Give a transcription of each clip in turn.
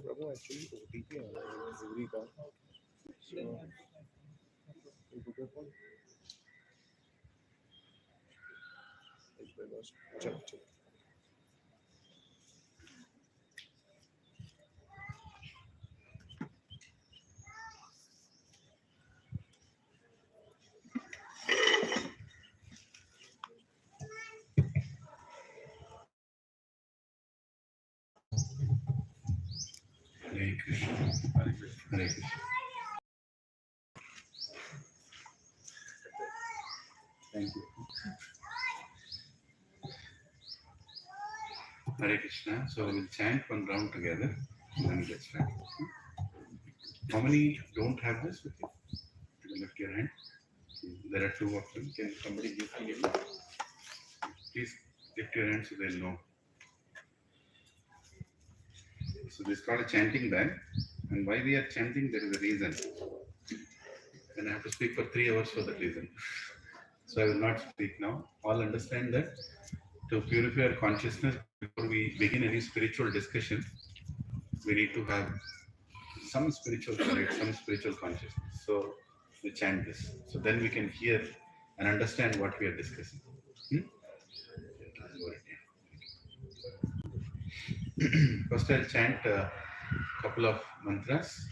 प्रभु actually OTP है delivery का, सो चल चल Hare Krishna, Hare Krishna. Thank you. Hare Krishna. So we'll chant one round together and then get started. How many don't have this with you? You can lift your hand. There are 2 of them. Can somebody give me? Please lift your hand so they'll know. So this is called a chanting bag, and why we are chanting, there is a reason. And I have to speak for 3 hours for that reason. So I will not speak now. All understand that to purify our consciousness before we begin any spiritual discussion, we need to have some spiritual knowledge, some spiritual consciousness. So we chant this. So then we can hear and understand what we are discussing. First I'll chant a couple of mantras.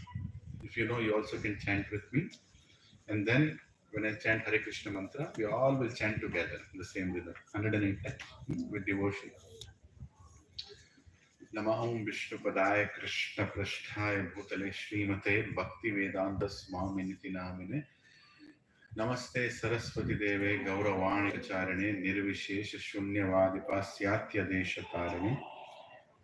If you know, you also can chant with me. And then when I chant Hare Krishna mantra, we all will chant together in the same rhythm, 108 times, with devotion. Namaham Vishnu Padaya Krishna Prasthaya Bhutale Srimate Bhakti Vedanta Swaminiti Namine Namaste Saraswati Deve Gauravani Acharane Nirvishesha Shunyavadi Pasyatya Desha Tarane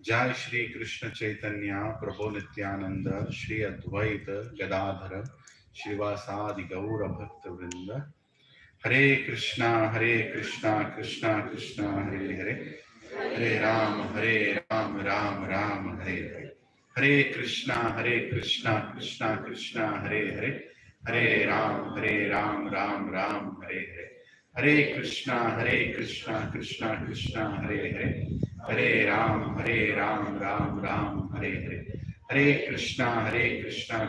Jai Shri Krishna Chaitanya Prabhu Nityananda Shri Advaita Gadadhara Shivasadi Gaura Bhakta Vrinda Hare Krishna Krishna Krishna Hare Hare Hare Ram Ram Ram Hare Hare Hare Krishna Krishna Krishna Hare Hare Hare Ram Ram Ram Hare Hare Hare Krishna Krishna Krishna Hare Hare Hare Ram Ram Ram Hare Hare Hare Krishna Krishna Krishna Hare Hare Hare Ram Ram Hare Hare Hare Krishna Krishna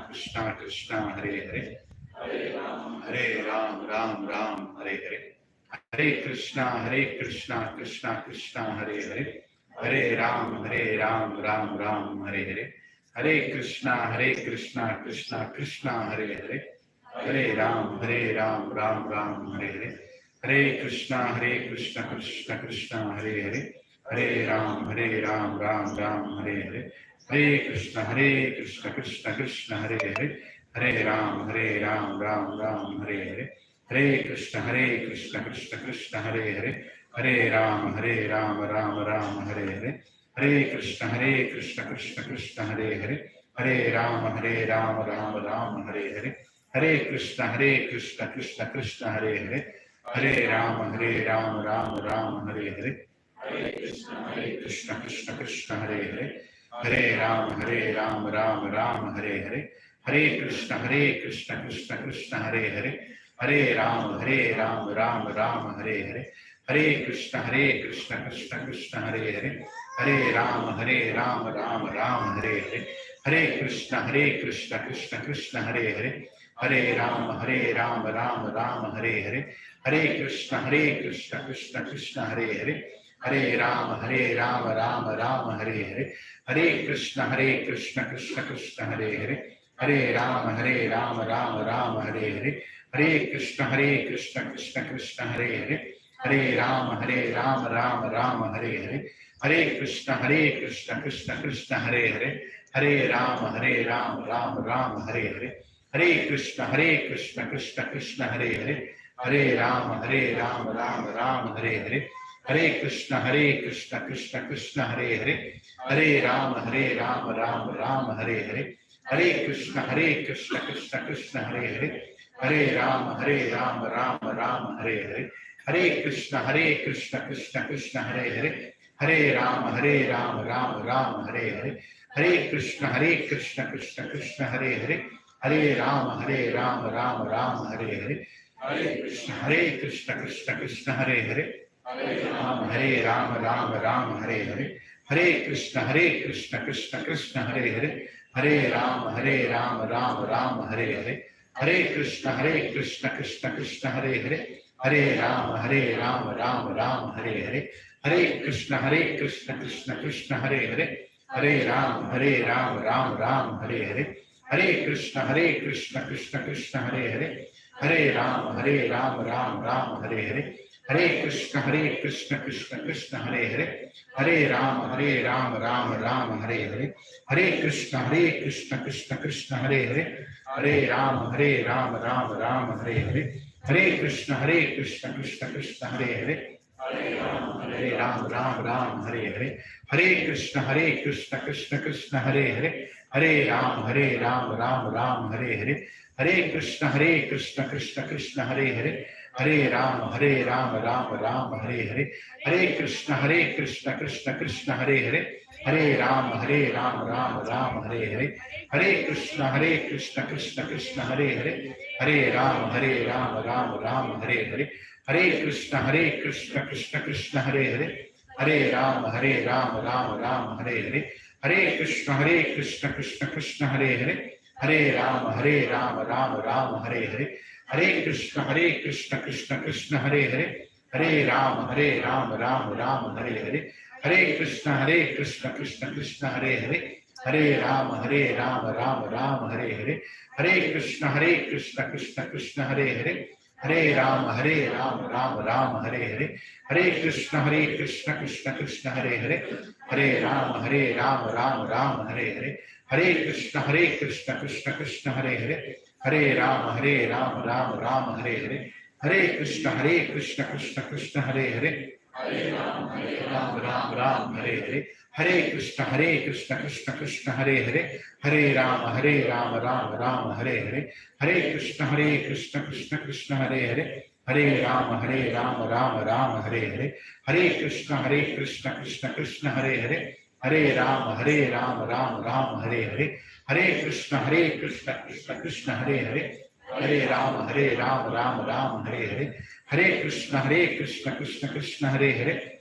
Krishna Hare Hare Hare Ram Ram Hare Hare Hare Krishna Krishna Krishna Hare Hare Hare Ram Ram Hare Hare Hare Krishna Krishna Krishna Hare Hare Hare Ram Ram Hare Hare Hare Krishna Krishna Krishna Hare Hare Hare Ram Ram Hare Hare Hare Krishna Krishna Krishna Hare Hare Hare Ram Ram Hare Hare Hare Krishna Krishna Krishna Hare Hare Hare Ram Ram Hare Hare Hare Krishna Krishna Krishna Hare Hare Hare Ram Ram Hare Hare Hare Krishna Krishna Krishna Hare Hare Hare Ram Ram Hare Hare Hare Krishna Krishna Krishna Hare Hare Hare Ram Ram Hare Hare Hare Krishna Krishna Krishna Hare Hare Hare Ram Ram Hare Hare Hare Krishna Krishna Krishna Hare Hare Hare Ram Ram Hare Hare Hare Krishna Krishna Krishna Hare Hare Hare Ram Ram Hare Hare Hare Krishna Krishna Krishna Hare Hare Hare Ram Ram Hare Hare Hare Krishna Krishna Krishna Hare Hare Hare Ram Ram Hare Hare Hare Krishna Krishna Krishna Hare Hare Hare Ram Ram Hare Hare Hare Krishna Krishna Krishna Hare Hare Hare Ram Ram Hare Hare Hare Krishna Krishna Krishna Hare Hare Hare Ram Ram Hare Hare Hare Krishna Krishna Krishna Hare Hare Hare Ram Ram Ram Hare Hare, Hare Krishna Krishna Krishna Hare Hare, Hare Ram Ram Ram Hare Hare, Hare Krishna Krishna Krishna Hare Hare, Hare Ram Ram Ram Hare Hare, Hare Krishna Krishna Krishna Hare Hare, Hare Ram Ram Hare Hare, Hare Krishna Krishna Krishna Hare Hare, Hare Ram Ram Ram Hare Hare, Hare Krishna Krishna Krishna Hare Hare, Hare Ram Ram Ram Hare Hare, Hare Krishna Krishna Krishna Hare Hare, Hare Ram Ram Ram Hare Hare, Hare Krishna Krishna Krishna Hare Hare, Hare Ram Ram Hare Hare, Hare Krishna Krishna Krishna Hare Hare, Hare Ram Ram Ram Hare Hare, Hare Krishna Krishna Krishna Hare Hare, Hare Ram Ram Hare Hare, Hare Krishna Krishna Krishna Hare Hare, Hare Ram Ram Hare Hare, Hare Krishna Krishna Krishna Hare Hare, Hare Ram Ram Hare Hare, Hare Krishna Krishna Krishna Hare Hare, Hare Ram Ram Hare Hare, Hare Krishna Krishna Krishna Hare Hare, Hare Ram Ram Hare Hare, Hare Krishna Krishna Krishna Hare Hare, Hare Ram Ram Hare Hare, Hare Krishna Krishna Krishna Hare Hare, Hare Ram Ram Hare Hare, Hare Krishna Krishna Krishna Hare Hare, Hare Ram Ram Hare Hare, Hare Krishna Krishna Krishna Hare Hare, Hare Ram Ram Hare Hare, Hare Krishna Krishna Krishna Hare Hare, Hare Ram Ram Hare Hare, Hare Krishna Krishna Krishna Hare Hare, Hare Ram Ram Hare Hare, Hare Krishna Krishna Krishna Hare Hare, Hare Ram Ram Hare Hare, Hare Krishna Krishna Krishna Hare Hare, Hare Ram Ram Hare Hare, Hare Krishna Krishna Krishna Hare Hare, Hare Ram Hare Hare, Hare Krishna Krishna Krishna Hare Hare, Hare Ram Ram Hare Hare, Hare Krishna Krishna Krishna Hare Hare, Hare Ram Ram Hare Hare, Hare Krishna Krishna Krishna Hare Hare, Hare Ram Ram Hare Hare, Hare Krishna Krishna Krishna Hare Hare, Hare Ram Ram Hare Hare, Hare Krishna Krishna Krishna Hare Hare, Hare Ram Ram Hare Hare, Hare Krishna Krishna Krishna Hare Hare, Hare Ram Ram Hare Hare, Hare Krishna Krishna Krishna Hare Hare,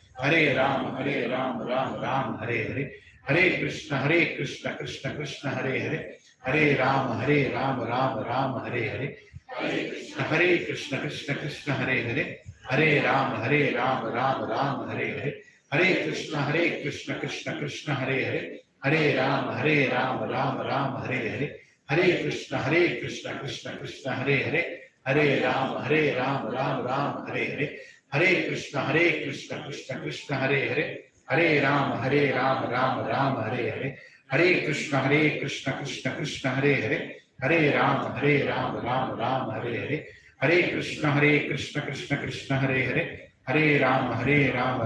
Hare Ram Ram Hare Hare, Hare Krishna Krishna Krishna Hare Hare, Hare Ram Ram Hare Hare, Hare Krishna Krishna Krishna Hare Hare, Hare Ram Ram Hare Hare, Hare Krishna Krishna Krishna Hare Hare, Hare Ram Ram Hare Hare, Hare Krishna Krishna Krishna Hare Hare, Hare Ram Ram Hare Hare, Hare Krishna Krishna Krishna Hare Hare, Hare Ram Ram Hare Hare, Hare Krishna Krishna Krishna Hare Hare, Hare Ram Ram Hare Hare, Hare Krishna Krishna Krishna Hare Hare, Hare Ram Ram Hare Hare, Hare Krishna Krishna Krishna Hare Hare, Hare Ram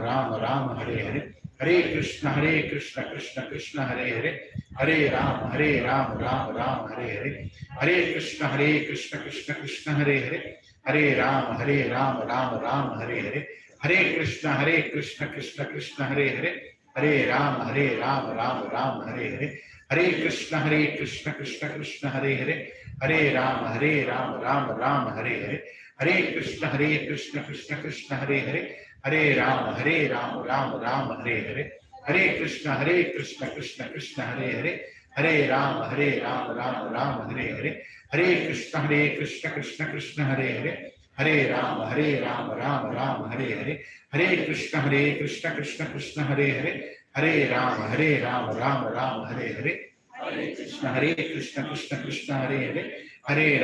Ram Hare Hare, Hare Krishna Krishna Krishna Hare Hare, Hare Ram Ram Hare Hare, Hare Krishna Krishna Krishna Hare Hare, Hare Ram Ram Hare Hare, Hare Krishna Krishna Krishna Hare Hare, Hare Ram Ram Hare Hare, Hare Krishna Krishna Krishna Hare Hare, Hare Ram Ram Hare Hare, Hare Krishna Krishna Krishna Hare Hare, Hare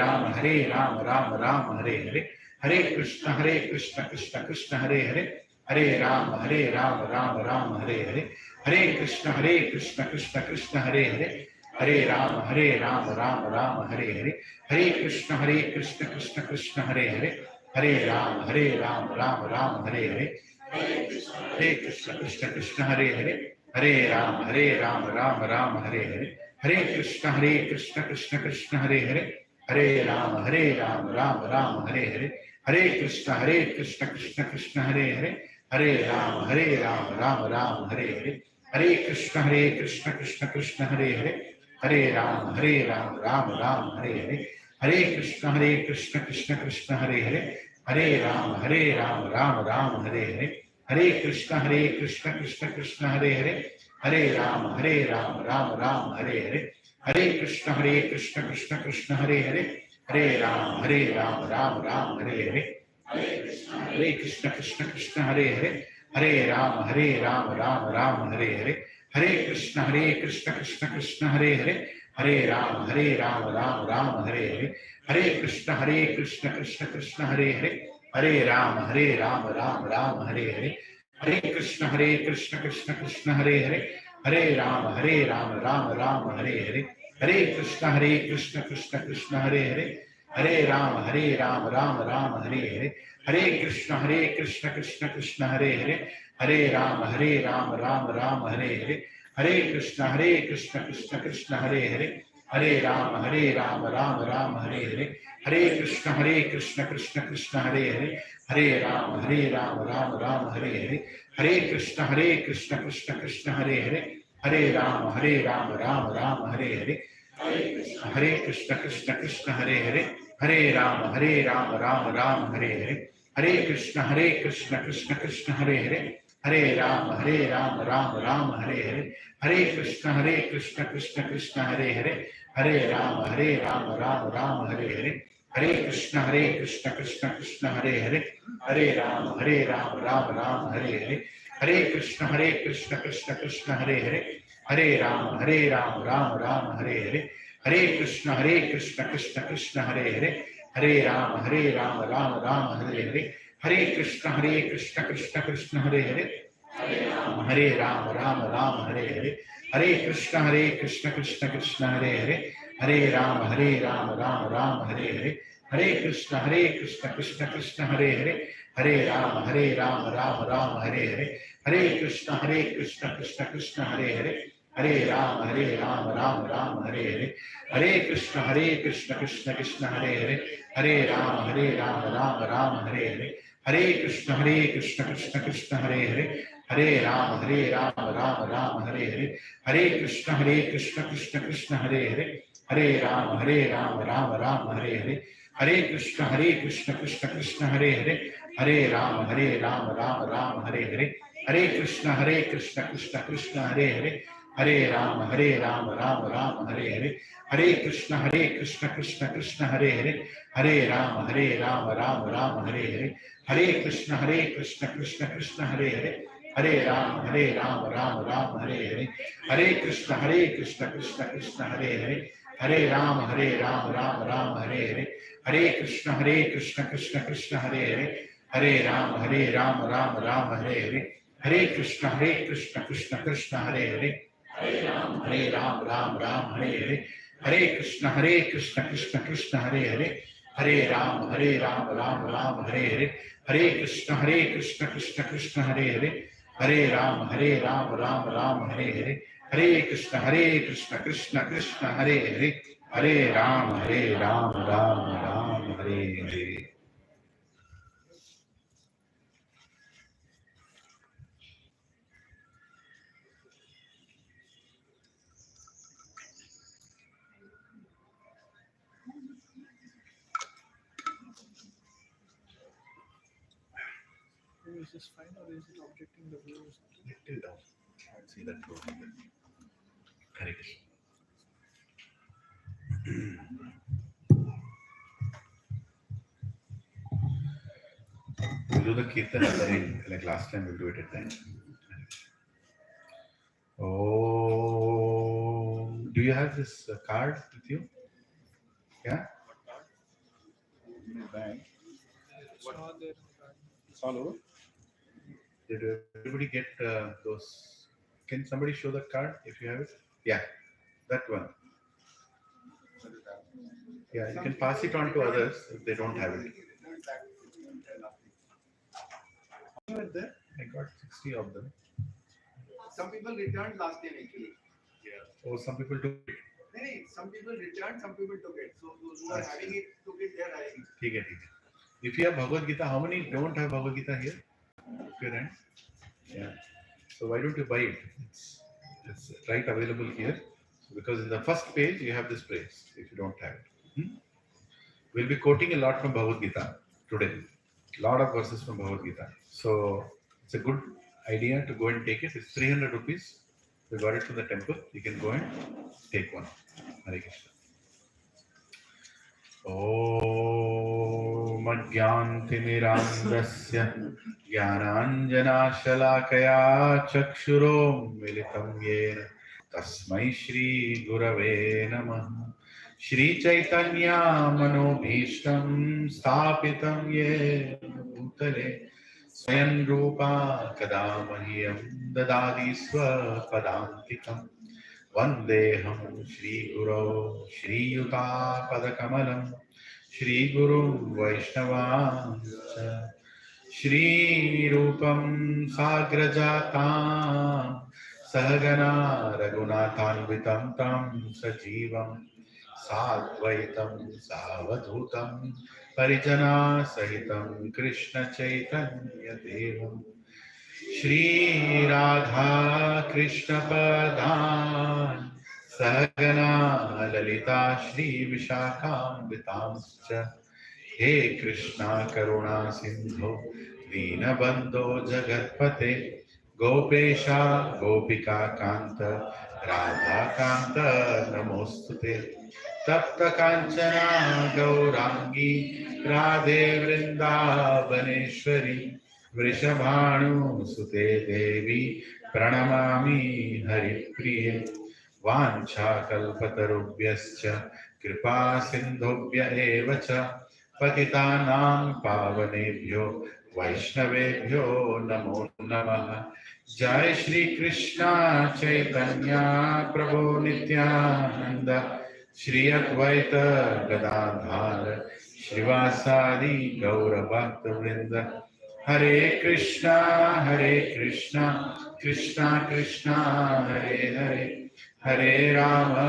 Ram Ram Hare Hare, Hare Krishna Krishna Krishna Hare Hare, Hare Ram Ram Hare Hare, Hare Krishna Krishna Krishna Hare Hare, Hare Ram Ram Hare Hare, Hare Krishna Krishna Krishna Hare Hare, Hare Ram Ram Hare Hare, Hare Krishna Krishna Krishna Hare Hare, Hare Ram Ram Hare Hare, Hare Krishna Krishna Hare Hare, Hare Ram Ram Hare Hare, Hare Krishna Krishna Krishna Hare Hare, Hare Rama, Rama Rama, Hare Hare, Hare Krishna, Krishna Krishna, Hare Hare, Hare Rama, Rama Rama, Hare Hare, Hare Krishna, Krishna Krishna, Hare Hare, Hare Rama, Rama Rama, Hare Hare, Hare Krishna, Krishna Krishna, Hare Hare, Hare Rama, Rama Rama, Hare Hare, Hare Krishna, Krishna Krishna, Hare Hare, Hare Rama, Rama Rama, Hare Hare, Hare Krishna, Krishna Krishna, Hare Hare, Hare Rama, Rama Rama, Hare Hare, Hare Krishna, Krishna Hare Hare, Hare Rama, Rama Rama, Hare Hare, Hare Krishna, Krishna Krishna, Hare Hare, Hare Rama, Rama Rama, Hare Hare, Hare Krishna, Krishna Krishna, Hare Hare, Hare Rama, Rama Hare Hare, Hare Krishna, Krishna Krishna, Hare Hare, Hare Rama Rama Hare Hare, Hare Krishna, Krishna Krishna, Hare Hare, Hare Rama Rama Hare Hare, Hare Krishna, Krishna Krishna, Hare Hare, Hare Rama Rama Hare Hare, Hare Krishna, Krishna Krishna, Hare Hare, Hare Rama Rama Hare Hare, Hare Krishna, Krishna Krishna, Hare Hare, Hare Rama Rama Hare Hare, Hare Krishna, Krishna Krishna, Hare Hare, Hare Rama Hare Hare, Hare Krishna, Krishna Hare Hare, Hare Rama Rama Hare Hare, Hare Krishna, Krishna Krishna, Hare Hare, Hare Rama Hare Hare, Hare Krishna, Krishna Krishna, Hare Hare, Hare Rama Hare Hare, Hare Krishna, Krishna Krishna, Hare Hare, Hare Rama Hare Hare, Hare Krishna, Krishna Krishna, Hare Hare, Hare Rama Hare Hare, Hare Krishna, Krishna Krishna, Hare Hare, Hare Rama Hare Hare, Hare Krishna, Krishna Krishna, Hare Hare, Hare Rama Hare Hare, Hare Krishna, Krishna Krishna, Hare Hare, Hare Rama Hare Hare, Hare Krishna, Krishna Krishna, Hare Hare, Hare Rama Hare Hare, Hare Krishna, Krishna Krishna, Hare Hare, Hare Rama Hare Hare, Hare Krishna, Krishna Krishna, Hare Hare, Hare Rama Hare Hare, Hare Krishna, Krishna Krishna, Hare Hare, Hare Rama Hare Hare, Hare Krishna, Krishna Krishna, Hare Hare, Hare Rama Hare Hare, Hare Krishna, Krishna Krishna, Hare Hare, Hare Rama Hare Hare, Hare Krishna, Krishna Krishna, Hare Hare, Hare Rama Hare Hare, Hare Krishna, Krishna Krishna, Hare Hare, Hare Rama Hare Hare, Hare Krishna, Krishna Krishna, Hare Hare, Hare Rama Hare Hare, Hare Krishna, Krishna Krishna, Hare Hare, Hare Rama Hare Hare, Hare Krishna, Krishna Krishna, Hare Hare, Hare Rama Hare Hare, Hare Krishna, Krishna Krishna, Hare Hare, Hare Ram Hare Hare, Hare Krishna, Krishna Krishna, Hare Hare, Hare Ram Hare Hare, Hare Krishna, Krishna Krishna, Hare Hare, Hare Ram Hare Hare, Hare Krishna, Krishna Krishna, Hare Hare, Hare Ram Ram Hare Hare. Is this fine or is it objecting the view or something? Little down. I see that flow. Correct. We'll do the kirtan at the end, like last time we'll do it at the end. Oh, do you have this card with you? Yeah? In the bank. It's not there in the bank. It's all over. Did everybody get those? Can somebody show that card if you have it? Yeah, that one. Yeah, you can pass it on to others if they don't have it. There, I got 60 of them. Some people returned last time actually. Oh, some people do it. नहीं, some people returned, some people took it. So those who are having it, took it, they are having it. ठीक है. If you have Bhagavad Gita, how many don't have Bhagavad Gita here? Your hands? Yeah. So why don't you buy it? It's right available here. Because in the first page you have this phrase. If you don't have it, we'll be quoting a lot from Bhagavad Gita today. Lot of verses from Bhagavad Gita. So it's a good idea to go and take it. It's 300 rupees. We got it from the temple. You can go and take one. Hare Krishna. Om Ajnantimirandasya Jnananjanashalakaya Chakshuro Militam Yena Tasmai Shri Gurave Namah. Shri Chaitanya Manobhishtam Sthapitam Yena Bhutale Swayam Rupa Kadamahyam Dadadi Swapadantikam Vandeham Shri Guru Shri Yuta Padakamalam Shri Guru Vaishnavamcha Shri Rupam Sagrajatam Sahagana Raghunathanvitam Tam Sajivam Sadvaitam Savadhutam Parijana Sahitam Krishna Chaitanya Devam Shri Radha Krishna Padan Sahagana Lalita Shri Vishakhambitamscha He Krishna Karuna Sindhu Dinabandho Jagatpate Gopesha Gopika Kanta Radha Kanta Namostute Tapta Kanchana Gaurangi Radhe Vrindavaneshwari Vrishabhanu Sute Devi Pranamami Haripriye Vancha Kalpatarubhyascha Kripa Sindhubhya Evacha Patitanam Pavanebhyo Vaishnavebhyo Namo Namaha Jai Shri Krishna Chaitanya Prabhu Nityananda Shri Advaita Gadadhar Shrivasadi Gaura Bhakta Vrinda Hare Krishna Krishna Krishna Hare Hare Hare Rama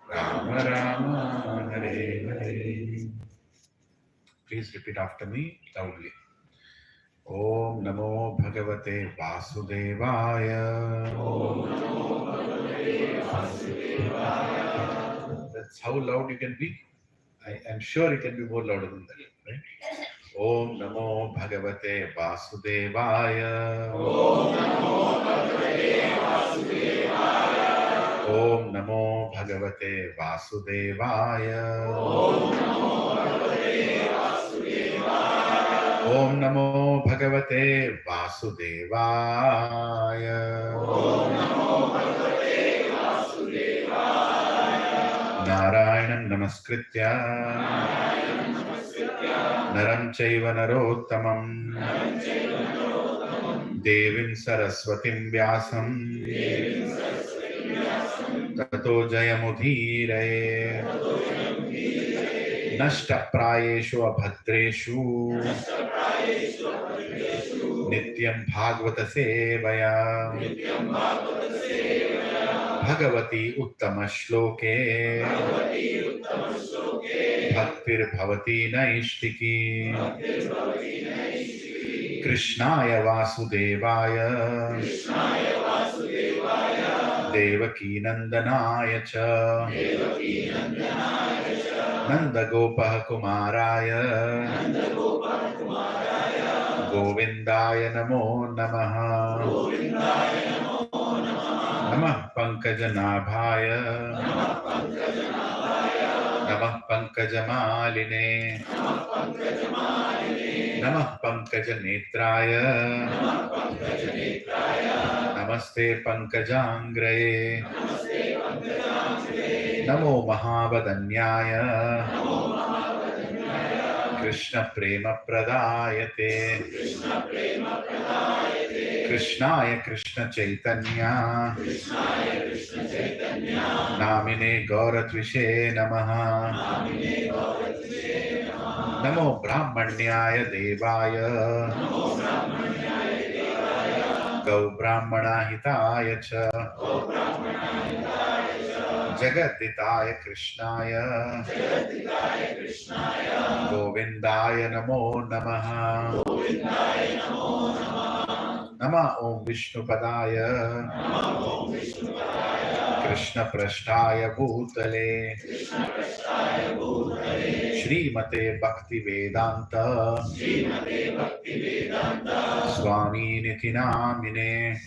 Rama Rama Hare Hare. Please repeat after me loudly. Om Namo Bhagavate Vasudevaya. Om Namo Bhagavate Vasudevaya. That's how loud you can be. I am sure you can be more louder than that, right? Om Namo Bhagavate Vasudevaya. Om Namo Bhagavate Vasudevaya. Om Namo Bhagavate Vasudevaya. Om Namo Bhagavate Vasudevaya. Om Namo Bhagavate Vasudevaya. Om Namo Bhagavate Vasudevaya. Narayanam Namaskritya Naram Chaiva Narottamam Devim Saraswatim Vyasam Tato Jayamudhiraye Nashta Prayeshu Abhadreshu Nityam Bhagavata Sevaya Bhagavati Uttama Shloke Bhaktir Bhavati Naishtiki Krishnaya Vasudevaya Devaki Nandanaya Cha Nanda Gopah Kumaraya Govindaya Namo Namaha Namah Pankajanabhaya Namah Pankajamaline Namah Pankajanetraya Namaste Pankajangraye Namo Mahavadanyaya Krishna Prema Pradayate Krishnaya Krishna Chaitanya Namine Gauratvishe Namaha Namo Brahmanyaya Devaya Gau Brahmana Hitaya Cha Jagaditaya Krishnaya Govindaya Namo Namaha Nama Om Vishnu Padaya Krishna Prashtaya Bhutale Srimate Bhakti Vedanta Swami Niti Namine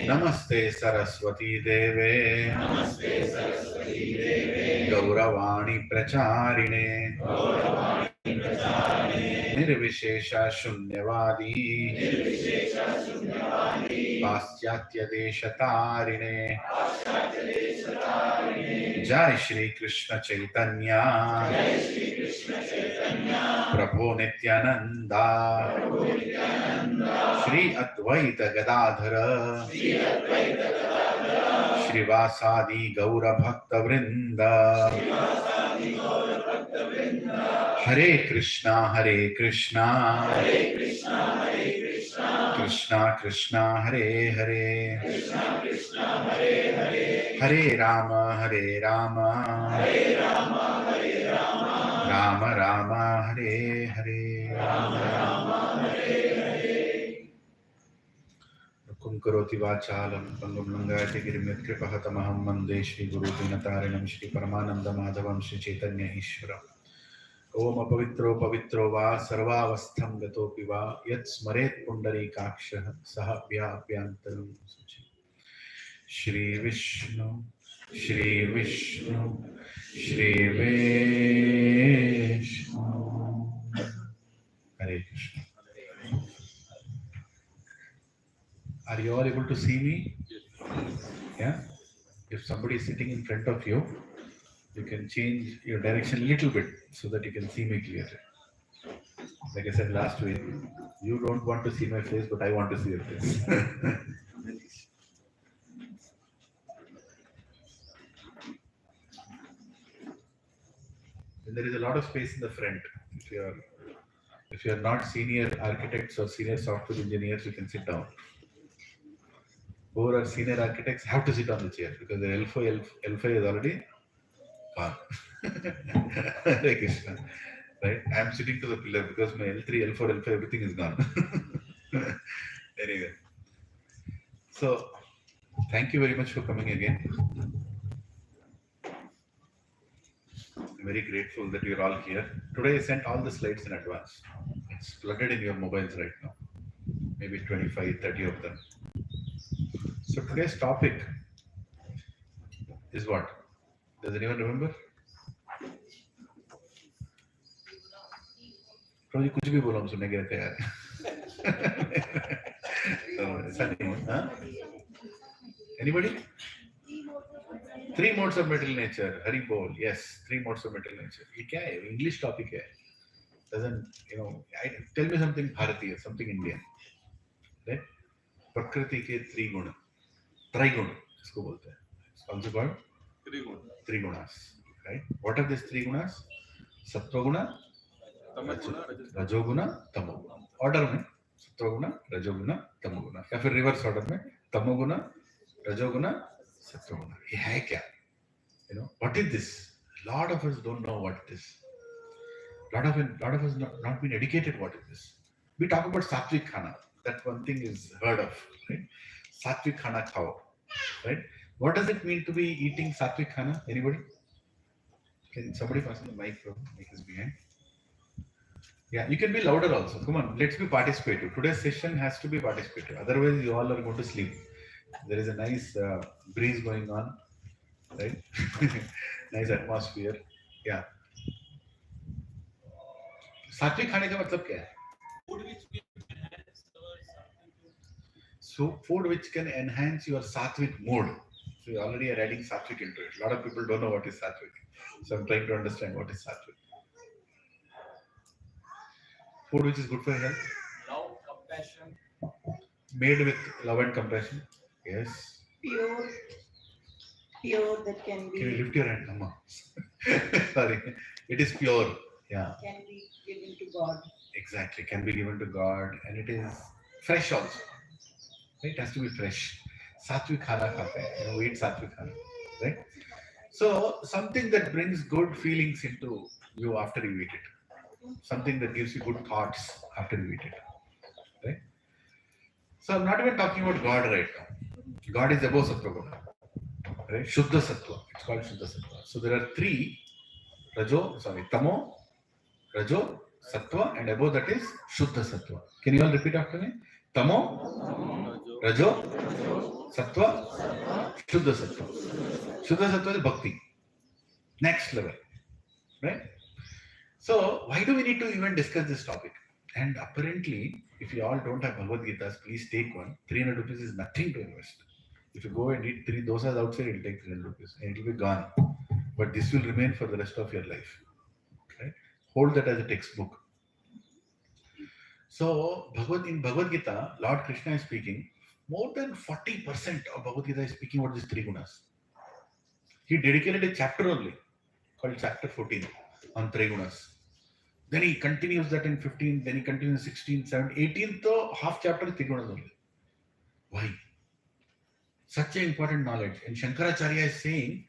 Namaste Saraswati Deve Gauravani Pracharine Nirvishesha Shunyavadi Paschatya Deshatarine Jai Shri Krishna Chaitanya Prabhu Nityananda Shri Advaita Gadadhara Shri Vasadi Gaura Bhakta Vrinda Hare Krishna Krishna Krishna Hare Hare Hare Rama Rama Rama Hare Hare Kum karoti vachalam pangam langayate girimyat kripahatamaham mande Shri Guru Dinatarinam Shri Paramananda Madhavam Shri Chaitanya Ishwaram Om apavitro pavitro va sarvavastham gatopi va yat smaret pundarikaksha saha vyapyantaram suci Shri Vishnu Shri Vishnu Shri Vishnu Hare Krishna. Are you all able to see me? Yeah? If somebody is sitting in front of you, you can change your direction a little bit so that you can see me clearly. Like I said last week, you don't want to see my face, but I want to see your face. And there is a lot of space in the front. If you are not senior architects or senior software engineers, you can sit down. Who are senior architects have to sit on the chair because the L5 is already gone. Hare Krishna. Right? I am sitting to the pillar because my L3, L4, L5, everything is gone. Anyway. So, thank you very much for coming again. I'm very grateful that you're all here. Today I sent all the slides in advance. It's flooded in your mobiles right now. Maybe 25, 30 of them. So today's topic is what? Does anyone remember? Probably कुछ भी बोलो हम सुनने के लिए तैयार हैं। ऐसा नहीं है, हाँ? Anybody? 3 modes of material nature. Hari bol. Yes, 3 modes of material nature. ये क्या है? English topic है. Doesn't, tell me something Bharatiya, something Indian. Right? प्रकृति के 3 गुण. Triguna, इसको बोलते हैं. It's also called Trigunas. Right? What are these 3 gunas? Sattva-guna, Rajoguna, Tamoguna. Order में Sattva-guna, Rajoguna, Tamoguna. या फिर reverse order में Tamoguna, Rajoguna, Sattva-guna. ये है क्या? What is this? A lot of us don't know what it is. A lot of us not been educated what is this. We talk about sattvic khana. That one thing is heard of, right? Sattvic khana khao, right? What does it mean to be eating sattvic khana? Anybody? Can somebody pass on the mic from mic is behind? Yeah, you can be louder also. Come on, let's be participative. Today's session has to be participative. Otherwise, you all are going to sleep. There is a nice breeze going on, right? Nice atmosphere. Yeah. सात्विक खाने का मतलब क्या है? So food which can enhance your sattvic mood. So you already are adding sattvic into it. A lot of people don't know what is sattvic. So I'm trying to understand what is sattvic. Food which is good for health. Love, compassion. Made with love and compassion. Yes. Pure that can be. Can you lift your hand, Amma? Sorry. It is pure. Yeah. Can be given to God. Exactly. Can be given to God. And it is fresh also. Right? It has to be fresh. Sattvic khana khate hain. We eat sattvic khana. Right? So something that brings good feelings into you after you eat it. Something that gives you good thoughts after you eat it. Right? So I'm not even talking about God right now. God is above Sattva Guna. Right? Shuddha Sattva. It's called Shuddha Sattva. So there are three Tamo, Rajo, Sattva, and above that is Shuddha Sattva. Can you all repeat after me? Tamo, Rajo, Sattva, Shuddha Sattva. Shuddha Sattva is Bhakti. Next level. Right? So, why do we need to even discuss this topic? And apparently, if you all don't have Bhagavad Gitas, please take one. 300 rupees is nothing to invest. If you go and eat 3 dosas outside, it will take 300 rupees and it will be gone. But this will remain for the rest of your life. Right? Hold that as a textbook. So, in Bhagavad Gita, Lord Krishna is speaking, more than 40% of Bhagavad Gita is speaking about these three gunas. He dedicated a chapter only, called chapter 14, on three gunas. Then he continues that in 15, then he continues in 16, 17, 18th half chapter is three gunas only. Why? Such an important knowledge. And Shankaracharya is saying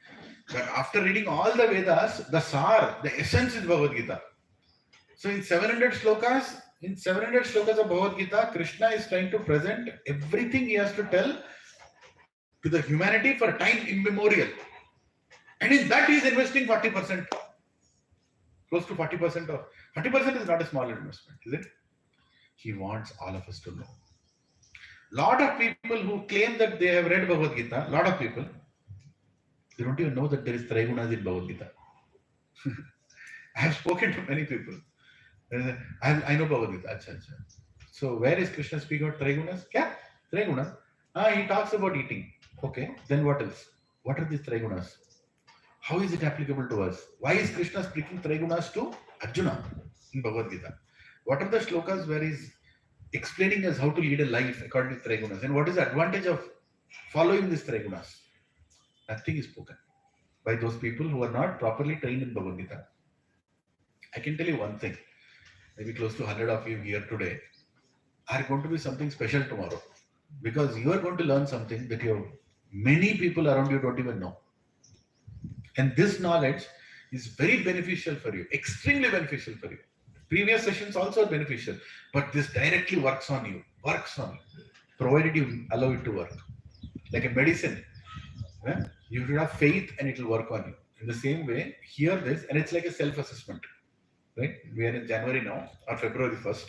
that after reading all the Vedas, the Sar, the essence is Bhagavad Gita. So in 700 slokas of Bhagavad Gita, Krishna is trying to present everything he has to tell to the humanity for time immemorial. And in that he is investing 40%. Close to 40% of 40% is not a small investment, is it? He wants all of us to know. Lot of people who claim that they have read Bhagavad Gita, lot of people, they don't even know that there is Trigunas in Bhagavad Gita. I have spoken to many people. I know Bhagavad Gita. Achha. So where is Krishna speaking about Trigunas? Yeah, Trigunas. He talks about eating. Okay, then what else? What are these Trigunas? How is it applicable to us? Why is Krishna speaking Trigunas to Arjuna in Bhagavad Gita? What are the shlokas where he's explaining us how to lead a life according to Trigunas? And what is the advantage of following these Trigunas? Nothing is spoken by those people who are not properly trained in Bhagavad Gita. I can tell you one thing. Maybe close to 100 of you here today are going to be something special tomorrow. Because you are going to learn something that many people around you don't even know. And this knowledge is very beneficial for you, extremely beneficial for you. Previous sessions also are beneficial, but this directly works on you, provided you allow it to work. Like a medicine, you should have faith and it will work on you. In the same way, hear this, and it's like a self-assessment. Right? We are in January now, or February 1st.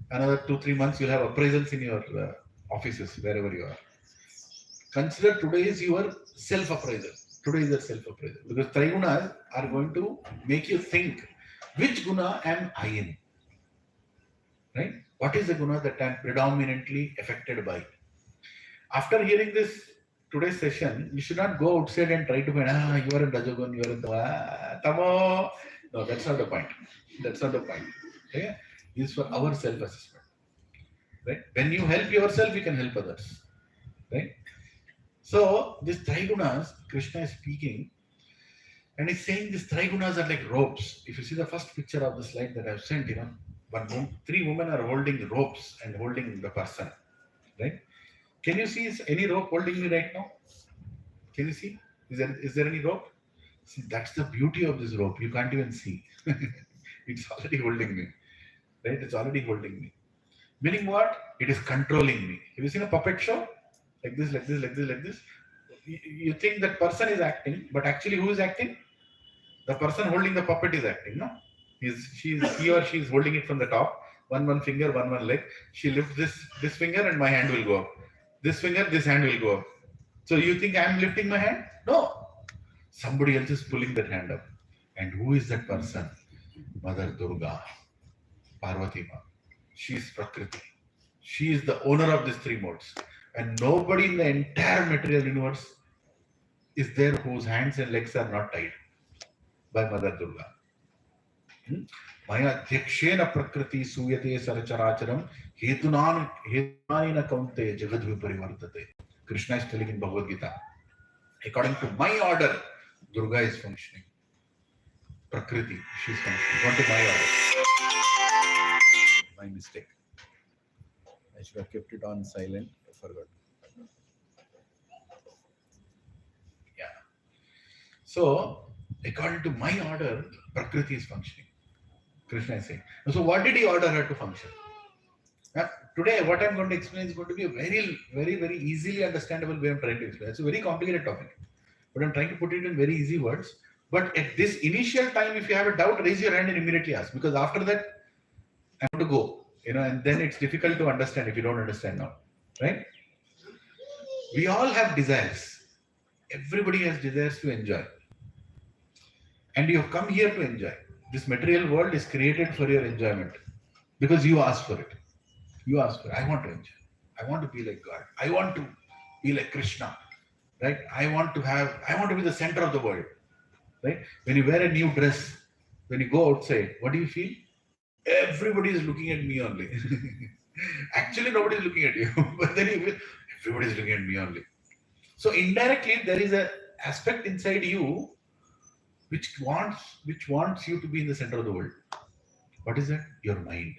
Another 2-3 months, you'll have appraisals in your offices, wherever you are. Consider today is your self-appraisal. Today is your self-appraisal. Because Trigunas are going to make you think, which guna am I in? Right? What is the guna that I am predominantly affected by? After hearing this today's session, you should not go outside and try to find, you are in Rajogun, you are in Tamo. No, that's not the point. That's not the point. Okay? It's for our self-assessment. Right? When you help yourself, you can help others. Right? So, these Trigunas, Krishna is speaking, and he's saying these Trigunas are like ropes. If you see the first picture of the slide that I've sent, 3 women are holding ropes and holding the person. Right? Can you see any rope holding me right now? Can you see? Is there any rope? See, that's the beauty of this rope. You can't even see. It's already holding me. Right? It's already holding me. Meaning what? It is controlling me. Have you seen a puppet show? Like this, like this, like this, like this. You think that person is acting, but actually who is acting? The person holding the puppet is acting, no? He or she is holding it from the top. One finger, one leg. She lifts this finger and my hand will go up. This finger, this hand will go up. So you think I am lifting my hand? No. Somebody else is pulling that hand up. And who is that person? Mother Durga, Parvati Ma. She is Prakriti. She is the owner of these 3 modes. And nobody in the entire material universe is there whose hands and legs are not tied by Mother Durga. Maya Dhikshena Prakriti Suyate Saracharacharam Hetunana Kaunte Jagad Viparivartate. Krishna is telling in Bhagavad Gita, according to my order, Durga is functioning. Prakriti, she is functioning. According to my order. My mistake. I should have kept it on silent. I forgot. Yeah. So, according to my order, Prakriti is functioning. Krishna is saying. So, what did he order her to function? Now, today, what I'm going to explain is going to be a very easily understandable way I'm trying to explain. It's a very complicated topic, but I'm trying to put it in very easy words. But at this initial time, if you have a doubt, raise your hand and immediately ask. Because after that, I want to go, and then it's difficult to understand if you don't understand now, right? We all have desires. Everybody has desires to enjoy. And you have come here to enjoy. This material world is created for your enjoyment because you asked for it. You asked for it. I want to enjoy. I want to be like God. I want to be like Krishna, right? I want to be the center of the world, right? When you wear a new dress, when you go outside, what do you feel? Everybody is looking at me only. Actually, nobody is looking at you, but then you feel everybody is looking at me only. So indirectly, there is an aspect inside you which wants you to be in the center of the world. What is that? Your mind.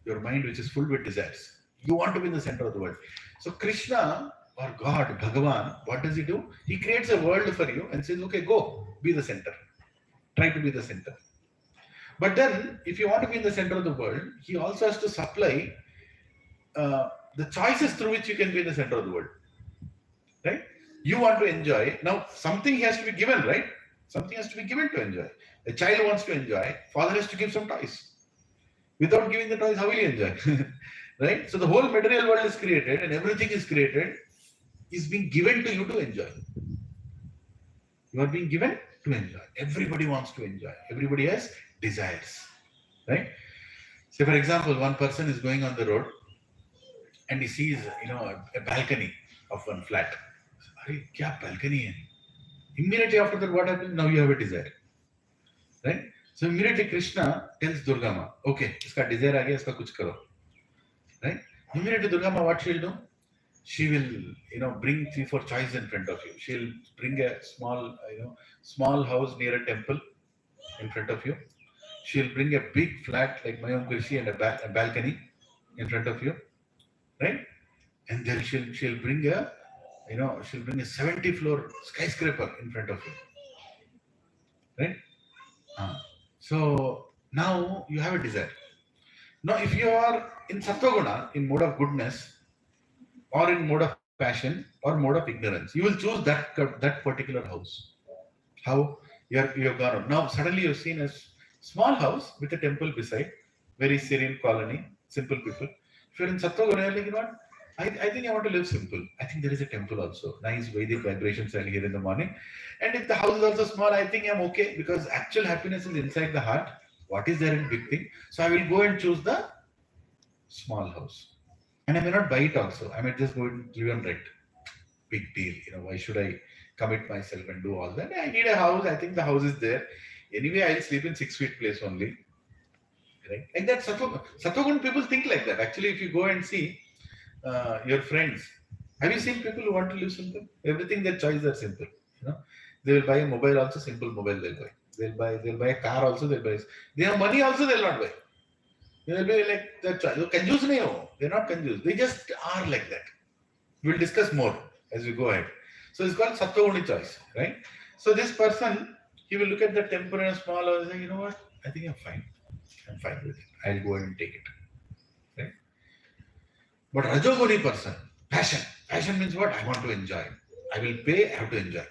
Your mind, which is full with desires. You want to be in the center of the world. So Krishna or God, Bhagavan, what does he do? He creates a world for you and says, okay, go, be the center. Try to be the center. But then, if you want to be in the center of the world, he also has to supply the choices through which you can be in the center of the world. Right? You want to enjoy. Now, something has to be given, right? Something has to be given to enjoy. A child wants to enjoy, father has to give some toys. Without giving the toys, how will he enjoy? Right? So the whole material world is created and everything is created, is being given to you to enjoy. You are being given to enjoy. Everybody wants to enjoy. Everybody has desires. Right? Say, for example, one person is going on the road and he sees, a balcony of one flat. Arey, kya balcony hai? Immediately after that, what happens? Now you have a desire. Right? So immediately Krishna tells Durga Ma, okay, iska desire aa gaya, iska kuch karo. Right? Immediately Durga Ma, what she'll do? She will, bring 3-4 choices in front of you. She'll bring a small house near a temple in front of you. She'll bring a big flat like my own Krishi and a balcony in front of you. Right? And then she'll bring a 70-floor skyscraper in front of you. Right? So now you have a desire. Now, if you are in Sattva-guna, in mode of goodness, or in mode of passion, or mode of ignorance, you will choose that particular house. How you have gone out. Now, suddenly you've seen a small house with a temple beside, very serene colony, simple people. If you're in Sattva-guna, you're like, you know what? I think I want to live simple. I think there is a temple also. Nice Vedic vibrations are here in the morning. And if the house is also small, I think I'm okay because actual happiness is inside the heart. What is there in big thing? So I will go and choose the small house. And I may not buy it also. I may just go and live on rent. Big deal. Why should I commit myself and do all that? I need a house. I think the house is there. Anyway, I'll sleep in 6 feet place only. Right? Like that, Sattva-guna people think like that. Actually, if you go and see, your friends, have you seen people who want to live simple? Everything their choice are simple. They will buy a mobile also, simple mobile they'll buy. They'll buy a car also, they'll buy. They have money also, they'll not buy. They'll be like that choice. Confused nahi ho. They're not confused. They just are like that. We'll discuss more as we go ahead. So it's called Sattva-guna choice, right? So this person, he will look at the temple and small house and say, you know what? I think I'm fine. I'm fine with it. I'll go ahead and take it. Right? But Rajoguni person, passion. Passion means what? I want to enjoy. I will pay, I have to enjoy.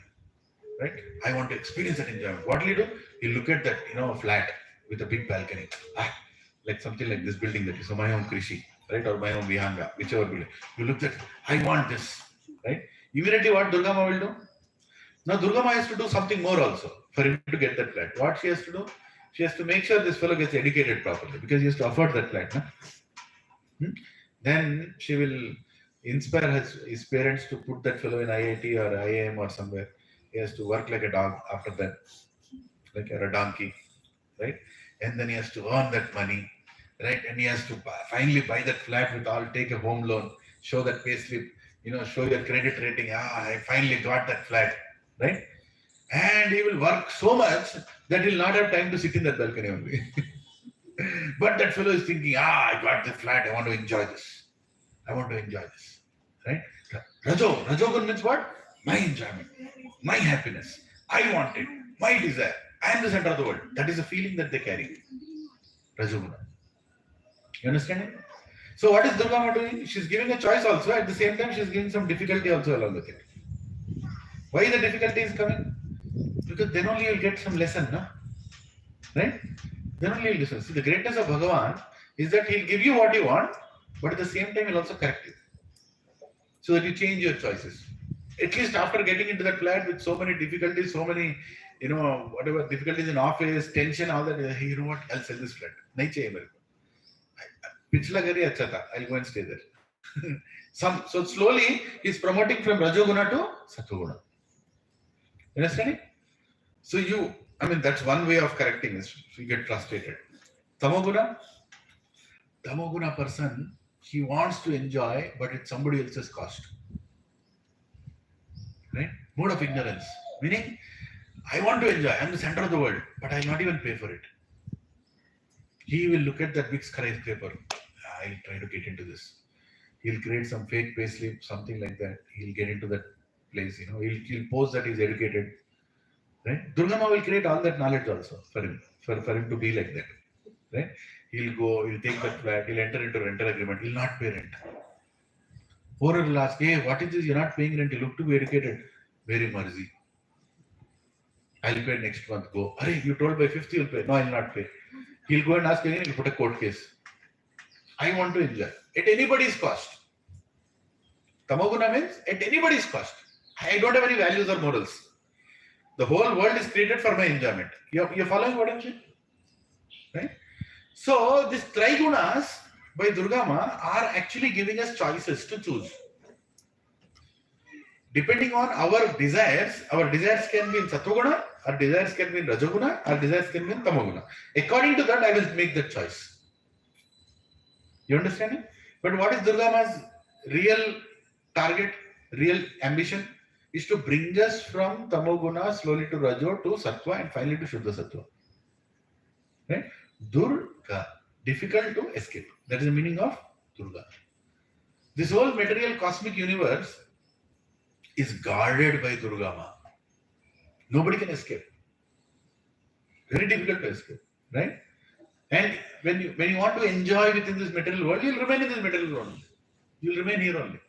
Right? I want to experience that enjoyment. What will you do? You look at that, flat with a big balcony. Like something like this building that is so my own Krishi, right? Or my own Vihanga, whichever building. You look at, I want this. Right? Immediately what Durga Ma will do? Now Durga Ma has to do something more also for him to get that flat. What she has to do? She has to make sure this fellow gets educated properly because he has to afford that flat. No? Then she will inspire his parents to put that fellow in IIT or IIM or somewhere. He has to work like a dog after that, like a donkey, right? And then he has to earn that money, right? And he has to finally buy that flat with all, take a home loan, show that payslip, show your credit rating. I finally got that flat, right? And he will work so much that he'll not have time to sit in that balcony only. But that fellow is thinking, I got the flat, I want to enjoy this. I want to enjoy this. Right? Rajogun means what? My enjoyment, my happiness. I want it, my desire. I am the center of the world. That is the feeling that they carry. Rajoguna. You understand it? So what is Durga doing? She's giving a choice also. At the same time, she's giving some difficulty also along with it. Why the difficulty is coming? Because then only you'll get some lesson, no? Right? Then only you'll listen. See, the greatness of Bhagavan is that he'll give you what you want, but at the same time, he'll also correct you. So that you change your choices. At least after getting into that flat with so many difficulties, so many, whatever difficulties in office, tension, all that, hey, you know what? I'll sell this flat. Nahi chahiye mere ko. Pichla ghar hi acha tha. I'll go and stay there. So slowly he's promoting from Rajoguna to Sattva. You understand it? So that's one way of correcting this. You get frustrated. Tamoguna person, he wants to enjoy, but at somebody else's cost. Right? Mode of ignorance. Meaning, I want to enjoy. I'm the center of the world, but I'll not even pay for it. He will look at that big skyscraper. I'll try to get into this. He'll create some fake payslip, something like that. He'll get into that place. He'll post that he's educated. Right? Durgama will create all that knowledge also for him to be like that. Right? He'll take that flat, he'll enter into rental agreement, he'll not pay rent. Owner will ask, hey, what is this? You're not paying rent, you look to be educated. Very mercy. I'll pay next month. Go. Arey, you told by 5th you'll pay. No, I'll not pay. He'll go and ask again, he'll put a court case. I want to enjoy. At anybody's cost. Tamoguna means at anybody's cost. I don't have any values or morals. The whole world is created for my enjoyment. You're following what I'm saying? Right? So, these Trigunas by Durgama are actually giving us choices to choose. Depending on our desires can be in Sattva-guna, our desires can be in Rajoguna, our desires can be in Tamoguna. According to that, I will make that choice. You understand it? But what is Durgama's real target, real ambition? Is to bring us from Tamoguna slowly to Rajo to Sattva and finally to Shuddha Sattva. Right? Durga, difficult to escape. That is the meaning of Durga. This whole material cosmic universe is guarded by Durgama. Nobody can escape. Very difficult to escape. Right? And when you want to enjoy within this material world, you'll remain in this material world. You'll remain here only.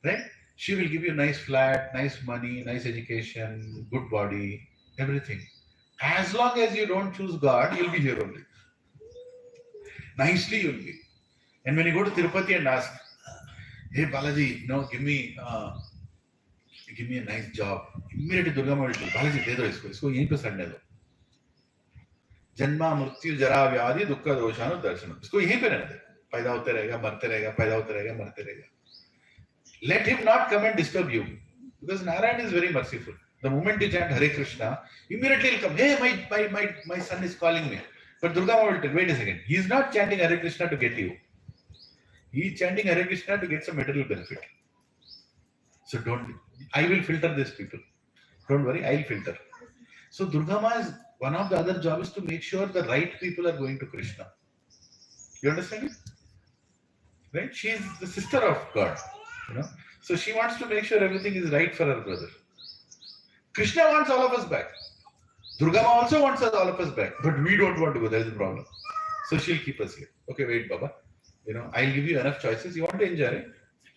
Right? She will give you nice flat, nice money, nice education, good body, everything. As long as you don't choose God, you'll be here only. Nicely you'll be. And when you go to Tirupati and ask, hey Balaji, give me a nice job. Immediately Durga will tell, Balaji, de do isko yahin pe sarne do. Janma, mrityu, jara, vyadi, dukkha, doshanu, darshanu. Isko yahin pe rehne de. Paida hote rahega, marte rahega, paida hote rahega, marte rahega. Let him not come and disturb you. Because Narayan is very merciful. The moment you chant Hare Krishna, immediately he'll come. Hey, my son is calling me. But Durga will tell, wait a second. He is not chanting Hare Krishna to get you. He is chanting Hare Krishna to get some material benefit. So I will filter these people. Don't worry, I'll filter. So Durgama's one of the other jobs is to make sure the right people are going to Krishna. You understand it? Right? She is the sister of God. So she wants to make sure everything is right for her brother. Krishna wants all of us back. Durgama also wants all of us back. But we don't want to go. There is a problem. So she'll keep us here. Okay, wait, Baba. I'll give you enough choices. You want to enjoy it?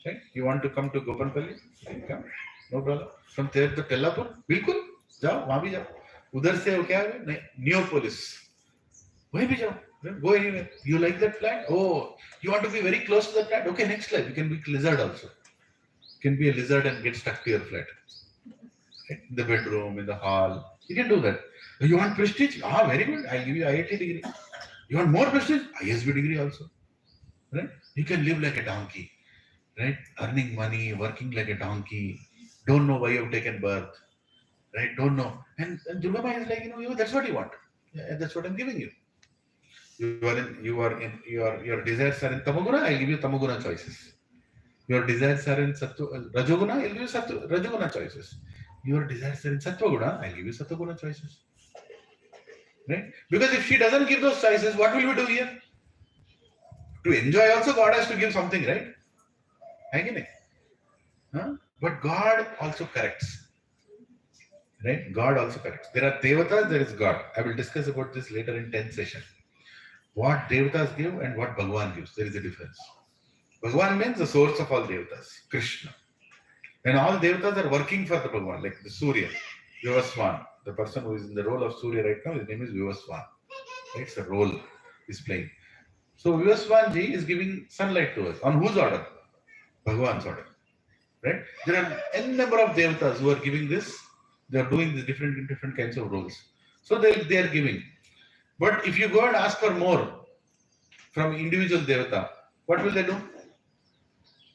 Right? You want to come to Gopanpalli? Come. No problem. From there to Tellapur? Bilkul. Jao. Wahan bhi jao. Udhar se kya hai? Neopolis. Wahin bhi jao. Go anywhere. You like that flat? Oh, you want to be very close to the flat? Okay, next life. You can be lizard also. You can be a lizard and get stuck to your flat. Right? In the bedroom, in the hall. You can do that. You want prestige? Very good. I'll give you IIT degree. You want more prestige? ISB degree also. Right? You can live like a donkey. Right? Earning money, working like a donkey. Don't know why you've taken birth. Right? Don't know. And Durgama is like, that's what you want. Yeah, that's what I'm giving you. Your desires are in Tamoguna, I'll give you Tamoguna choices. Your desires are in Rajoguna, I'll give you Rajoguna choices. Your desires are in Sattva-guna, I'll give you Sattva-guna choices. Right? Because if she doesn't give those choices, what will we do here? To enjoy also God has to give something, right? Again, but God also corrects. Right? God also corrects. There are devatas, there is God. I will discuss about this later in 10th session. What devatas give and what Bhagavan gives. There is a difference. Bhagavan means the source of all devatas, Krishna. And all devatas are working for the Bhagavan, like the Surya, Vivaswan. The person who is in the role of Surya right now, his name is Vivaswan. Right? It's a role he's playing. So Vivaswanji is giving sunlight to us. On whose order? Bhagavan's order. Right? There are n number of devatas who are giving this. They are doing these different kinds of roles. So they are giving. But if you go and ask for more from individual devata, what will they do?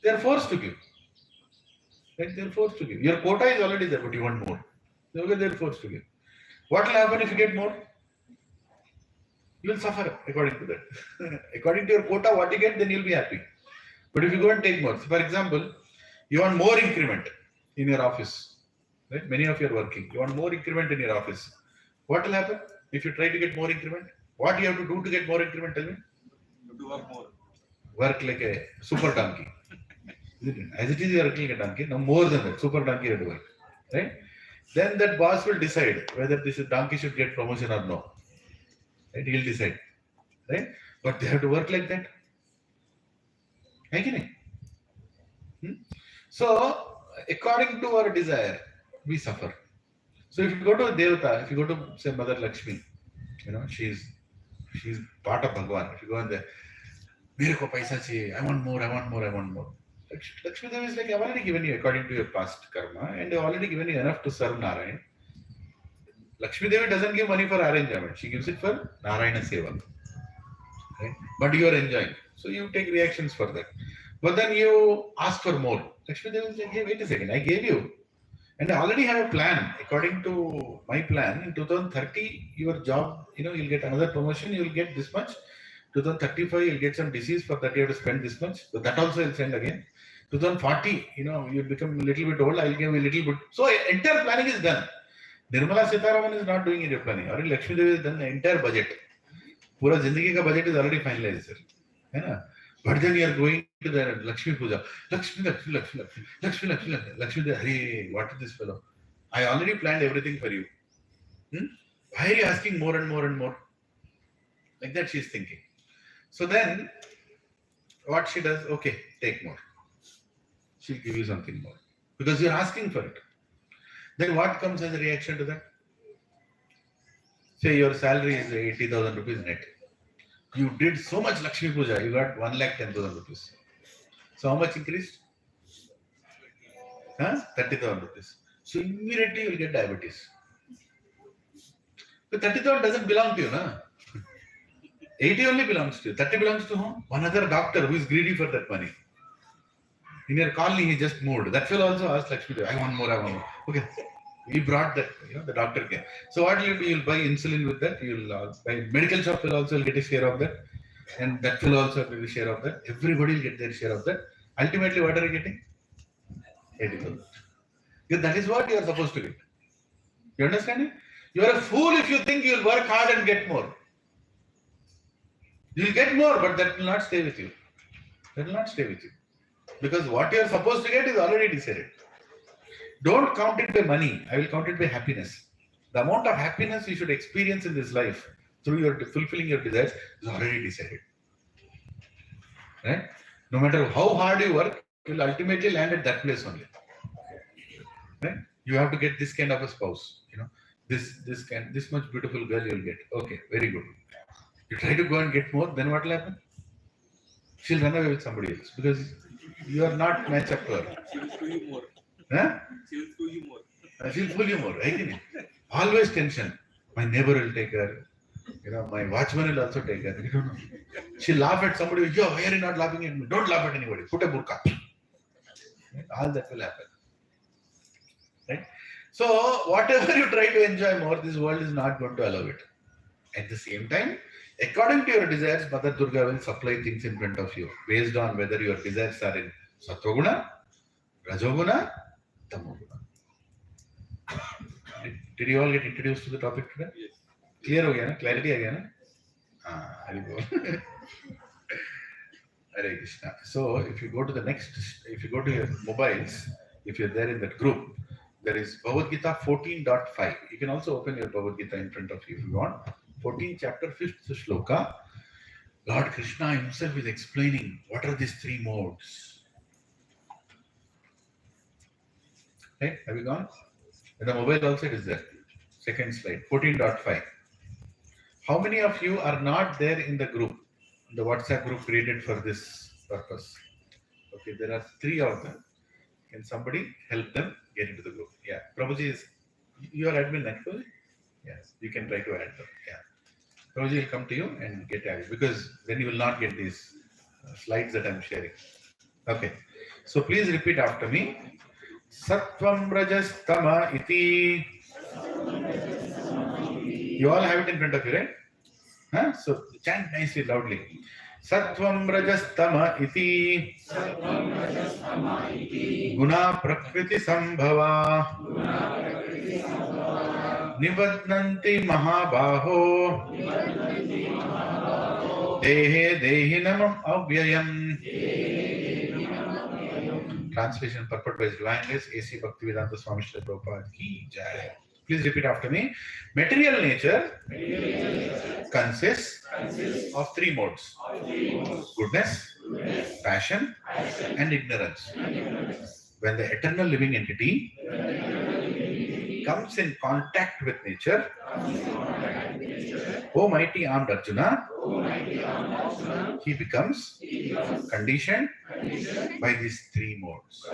They are forced to give. Right? They are forced to give. Your quota is already there, but you want more. Okay, they are forced to give. What will happen if you get more? You will suffer according to that. According to your quota, what you get, then you'll be happy. But if you go and take more, so for example, you want more increment in your office. Right? Many of you are working. You want more increment in your office. What will happen if you try to get more increment? What do you have to do to get more increment? Tell me. You have to work more. Work like a super donkey. As it is, you are working like a donkey. Now more than that, super donkey you have to work. Right? Then that boss will decide whether this donkey should get promotion or no. Right? He'll decide. Right? But they have to work like that. So, according to our desire, we suffer. So if you go to a Devata, if you go to say Mother Lakshmi, she's part of Bhagavan. If you go in there, mere ko paisa chahiye, I want more, I want more, I want more. Lakshmi Devi is like, I've already given you according to your past karma, and I've already given you enough to serve Narayan. Lakshmi Devi doesn't give money for our enjoyment. She gives it for Narayana Seva. Right? But you are enjoying. So you take reactions for that. But then you ask for more. Lakshmi Devi is like, hey, wait a second, I gave you. And I already have a plan. According to my plan, in 2030, your job, you'll get another promotion, you'll get this much. 2035, you'll get some disease, for that you have to spend this much. So that also I'll send again. 2040, you become a little bit old, I'll give a little bit. So entire planning is done. Nirmala Sitharaman is not doing any planning. Already Lakshmi Devi has done the entire budget. Pura Zindagi ka budget is already finalized, sir. But then you are going to the Lakshmi Puja. Lakshmi Devi, Hari, what is this fellow? I already planned everything for you. Why are you asking more and more and more? Like that she is thinking. So then, what she does, okay, take more. She'll give you something more. Because you're asking for it. Then what comes as a reaction to that? Say your salary is 80,000 rupees net. You did so much Lakshmi Puja, you got 1,10,000 rupees. So how much increased? 30,000 rupees. So immediately you will get diabetes. But 30,000 doesn't belong to you, na? 80 only belongs to you. 30 belongs to whom? One other doctor who is greedy for that money. In your colony, he just moved. That fellow also asked Lakshmi Devi, I want more, I want more. Okay. He brought that, the doctor came. So what will you do? You'll buy insulin with that. You'll buy medical shop will also get a share of that. And that will also get a share of that. Everybody will get their share of that. Ultimately, what are you getting? 80,000. Because that is what you are supposed to get. You understand it? You are a fool if you think you will work hard and get more. You will get more, but that will not stay with you. That will not stay with you. Because what you are supposed to get is already decided. Don't count it by money. I will count it by happiness. The amount of happiness you should experience in this life through your fulfilling your desires is already decided. Right? No matter how hard you work, you will ultimately land at that place only. Right? You have to get this kind of a spouse. This much beautiful girl you will get. Okay, very good. You try to go and get more, then what will happen? She'll run away with somebody else because you are not match up to her. She will screw you more. She will screw you more. She'll fool you more, right? Always tension. My neighbor will take her. My watchman will also take her. She'll laugh at somebody. Yo, why are you not laughing at me? Don't laugh at anybody. Put a burqa. Right? All that will happen. Right? So, whatever you try to enjoy more, this world is not going to allow it. At the same time, according to your desires, Mother Durga will supply things in front of you based on whether your desires are in Sattva-guna, Rajoguna, Tamoguna. Did you all get introduced to the topic today? Yes. Clear ho gaya na? Clarity aa gaya na? Hare Krishna. So if you go to the next, if you go to your mobiles, if you're there in that group, there is Bhagavad Gita 14.5. You can also open your Bhagavad Gita in front of you if you want. 14 chapter 5th shloka. Lord Krishna himself is explaining what are these three modes. Right? Have you gone? In the mobile also it is there. Second slide, 14.5. How many of you are not there in the group, the WhatsApp group created for this purpose? Okay, there are three of them. Can somebody help them get into the group? Yeah, Prabhuji is, you are admin, right, Prabhuji? Yes, you can try to add them. Yeah, Prabhuji will come to you and get added because then you will not get these slides that I'm sharing. Okay, so please repeat after me. Sattvam rajas tama iti. You all have it in front of you, right? Huh? So chant nicely, loudly. Sattvam rajas tama iti. Guna prakriti sambhava. Nibadnanti mahabaho. Dehe dehinam avyayam. Translation purport by His Divine Grace A.C. Bhaktivedanta Swami Srila Prabhupada ki jai. Please repeat after me. Material nature consists of three modes: goodness, passion, and ignorance. When the eternal living entity comes in contact with nature, O mighty armed Arjuna, he becomes conditioned by these three modes.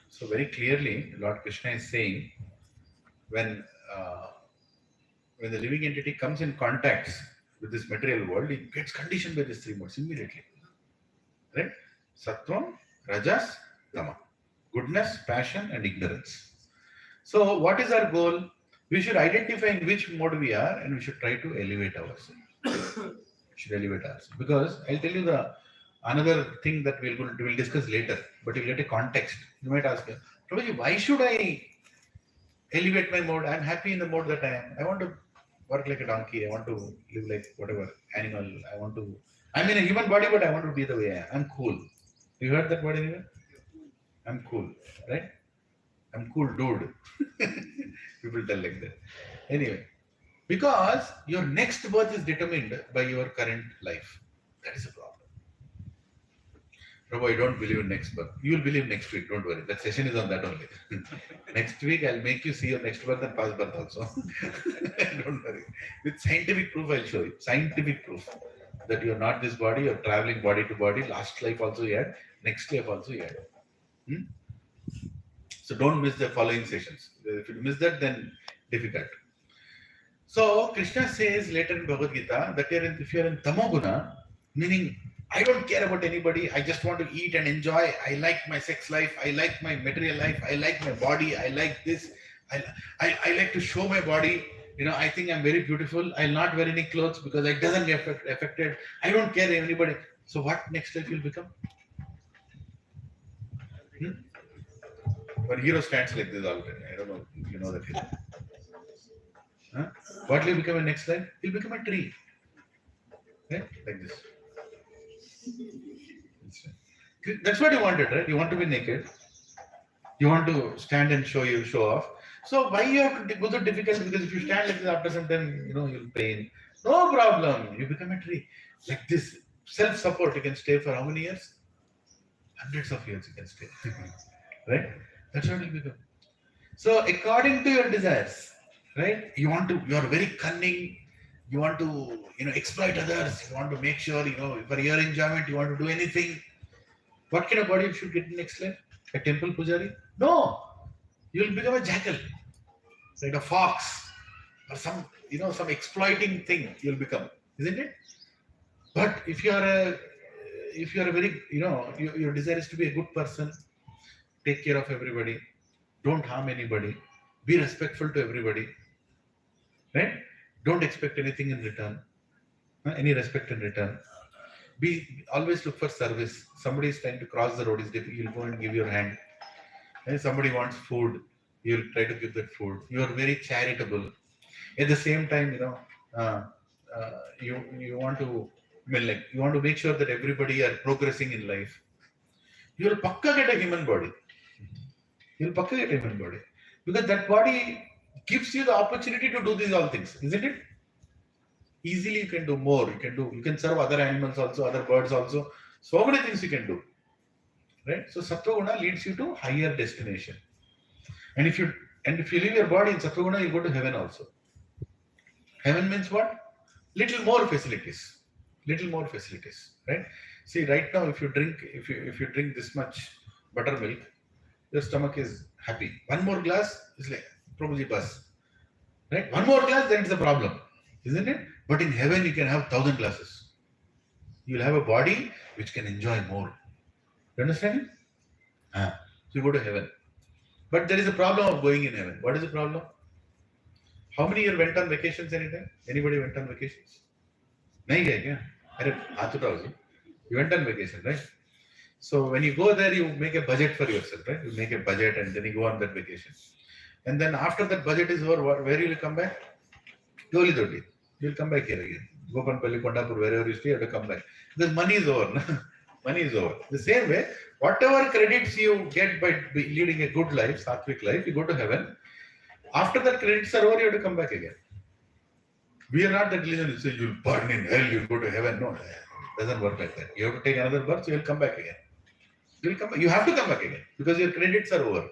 So very clearly, Lord Krishna is saying, when the living entity comes in contact with this material world, it gets conditioned by these three modes immediately. Right? Sattvam, Rajas, Tama. Goodness, passion, and ignorance. So what is our goal? We should identify in which mode we are and we should try to elevate ourselves. Because I'll tell you the another thing that we'll discuss later, but you'll get a context. You might ask, Prabhuji, why should I elevate my mode? I'm happy in the mode that I am. I want to work like a donkey. I want to live like whatever animal. I'm in a human body, but I want to be the way I am. I'm cool. You heard that word anywhere? I'm cool, right? I'm cool, dude. People tell like that. Anyway, because your next birth is determined by your current life. That is a problem. Prabhu, I don't believe in next birth. You will believe next week, don't worry. That session is on that only. Next week, I'll make you see your next birth and past birth also. Don't worry. With scientific proof, I'll show you. Scientific proof that you're not this body, you're traveling body to body. Last life also you had, next life also you had. So don't miss the following sessions. If you miss that, then difficult. So Krishna says later in Bhagavad Gita that if you're in Tamoguna, meaning I don't care about anybody, I just want to eat and enjoy, I like my sex life, I like my material life, I like my body, I like this, I like to show my body, I think I'm very beautiful, I'll not wear any clothes because it doesn't get affected, I don't care anybody. So what next life you'll become? But hero stands like this all the time. I don't know if you know that hero. Huh? What will you become in next life? You'll become a tree. Okay? Like this. That's what you wanted, right? You want to be naked. You want to stand and show off. So why you have to go through difficulty? Because if you stand like this after some time, you'll pain. No problem. You become a tree. Like this. Self-support, you can stay for how many years? Hundreds of years you can stay. Right? That's what it will become. So according to your desires, right? You are very cunning. You want to, exploit others. You want to make sure, for your enjoyment, you want to do anything. What kind of body you should get in next life? A temple pujari? No. You will become a jackal, like a fox, or some exploiting thing you'll become, isn't it? But if you are a very, your desire is to be a good person, take care of everybody, don't harm anybody, be respectful to everybody, right? Don't expect anything in return, any respect in return. Always look for service. Somebody is trying to cross the road, you'll go and give your hand. And somebody wants food, you'll try to give that food. You are very charitable. At the same time, you want to, I mean, like, you want to make sure that everybody are progressing in life. You will pakka get a human body. You will pakka get a human body because that body gives you the opportunity to do these all things, isn't it? Easily you can do more. You can serve other animals also, other birds also. So many things you can do, right? So Sattva Guna leads you to higher destination. And if you leave your body in Sattva Guna, you go to heaven also. Heaven means what? Little more facilities, right? See, right now, if you drink this much buttermilk, your stomach is happy. One more glass is like probably bus, right? One more glass, then it's a problem, isn't it? But in heaven, you can have 1,000 glasses. You'll have a body which can enjoy more. You understand? So you go to heaven. But there is a problem of going in heaven. What is the problem? How many here went on vacations anytime? Anybody went on vacations? Nahi gaya kya? You went on vacation, right? So when you go there, you make a budget for yourself, right? You make a budget and then you go on that vacation. And then after that budget is over, where will you come back? Doli. You'll come back here again. Gopanpalli, Kondapur, wherever you stay, you have to come back. Because money is over. Money is over. The same way, whatever credits you get by leading a good life, sattvic life, you go to heaven. After that credits are over, you have to come back again. We are not that religion that says you'll burn in hell, you'll go to heaven. No, it doesn't work like that. You have to take another birth, so you'll come back again. You have to come back again because your credits are over.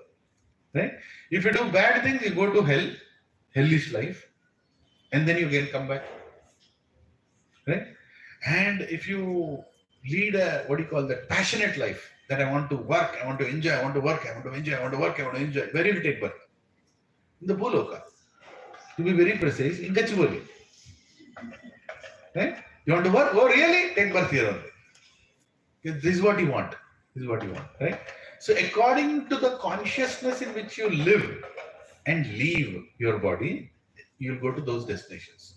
Right? If you do bad things, you go to hell, hellish life, and then you again come back. Right? And if you lead a passionate life, that I want to work, I want to enjoy, I want to work, I want to enjoy, I want to work, I want to enjoy. Where will you take birth? In the Bhuloka. To be very precise, in Gachibowli. Right? You want to work? Oh, really? Take birth here only. This is what you want. Right? So according to the consciousness in which you live and leave your body, you'll go to those destinations.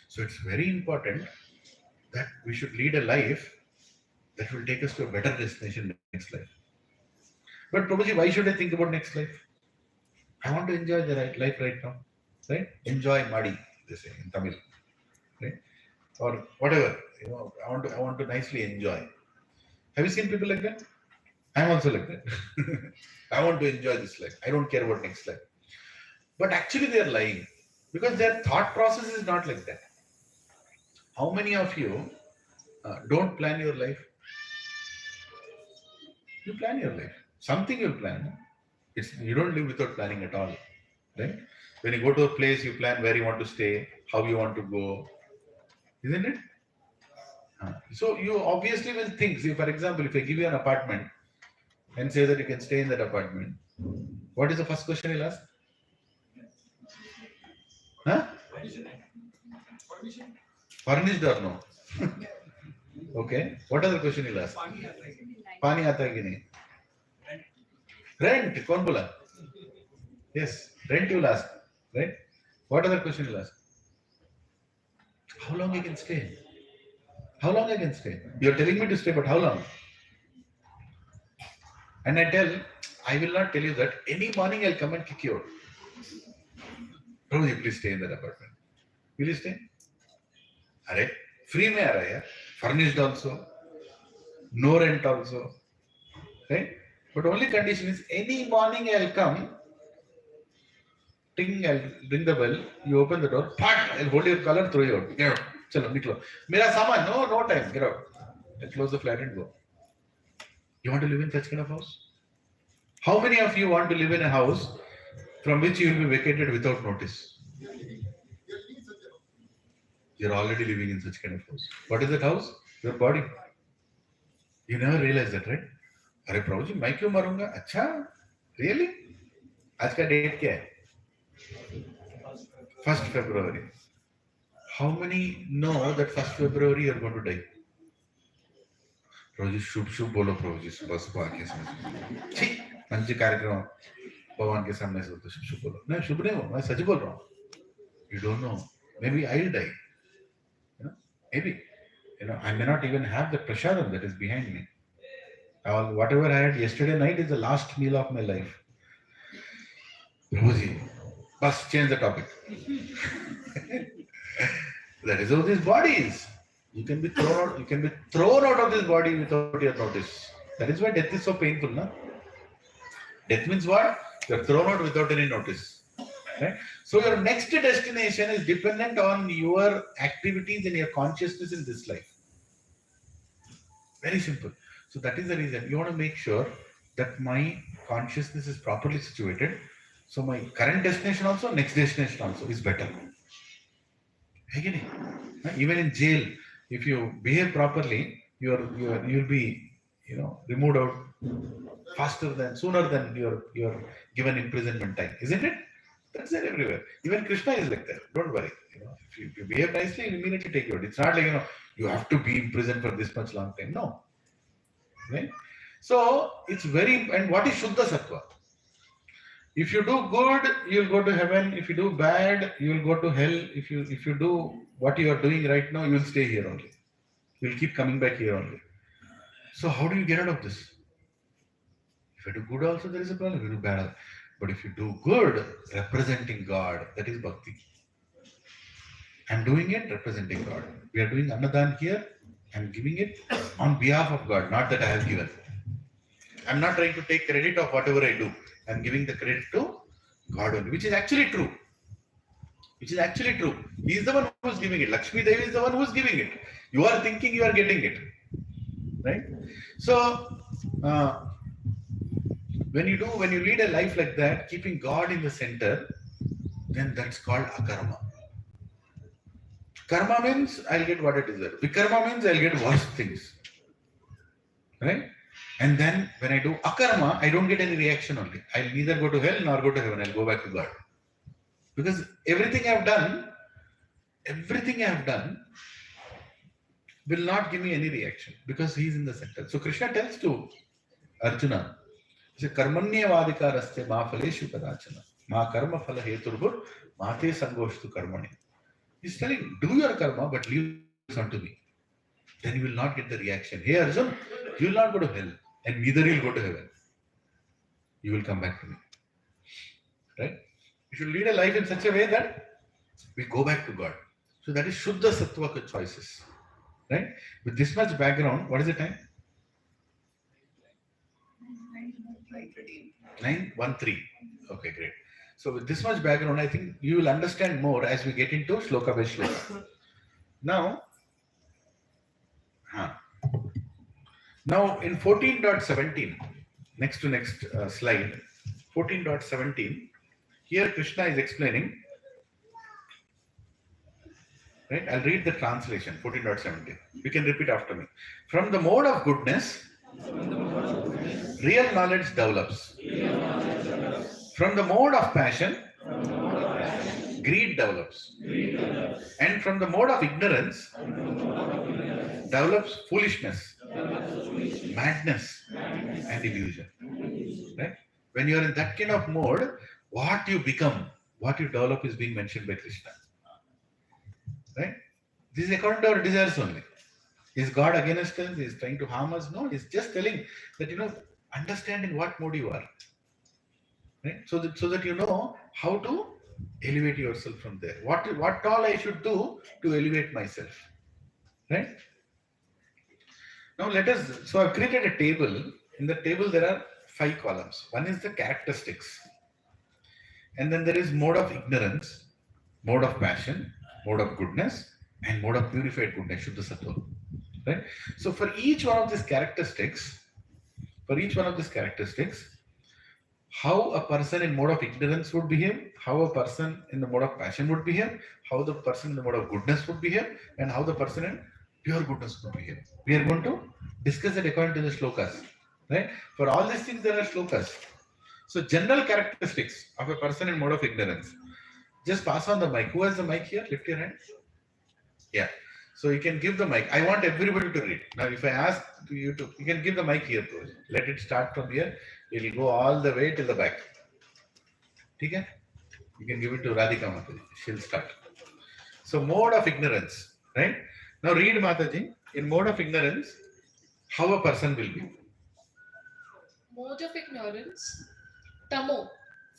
So it's very important that we should lead a life that will take us to a better destination next life. But Prabhuji, why should I think about next life? I want to enjoy the life right now. Right? Enjoy Madi, they say in Tamil. Right? Or whatever. I want to nicely enjoy. Have you seen people like that? I'm also like that. I want to enjoy this life. I don't care about next life. But actually they are lying because their thought process is not like that. How many of you don't plan your life? You plan your life. Something you'll plan. You don't live without planning at all. Right? When you go to a place, you plan where you want to stay, how you want to go. Isn't it? So you obviously will think. See, for example, if I give you an apartment and say that you can stay in that apartment, what is the first question you'll ask? Huh? Furnished or no? Okay. What other question you'll ask? Pani aata hai ki nahi? Rent. Kaun bola? Yes. Rent you'll ask. Right? What other question you'll ask? How long I can stay? How long I can stay? You're telling me to stay, but how long? And I will not tell you that any morning I'll come and kick you out. Prabhuji, please stay in that apartment. Will you stay? Arey, free mein aa raha hai, furnished also, no rent also. Right? But only condition is any morning I'll come, ting, I'll ring the bell, you open the door, I'll hold your collar, throw you out. Get out. Chalo, niklo. Mera saman, no time, get out. I'll close the flat and go. You want to live in such kind of house? How many of you want to live in a house from which you will be vacated without notice? You're already living in such kind of house. What is that house? Your body. You never realize that, right? Arey Prabhuji, मैं क्यों मरूंगा? अच्छा, really? आज का date क्या है? 1st February. How many know that 1st February you are going to die? Prabhuji, शुभ बोलो Prabhuji, सुबह सुबह आके समझ. ठीक, पंच कार्यक्रम भगवान के सामने से बोलते शुभ बोलो. नहीं, शुभ नहीं हो, मैं सच बोल रहा हूँ. You don't know. Maybe I'll die. Maybe. I may not even have the prasadam that is behind me. Whatever I had yesterday night is the last meal of my life. Prabhuji, bus change the topic. That is how this body is. You can be thrown out. You can be thrown out of this body without your notice. That is why death is so painful, no? Death means what? You are thrown out without any notice. Right? So your next destination is dependent on your activities and your consciousness in this life. Very simple. So that is the reason you want to make sure that my consciousness is properly situated. So my current destination also, next destination also is better. Again, even in jail, if you behave properly, you'll be removed out sooner than your given imprisonment time, isn't it? That's there everywhere. Even Krishna is like that. Don't worry. If you behave nicely, you immediately take you out. It's not like you have to be in prison for this much long time. No. Right? So it's very, and what is Shuddha Sattva? If you do good, you'll go to heaven. If you do bad, you'll go to hell. If you do what you are doing right now, you'll stay here only. You'll keep coming back here only. So how do you get out of this? If you do good also, there is a problem. If you do bad, but if you do good, representing God, that is bhakti. I'm doing it representing God. We are doing Annadan here. I'm giving it on behalf of God, not that I have given. I'm not trying to take credit of whatever I do. I'm giving the credit to God only, which is actually true. Which is actually true. He is the one who is giving it. Lakshmi Devi is the one who is giving it. You are thinking you are getting it. Right? So, when you lead a life like that, keeping God in the center, then that's called akarma. Karma means I'll get what I deserve. Vikarma means I'll get worse things. Right? And then when I do akarma, I don't get any reaction only. I'll neither go to hell nor go to heaven. I'll go back to God. Because everything I've done will not give me any reaction because he's in the center. So Krishna tells to Arjuna, he says, Karmanyavadikaraste ma phaleshu kadachana ma karma phala heturbhur mate sangoshtu karmani. He's telling, do your karma, but leave this unto me. Then you will not get the reaction. Hey Arjun, you will not go to hell, and neither you will go to heaven. You will come back to me. Right? You should lead a life in such a way that we go back to God. So that is Shuddha Sattva choices. Right? With this much background, what is the time? 9:13. Okay, great. So with this much background, I think you will understand more as we get into shloka by shloka. Now in 14.17, next slide, 14.17, here Krishna is explaining, right? I'll read the translation, 14.17. You can repeat after me. From the mode of goodness, real knowledge develops. From the mode of passion, greed develops. And from the mode of ignorance, develops foolishness, madness, and illusion. Right? When you are in that kind of mode, what you become, what you develop is being mentioned by Krishna. Right? This is according to our desires only. Is God against us? Is trying to harm us? No, he's just telling that, understand in what mode you are. Right? So that you know how to elevate yourself from there. What all I should do to elevate myself. Right? Now so I've created a table. In the table there are 5 columns. One is the characteristics. And then there is mode of ignorance, mode of passion, mode of goodness, and mode of purified goodness, Shuddha Sattva. Right? So for each one of these characteristics, how a person in mode of ignorance would behave, how a person in the mode of passion would behave, how the person in the mode of goodness would behave, and how the person in pure goodness would behave. We are going to discuss it according to the shlokas. Right? For all these things, there are shlokas. So general characteristics of a person in mode of ignorance. Just pass on the mic. Who has the mic here? Lift your hand. Yeah. So you can give the mic. I want everybody to read. Now, if I ask you can give the mic here. Let it start from here. It will go all the way till the back. Okay? You can give it to Radhika Mataji. She'll start. So mode of ignorance. Right? Now read Mataji. In mode of ignorance, how a person will be. Mode of ignorance. Tamo.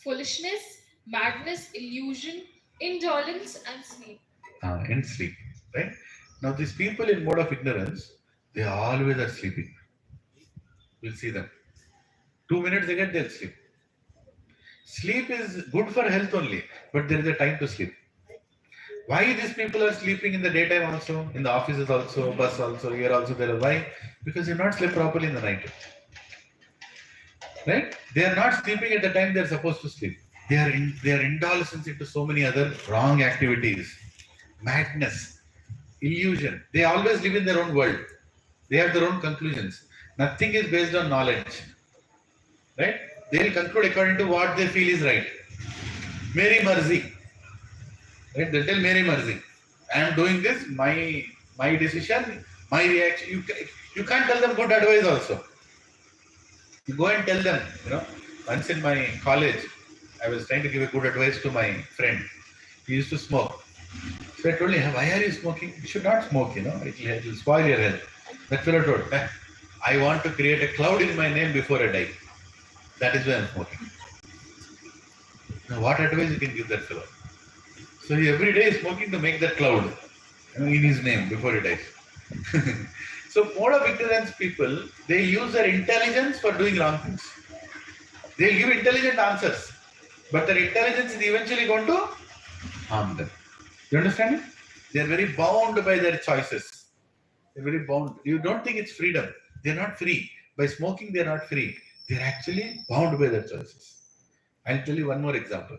Foolishness, madness, illusion, indolence, and sleep. And sleep. right? Now these people in mode of ignorance, they always are sleeping. We'll see them. 2 minutes they get, they'll sleep. Sleep is good for health only, but there is a time to sleep. Why these people are sleeping in the daytime also, in the offices also, bus also, here also there. Why? Because they have not slept properly in the night. Right? They are not sleeping at the time they are supposed to sleep. They are indulgence into so many other wrong activities, madness, illusion. They always live in their own world. They have their own conclusions. Nothing is based on knowledge. Right? They will conclude according to what they feel is right. Mary Marzi. Right? They'll tell Mary Marzi. I am doing this, my decision, my reaction. You can't tell them good advice also. You go and tell them, once in my college, I was trying to give a good advice to my friend. He used to smoke. So I told him, why are you smoking? You should not smoke, it will spoil your health. That fellow told, I want to create a cloud in my name before I die. That is why I'm smoking. Now, what advice you can give that fellow? So he every day is smoking to make that cloud in his name before he dies. So mode of ignorance people, they use their intelligence for doing wrong things. They'll give intelligent answers, but their intelligence is eventually going to harm them. You understand it? They're very bound by their choices. They're very bound. You don't think it's freedom. They're not free. By smoking, they're not free. They're actually bound by their choices. I'll tell you one more example.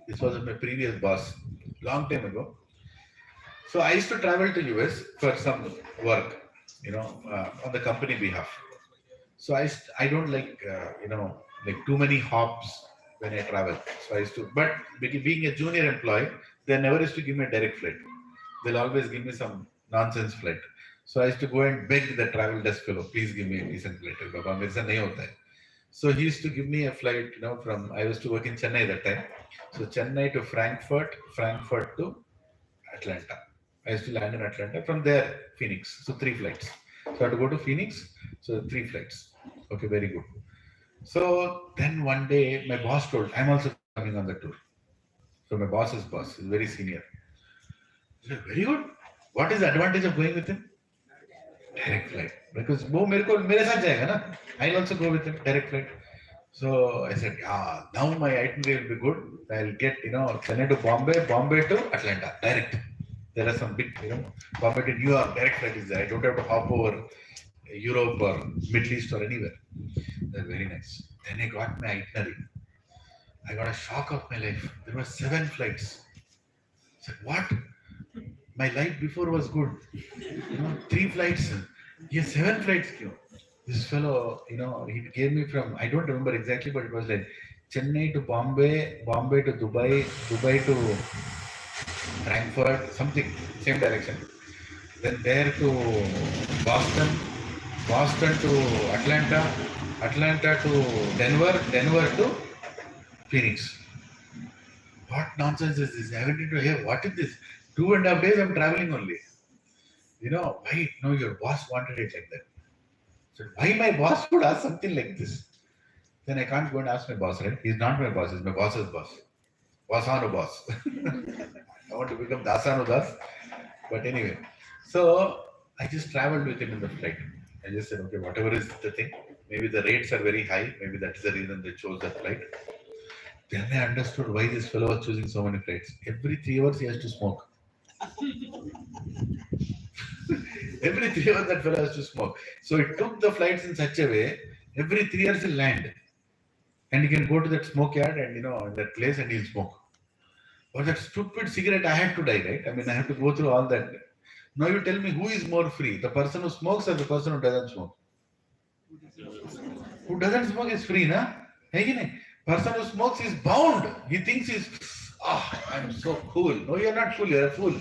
This was my previous boss, long time ago. So I used to travel to US for some work, on the company behalf. So I don't like, like too many hops when I travel. So I used to, but being a junior employee, they never used to give me a direct flight. They'll always give me some nonsense flight. So I used to go and beg the travel desk fellow, please give me a decent flight. So he used to give me a flight, I used to work in Chennai that time. So Chennai to Frankfurt, Frankfurt to Atlanta. I used to land in Atlanta. From there, Phoenix. So 3 flights. So I had to go to Phoenix. So 3 flights. Okay, very good. So then one day, my boss told, I'm also coming on the tour. So my boss's boss is very senior. He said, very good. What is the advantage of going with him? Direct flight. Because I'll also go with him, direct flight. So I said, now my itinerary will be good. I'll get, Chennai to Bombay, Bombay to Atlanta, direct. There are some big, Bombay to New York, direct flight is there. I don't have to hop over Europe or Middle East or anywhere. They're very nice. Then I got my itinerary. I got a shock of my life. There were 7 flights. I said, what? My life before was good. 3 flights. Yes, 7 flights. This fellow, he gave me from, I don't remember exactly, but it was like Chennai to Bombay, Bombay to Dubai, Dubai to Frankfurt, something, same direction. Then there to Boston, Boston to Atlanta, Atlanta to Denver, Denver to Phoenix. What nonsense is this? I went into here. What is this? 2.5 days I'm traveling only. Why? No, your boss wanted it like that. So why my boss would ask something like this? Then I can't go and ask my boss, right? He's not my boss, he's my boss's boss. Bossano boss. I want to become Dasano Das. But anyway, so I just traveled with him in the flight. I just said, okay, whatever is the thing, maybe the rates are very high, maybe that is the reason they chose that flight. Then I understood why this fellow was choosing so many flights. Every 3 hours he has to smoke. Every 3 hours that fellow has to smoke. So it took the flights in such a way, every 3 hours he'll land. And he can go to that smoke yard and, in that place and he'll smoke. Or that stupid cigarette, I had to die, right? I mean, I have to go through all that. Now you tell me who is more free, the person who smokes or the person who doesn't smoke? Who doesn't smoke is free, na? Person who smokes is bound. He thinks he's, I'm so cool. No, you're not cool, you're a fool.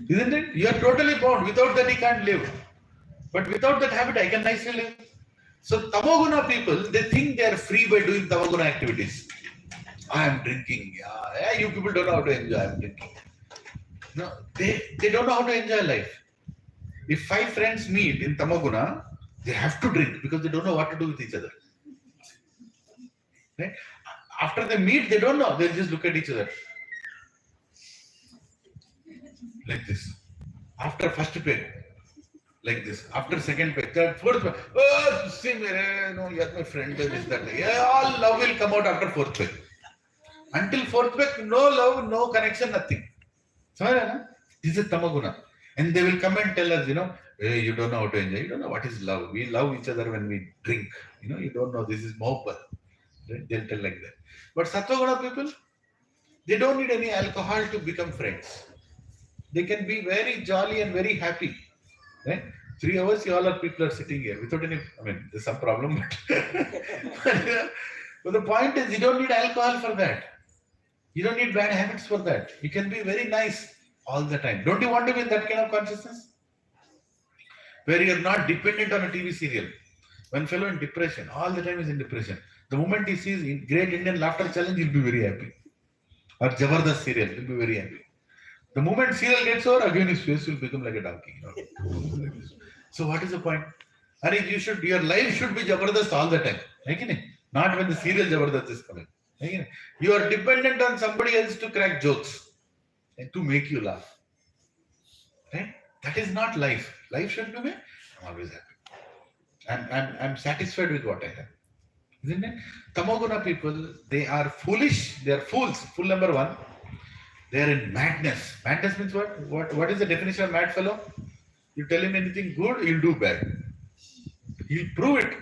Isn't it? You're totally bound. Without that, he can't live. But without that habit, I can nicely live. So Tamoguna people, they think they are free by doing Tamoguna activities. I am drinking. Yeah, you people don't know how to enjoy. I'm drinking. No, they don't know how to enjoy life. If 5 friends meet in Tamoguna, they have to drink because they don't know what to do with each other. Right? After they meet, they don't know. They'll just look at each other. like this. After first peg, like this. After second peg, third, fourth peg. Oh, see, no, you're my friend. This, that. Yeah, all love will come out after fourth peg. Until fourth peg, no love, no connection, nothing. This is tamaguna. And they will come and tell us, hey, you don't know how to enjoy. You don't know what is love. We love each other when we drink. You don't know this is mohabbat. Right? They'll tell like that. But sattva people, they don't need any alcohol to become friends. They can be very jolly and very happy. Right? 3 hours, you all are people are sitting here without any. I mean, there's some problem, but the point is, you don't need alcohol for that. You don't need bad habits for that. You can be very nice all the time. Don't you want to be in that kind of consciousness? Where you're not dependent on a TV serial. One fellow in depression, all the time is in depression. The moment he sees Great Indian Laughter Challenge, he'll be very happy. Or Jabardast serial, he'll be very happy. The moment serial gets over, again his face will become like a donkey. So what is the point? Your life should be Jabardast all the time. Not when the serial Jabardast is coming. You are dependent on somebody else to crack jokes and to make you laugh. Right? That is not life. Life should be, I'm always happy. I'm satisfied with what I have. Isn't it? Tamoguna people, they are foolish, they are fools. Fool number one. They are in madness. Madness means what? What is the definition of mad fellow? You tell him anything good, he'll do bad. He'll prove it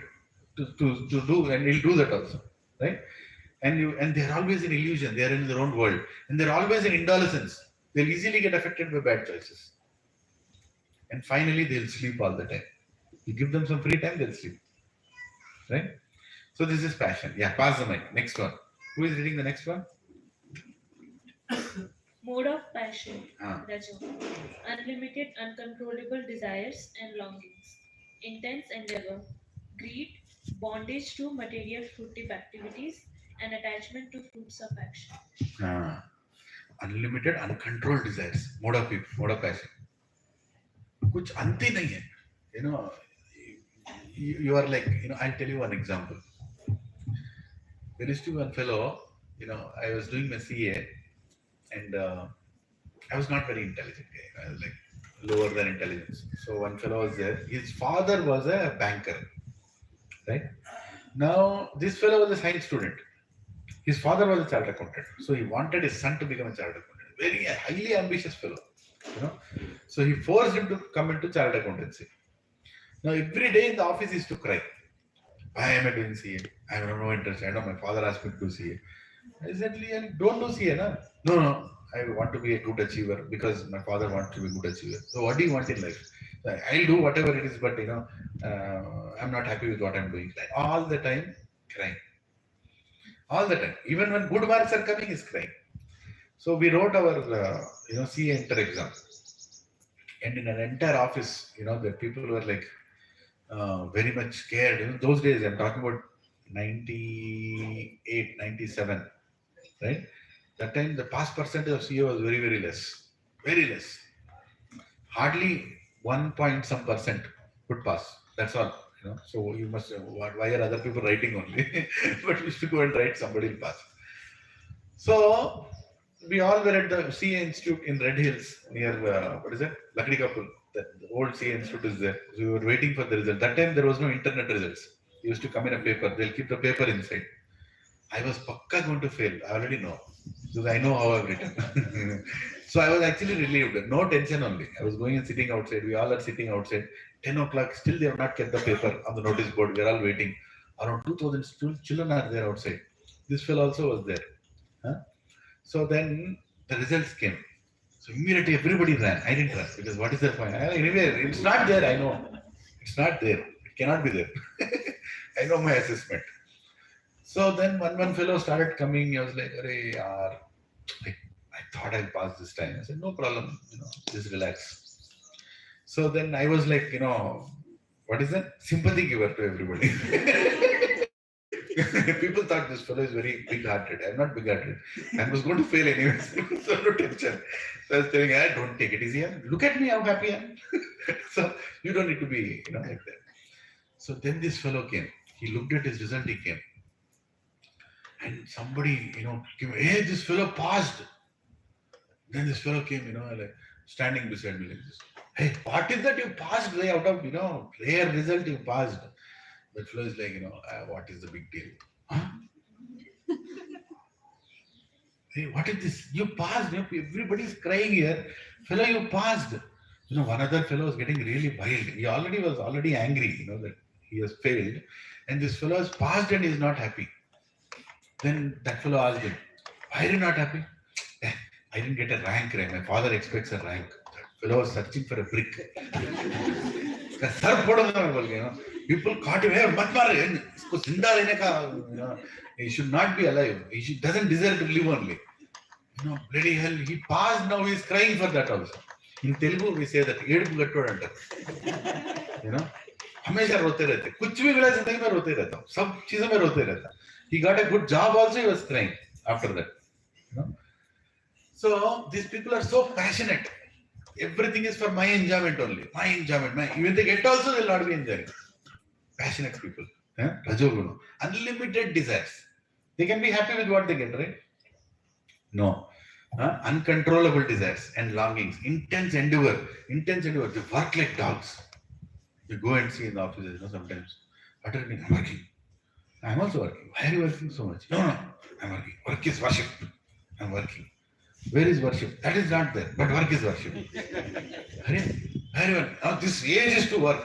to do, and he'll do that also. Right? And they're always in illusion, they are in their own world. And they're always in indolence. They'll easily get affected by bad choices. And finally, they'll sleep all the time. You give them some free time, they'll sleep. Right? So this is passion. Yeah, pass the mic. Next one. Who is reading the next one? Mode of passion, Ah. Raja. Unlimited, uncontrollable desires and longings. Intense endeavor. Greed, bondage to material fruitive activities, and attachment to fruits of action. Unlimited, uncontrolled desires. Mode of passion. कुछ अंत ही नहीं है. You are like, I'll tell you one example. There used to be one fellow, I was doing my CA and I was not very intelligent. I was like lower than intelligence. So one fellow was there. His father was a banker. Right? Now, this fellow was a science student. His father was a chartered accountant. So he wanted his son to become a chartered accountant. Very highly ambitious fellow. So he forced him to come into chartered accountancy. Now, every day in the office he used to cry. Why am I doing CA? I have no interest. I know my father asked me to do CA. I said, don't do CA, na? No. I want to be a good achiever because my father wants to be a good achiever. So what do you want in life? I'll do whatever it is, but I'm not happy with what I'm doing. Like, all the time crying. All the time. Even when good marks are coming, he's crying. So we wrote our CA enter exam. And in an entire office, the people were like very much scared. Those days, I'm talking about 98, 97, right? That time, the pass percentage of CA was very, very less. Very less. Hardly 1% could pass. That's all. So you must, why are other people writing only? But we should go and write, somebody will pass. So we all were at the CA Institute in Red Hills near, Lakdi Kapul. The old CA Institute is there. So we were waiting for the result. That time there was no internet results. It used to come in a paper. They'll keep the paper inside. I was pakka going to fail. I already know. Because I know how I've written. So I was actually relieved. No tension only. I was going and sitting outside. We all are sitting outside. 10 o'clock. Still they have not kept the paper on the notice board. We are all waiting. Around 2,000 children are there outside. This fellow also was there. So then the results came. So immediately everybody ran. I didn't run because what is the point? Anyway, it's not there. I know. It's not there. It cannot be there. I know my assessment. So then one fellow started coming. He was like, I thought I'll pass this time. I said, no problem. Just relax. So then I was like, what is that? Sympathy giver to everybody. People thought this fellow is very big-hearted. I'm not big-hearted. I was going to fail anyway. So no tension. So I was telling, don't take it easy. Look at me, how happy I am. So you don't need to be, like that. So then this fellow came. He looked at his result, he came. And somebody, came, hey, this fellow passed. Then this fellow came, like, standing beside me like this. Hey, what is that you passed? Out of, rare result you passed. That fellow is like, what is the big deal? Huh? Hey, what is this? You passed. Everybody is crying here. Fellow, you passed. One other fellow was getting really wild. He was already angry, that he has failed. And this fellow has passed and he is not happy. Then that fellow asked him, why are you not happy? I didn't get a rank. My father expects a rank. That fellow was searching for a brick. People caught him. He should not be alive. He doesn't deserve to live only. Bloody hell, he passed, now he is crying for that also. In Telugu, we say that, हमेशा रोते रहते, कुछ भी गलत जिंदगी में रोते रहता हूँ, सब चीजों में रोते रहता. He got a good job also, he was crying after that. So these people are so passionate. Everything is for my enjoyment only. My enjoyment. Even they get also, they will not be enjoying. Passionate people. Rajoguna. Unlimited desires. They can be happy with what they get, right? No. Uncontrollable desires and longings. Intense endeavor. They work like dogs. You go and see in the offices, sometimes. What are you doing? I'm working. I'm also working. Why are you working so much? No, I'm working. Work is worship. I'm working. Where is worship? That is not there. But work is worship. Now this age is to work.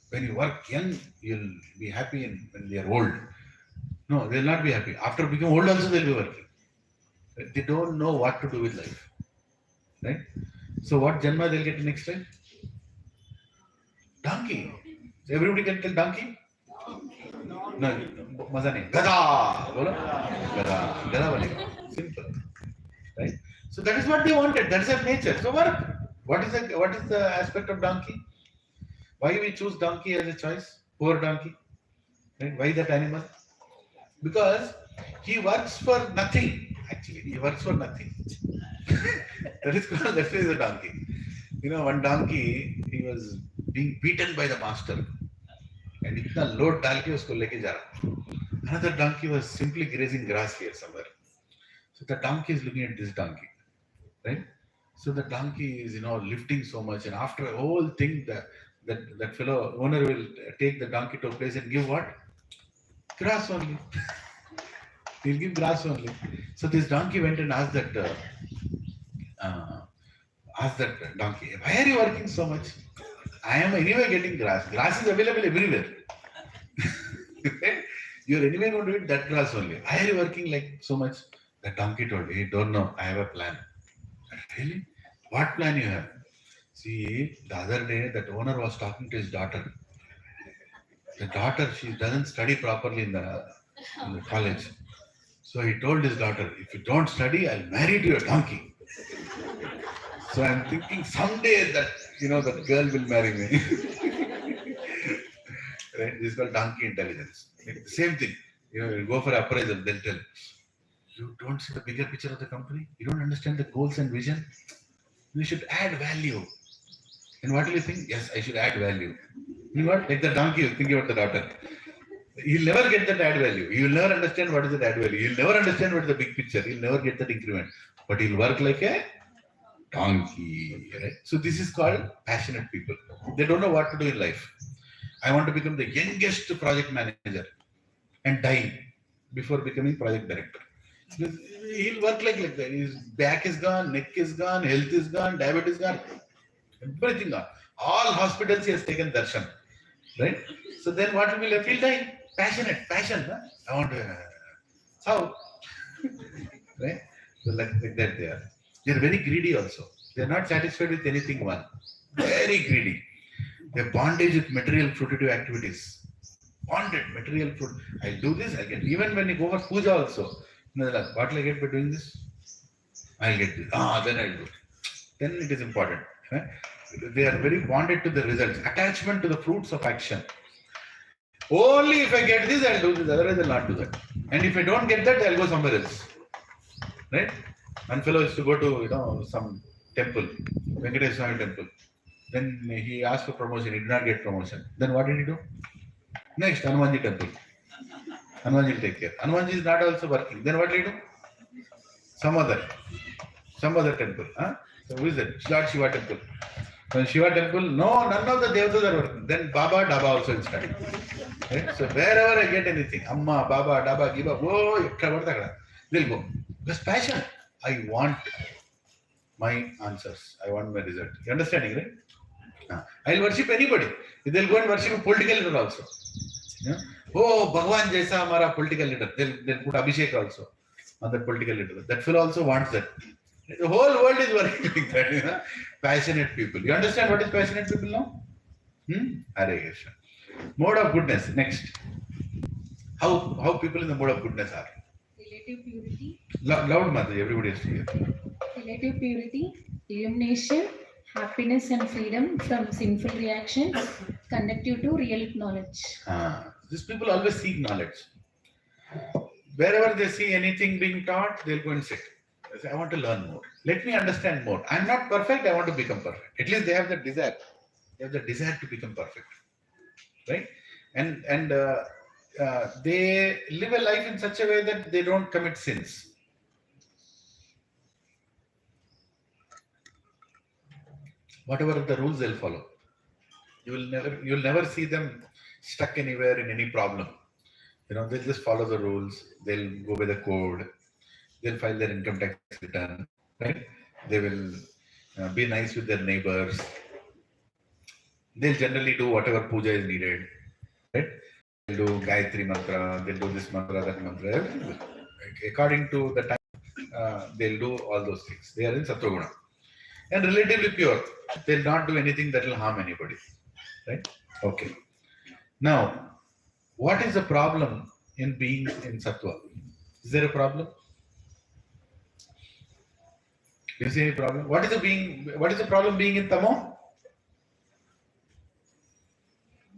When you work young, you'll be happy when they are old. No, they'll not be happy. After becoming old also, they'll be working. They don't know what to do with life. Right? So what janma they'll get next time? Donkey. So everybody can tell donkey? No, maza nahi. Gada. Bola? Gada. Gada bale. Simple. Right? So that is what they wanted. That is their nature. So what is the aspect of donkey? Why we choose donkey as a choice? Poor donkey. Right? Why that animal? Because he works for nothing. Actually, he works for nothing. That is a donkey. One donkey, he was being beaten by the master. And itna load डाल के उसको लेके जा रहा. Another donkey was simply grazing grass here somewhere. So the donkey is looking at this donkey, right? So the donkey is, lifting so much, and after a whole thing, that fellow owner will take the donkey to a place and give what? Grass only. He'll give grass only. So this donkey went and asked that donkey, why are you working so much? I am anyway getting grass. Grass is available everywhere. You're anyway going to eat that grass only. Why are you working like so much? The donkey told me, don't know, I have a plan. Really? What plan you have? See, the other day, that owner was talking to his daughter. The daughter, she doesn't study properly in the college. So he told his daughter, if you don't study, I'll marry to a donkey. So I'm thinking someday that, that girl will marry me. Right? This is called donkey intelligence. The same thing. You go for appraisal, they'll tell, you don't see the bigger picture of the company? You don't understand the goals and vision? You should add value. And what do you think? Yes, I should add value. You know what? Like the donkey, you think about the daughter. He'll never get that add value. He will never understand what is that add value. He'll never understand what is the big picture. He'll never get that increment. But he'll work like a donkey. Right? So this is called passionate people. They don't know what to do in life. I want to become the youngest project manager and die before becoming project director. He'll work like that. His back is gone, neck is gone, health is gone, diabetes is gone, everything gone. All hospitals he has taken darshan. Right? So then what will be left? He'll die. Passion. Huh? I want to. How? Right? So like that they are. They are very greedy also. They are not satisfied with anything one. Very greedy. They are bondage with material fruitive activities. Bonded material fruit. I'll do this, I'll get. Even when you go for puja also. What will I get by doing this? I'll get this. Then I'll do it. Then it is important. Right? They are very bonded to the results. Attachment to the fruits of action. Only if I get this, I'll do this. Otherwise, I'll not do that. And if I don't get that, I'll go somewhere else. Right? One fellow used to go to some temple, Venkateswara Swami temple. Then he asked for promotion. He did not get promotion. Then what did he do? Next, Hanumanji temple. Hanumanji will take care. Hanumanji is not also working. Then what did he do? Some other temple. So who is that? Lord Shiva temple. So Shiva temple, no, none of the devatas are working. Then Baba, Daba also is starting. Right? So wherever I get anything, Amma, Baba, Daba, Giba, whoa, they'll go. Because passion. I want my answers. I want my result. You understanding, right? I'll worship anybody. They'll go and worship a political leader also. Yeah? Oh, Bhagwan Jaisa Amara political leader. They'll put Abhishek also on that political leader. That fellow also wants that. The whole world is working like that. You know? Passionate people. You understand what is passionate people now? Hare Krishna. Mode of goodness. Next. How people in the mode of goodness are? Relative purity. Loud mother, everybody has to hear. Relative purity, illumination, happiness and freedom from sinful reactions, conducive to real knowledge. These people always seek knowledge. Wherever they see anything being taught, they'll go and sit. They say, I want to learn more. Let me understand more. I'm not perfect, I want to become perfect. At least they have the desire. They have the desire to become perfect. Right? And they live a life in such a way that they don't commit sins. Whatever the rules they'll follow. You'll never see them stuck anywhere in any problem. You know, they'll just follow the rules. They'll go by the code. They'll file their income tax return. Right? They will be nice with their neighbors. They'll generally do whatever puja is needed. Right? They'll do Gayatri mantra. They'll do this mantra, that mantra. Everything. According to the time, they'll do all those things. They are in Sattva-guna. And relatively pure. They'll not do anything that will harm anybody. Right? Okay. Now, what is the problem in being in Sattva? Is there a problem? Do you see any problem? What is the problem being in Tamo?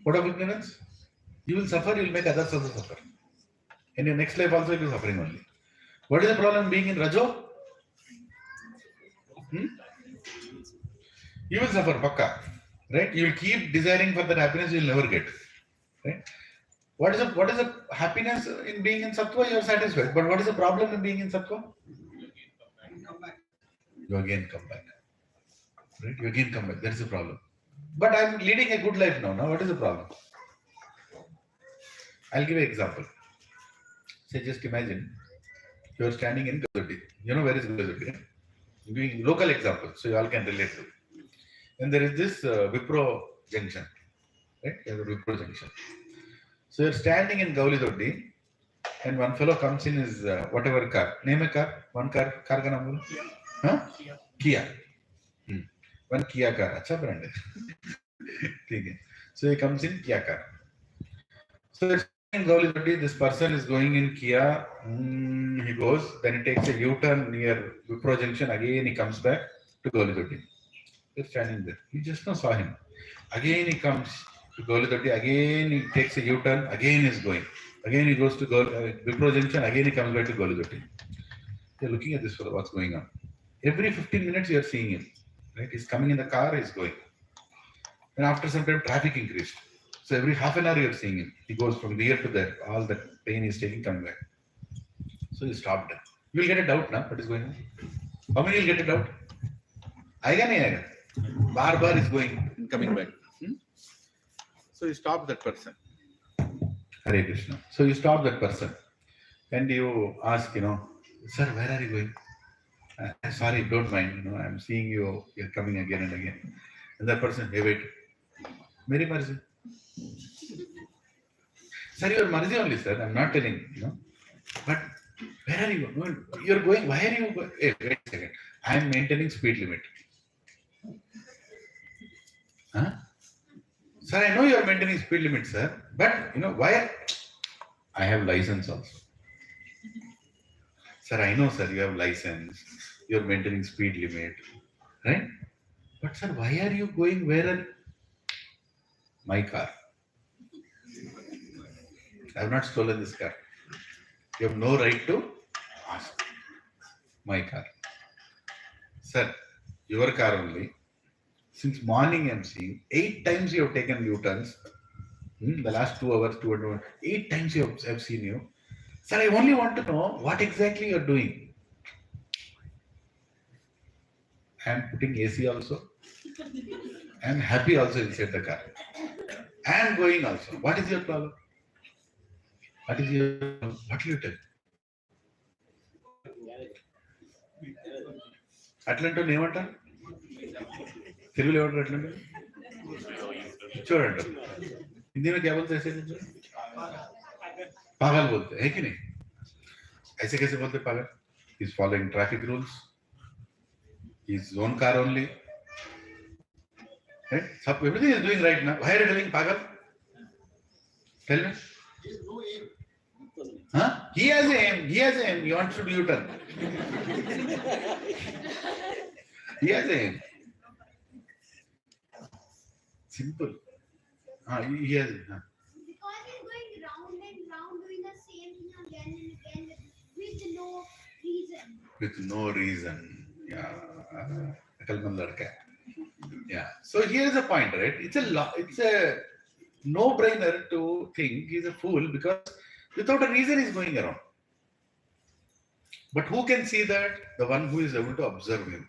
What of ignorance? You will suffer, you will make others also suffer. In your next life also you will be suffering only. What is the problem being in Rajo? You will suffer, pakka. Right? You will keep desiring for that happiness, you will never get. Right? What is the happiness in being in Sattva? You are satisfied. But what is the problem in being in Sattva? You again come back. Right? You again come back. That is the problem. But I am leading a good life now. Now what is the problem? I'll give you an example. Say, just imagine you are standing in Gazudi. You know where is Gazudi? I'm giving local example so you all can relate to. And there is this Wipro junction. Right? There's a Wipro junction. So you're standing in Gauli Doddi and one fellow comes in his whatever car. Name a car. One car. Car ka naam bolo? Huh? Kia. One Kia car. Acha brand hai. So he comes in Kia car. So in Gauli Doddi, this person is going in Kia. He goes. Then he takes a U-turn near Wipro junction. Again he comes back to Gauli Doddi. You're standing there. You just now saw him. Again he comes to Gauli Doddi. Again he takes a U-turn. Again he's going. Again he goes to Wipro junction. Again he comes back to Gauli Doddi. You're looking at this fellow. What's going on? Every 15 minutes you're seeing him. Right? He's coming in the car. He's going. And after some time, traffic increased. So every half an hour you're seeing him. He goes from here to there. All that pain he's taking coming back. So you stopped him. You'll get a doubt now. What is going on? How many will get a doubt? Aega nahi aega. Bar is going and coming back. So you stop that person. Hare Krishna. So you stop that person and you ask, sir, where are you going? Sorry, don't mind. I'm seeing you. You're coming again and again. And that person, hey, wait. Meri marzi. Sir, your marzi only, sir. I'm not telling. But where are you going? You're going. Why are you going? Hey, wait a second. I'm maintaining speed limit. Huh? Sir, I know you are maintaining speed limit, sir. But, why? I have license also. Sir, I know, sir, you have license. You are maintaining speed limit. Right? But, sir, why are you going where? My car. I have not stolen this car. You have no right to ask. My car. Sir, your car only. Since morning I'm seeing 8 times you have taken U-turns. The last 2 hours, 2 hours, 8 times I've seen you. Sir, I only want to know what exactly you're doing. I am putting AC also. I am happy also inside the car. I am going also. What is your problem? What is your problem? What will you tell? అట్లాంటి ఏమంటారు తెలుగులో ఏమంటారు అట్లాంటి చూడంటారు हिंदी में क्या बोलते हैं ऐसे पागल बोलते हैं है कि नहीं ऐसे कैसे बोलते पागल He's following traffic rules. His own car only. Right? So everything is doing right now. Why are you telling pagal? Tell me. Huh? He has an aim. He has an aim. He wants to do U-turn. He has an aim. Simple. He has. Because he's going round and round doing the same thing again and again with no reason. With no reason. Yeah. Akalman ladka. Yeah. So here is a point, right? It's a no-brainer to think he's a fool because without a reason he's going around. But who can see that? The one who is able to observe him.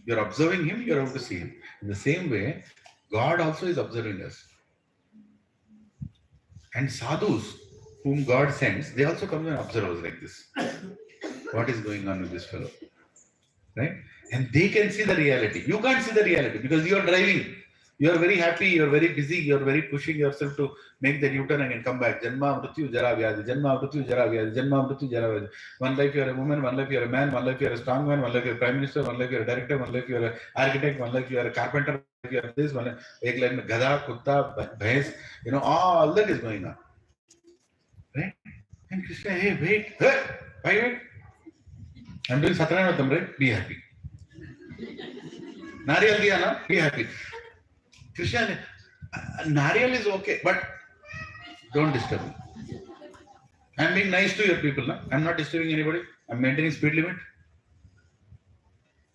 You're observing him, you're able to see him. In the same way, God also is observing us. And sadhus, whom God sends, they also come and observe us like this. What is going on with this fellow? Right? And they can see the reality. You can't see the reality because you are driving. You are very happy, you are very busy, you are very pushing yourself to make the U-turn and come back. Janma mrityu jara vyadi, janma mrityu jara vyadi, janma mrityu jara vyadi. One life you are a woman, one life you are a man, one life you are a strong man, one life you are a prime minister, one life you are a director, one life you are an architect, one life you are a carpenter, one life you are this, one life, ek life mein gadha, kutta, bhais, all that is going on. Right? And Krishna, hey, wait, hey, why wait? I'm doing Satyanarayana, right? Be happy. Nariyal diya na, be happy. Krishna, Nariyal is okay, but don't disturb me. I'm being nice to your people. Na? I'm not disturbing anybody. I'm maintaining speed limit.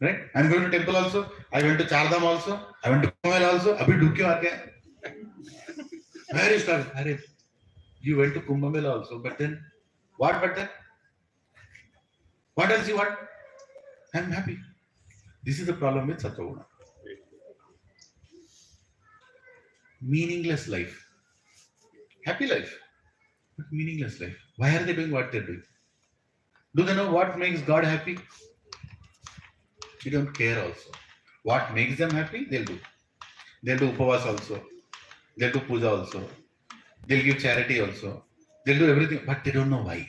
Right? I'm going to temple also. I went to Chardham also. I went to Kumbh also. Abhi duk kyun aa gaya? Where is that? You went to Kumbh Mela also, but then what? But then what else you want? I'm happy. This is the problem with Sattva-guna. Meaningless life. Happy life, but meaningless life. Why are they doing what they're doing? Do they know what makes God happy? They don't care also. What makes them happy, they'll do. They'll do upavas also. They'll do puja also. They'll give charity also. They'll do everything, but they don't know why.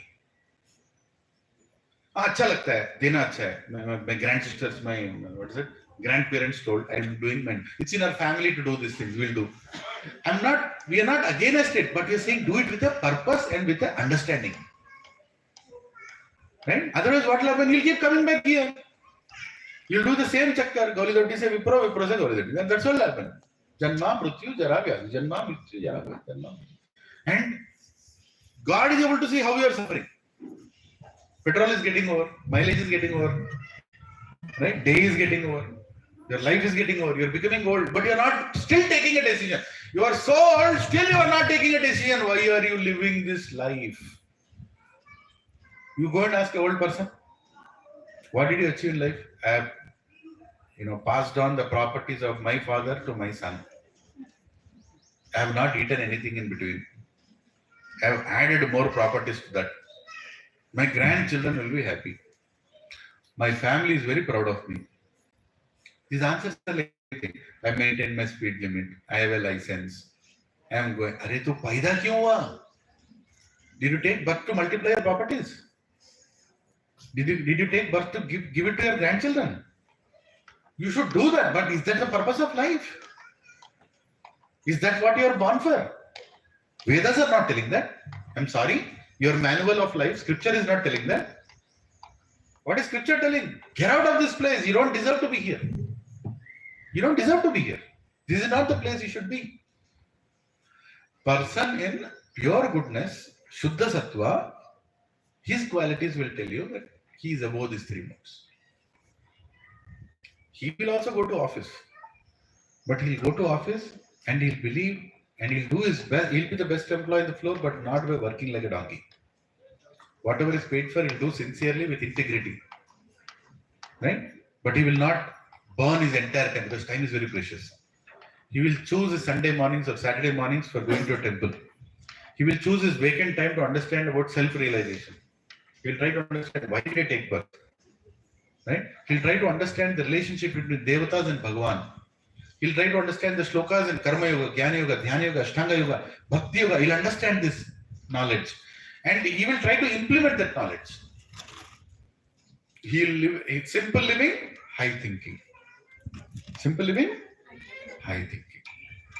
अच्छा लगता है, देना अच्छा है. My grandparents, grandparents told, I'm doing mine. It's in our family to do these things. We'll do. We are not against it, but we're saying do it with a purpose and with an understanding. Right? Otherwise, what will happen? You'll keep coming back here. You'll do the same chakkar. Gauli Doddi se Vipro se Gauli Doddi. And that's what will happen. Janma mrityu jara vyadi. Janma mrityu jara vyadi. And God is able to see how you are suffering. Petrol is getting over. Mileage is getting over. Right? Day is getting over. Your life is getting over. You're becoming old, but you're not still taking a decision. You are so old, still you are not taking a decision. Why are you living this life? You go and ask an old person, what did you achieve in life? I have, passed on the properties of my father to my son. I have not eaten anything in between. I have added more properties to that. My grandchildren will be happy. My family is very proud of me. These answers are like everything. I maintain my speed limit. I have a license. I am going. Arey, tu paida kyun hua? Did you take birth to multiply your properties? Did you take birth to give it to your grandchildren? You should do that. But is that the purpose of life? Is that what you are born for? Vedas are not telling that. I'm sorry. Your manual of life, scripture is not telling that. What is scripture telling? Get out of this place. You don't deserve to be here. You don't deserve to be here. This is not the place you should be. Person in pure goodness, Shuddha Sattva, his qualities will tell you that he is above these three modes. He will also go to office. But he'll go to office and he'll believe and he'll do his best. He'll be the best employee in the floor, but not by working like a donkey. Whatever is paid for, he'll do sincerely with integrity. Right? But he will not burn his entire time because time is very precious. He will choose his Sunday mornings or Saturday mornings for going to a temple. He will choose his vacant time to understand about self-realization. He will try to understand why did I take birth. Right? He'll try to understand the relationship between Devatas and Bhagavan. He'll try to understand the shlokas in Karma Yoga, Jnana Yoga, Dhyana Yoga, Ashtanga Yoga, Bhakti Yoga. He'll understand this knowledge. And he will try to implement that knowledge. He'll live simple living, high thinking. Simple living, high thinking.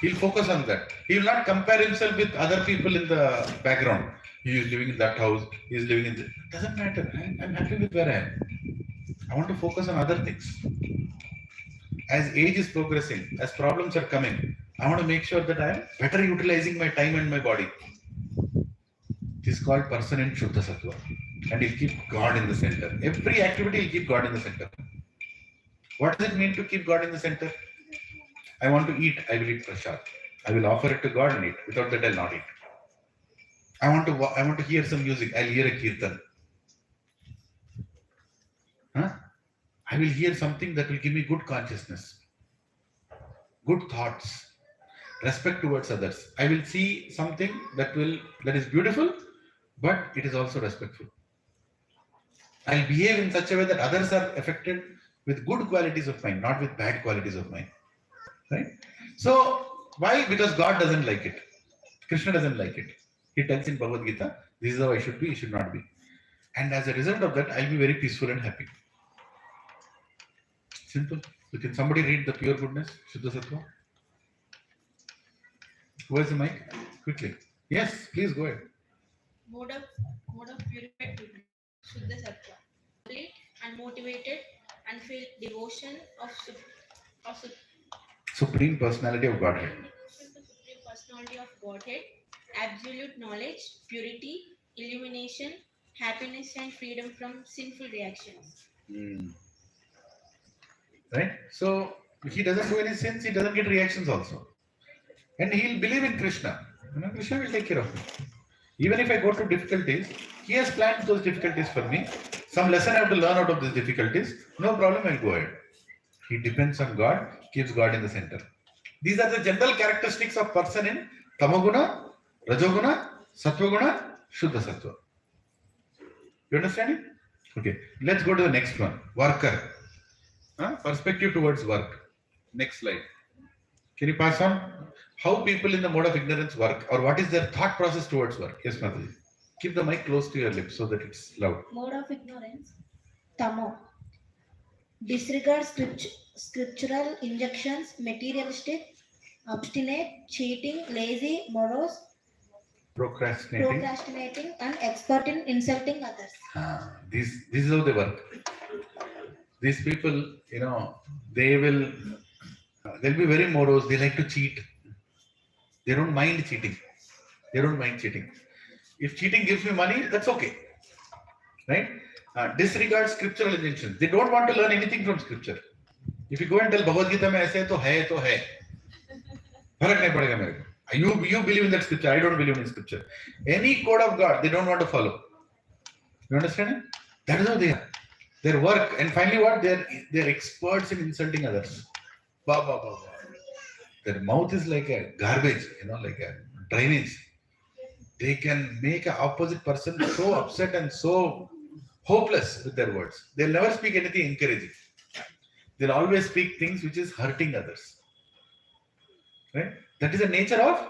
He'll focus on that. He will not compare himself with other people in the background. He is living in that house, he is living in this. Doesn't matter. I'm happy with where I am. I want to focus on other things. As age is progressing, as problems are coming, I want to make sure that I am better utilizing my time and my body. This is called person in Shuddha Sattva. And he'll keep God in the center. Every activity will keep God in the center. What does it mean to keep God in the center? I want to eat, I will eat prasad. I will offer it to God and eat. Without that, I'll not eat. I want to hear some music, I'll hear a kirtan. I will hear something that will give me good consciousness, good thoughts, respect towards others. I will see something that is beautiful, but it is also respectful. I'll behave in such a way that others are affected with good qualities of mine, not with bad qualities of mine. Right? So, why? Because God doesn't like it. Krishna doesn't like it. He tells in Bhagavad Gita, this is how I should be, it should not be. And as a result of that, I'll be very peaceful and happy. Simple. So can somebody read the pure goodness, Shuddha Sattva? Who has the mic? Quickly. Yes, please go ahead. Mode of purified goodness, Shuddha Sattva. Complete, unmotivated, unfilled devotion of Supreme Personality of Godhead. Supreme Personality of Godhead, absolute knowledge, purity, illumination, happiness and freedom from sinful reactions. Right? So he doesn't do any sins, he doesn't get reactions also. And he'll believe in Krishna. Krishna will take care of me. Even if I go to difficulties, he has planned those difficulties for me. Some lesson I have to learn out of these difficulties. No problem, I'll go ahead. He depends on God, keeps God in the center. These are the general characteristics of person in Tamoguna, Rajoguna, Sattva-guna, Shuddha Sattva. You understand it? Okay, let's go to the next one. Worker. Perspective towards work. Next slide. Can you pass on? How people in the mode of ignorance work, or what is their thought process towards work? Yes, Mataji. Keep the mic close to your lips so that it's loud. Mode of ignorance. Tamo. Disregard scriptural injunctions, materialistic, obstinate, cheating, lazy, morose, procrastinating, and expert in insulting others. This is how they work. These people, they'll be very morose. They like to cheat. They don't mind cheating. If cheating gives me money, that's okay. Right? Disregard scriptural injunctions. They don't want to learn anything from scripture. If you go and tell Bhagavad Gita mein aise to hai. Farak nahi padega mere ko. You believe in that scripture. I don't believe in scripture. Any code of God, they don't want to follow. You understand? That is how they are. Their work, and finally what? They're experts in insulting others. Their mouth is like a garbage, like a drainage. They can make an opposite person so upset and so hopeless with their words. They'll never speak anything encouraging. They'll always speak things which is hurting others. Right? That is the nature of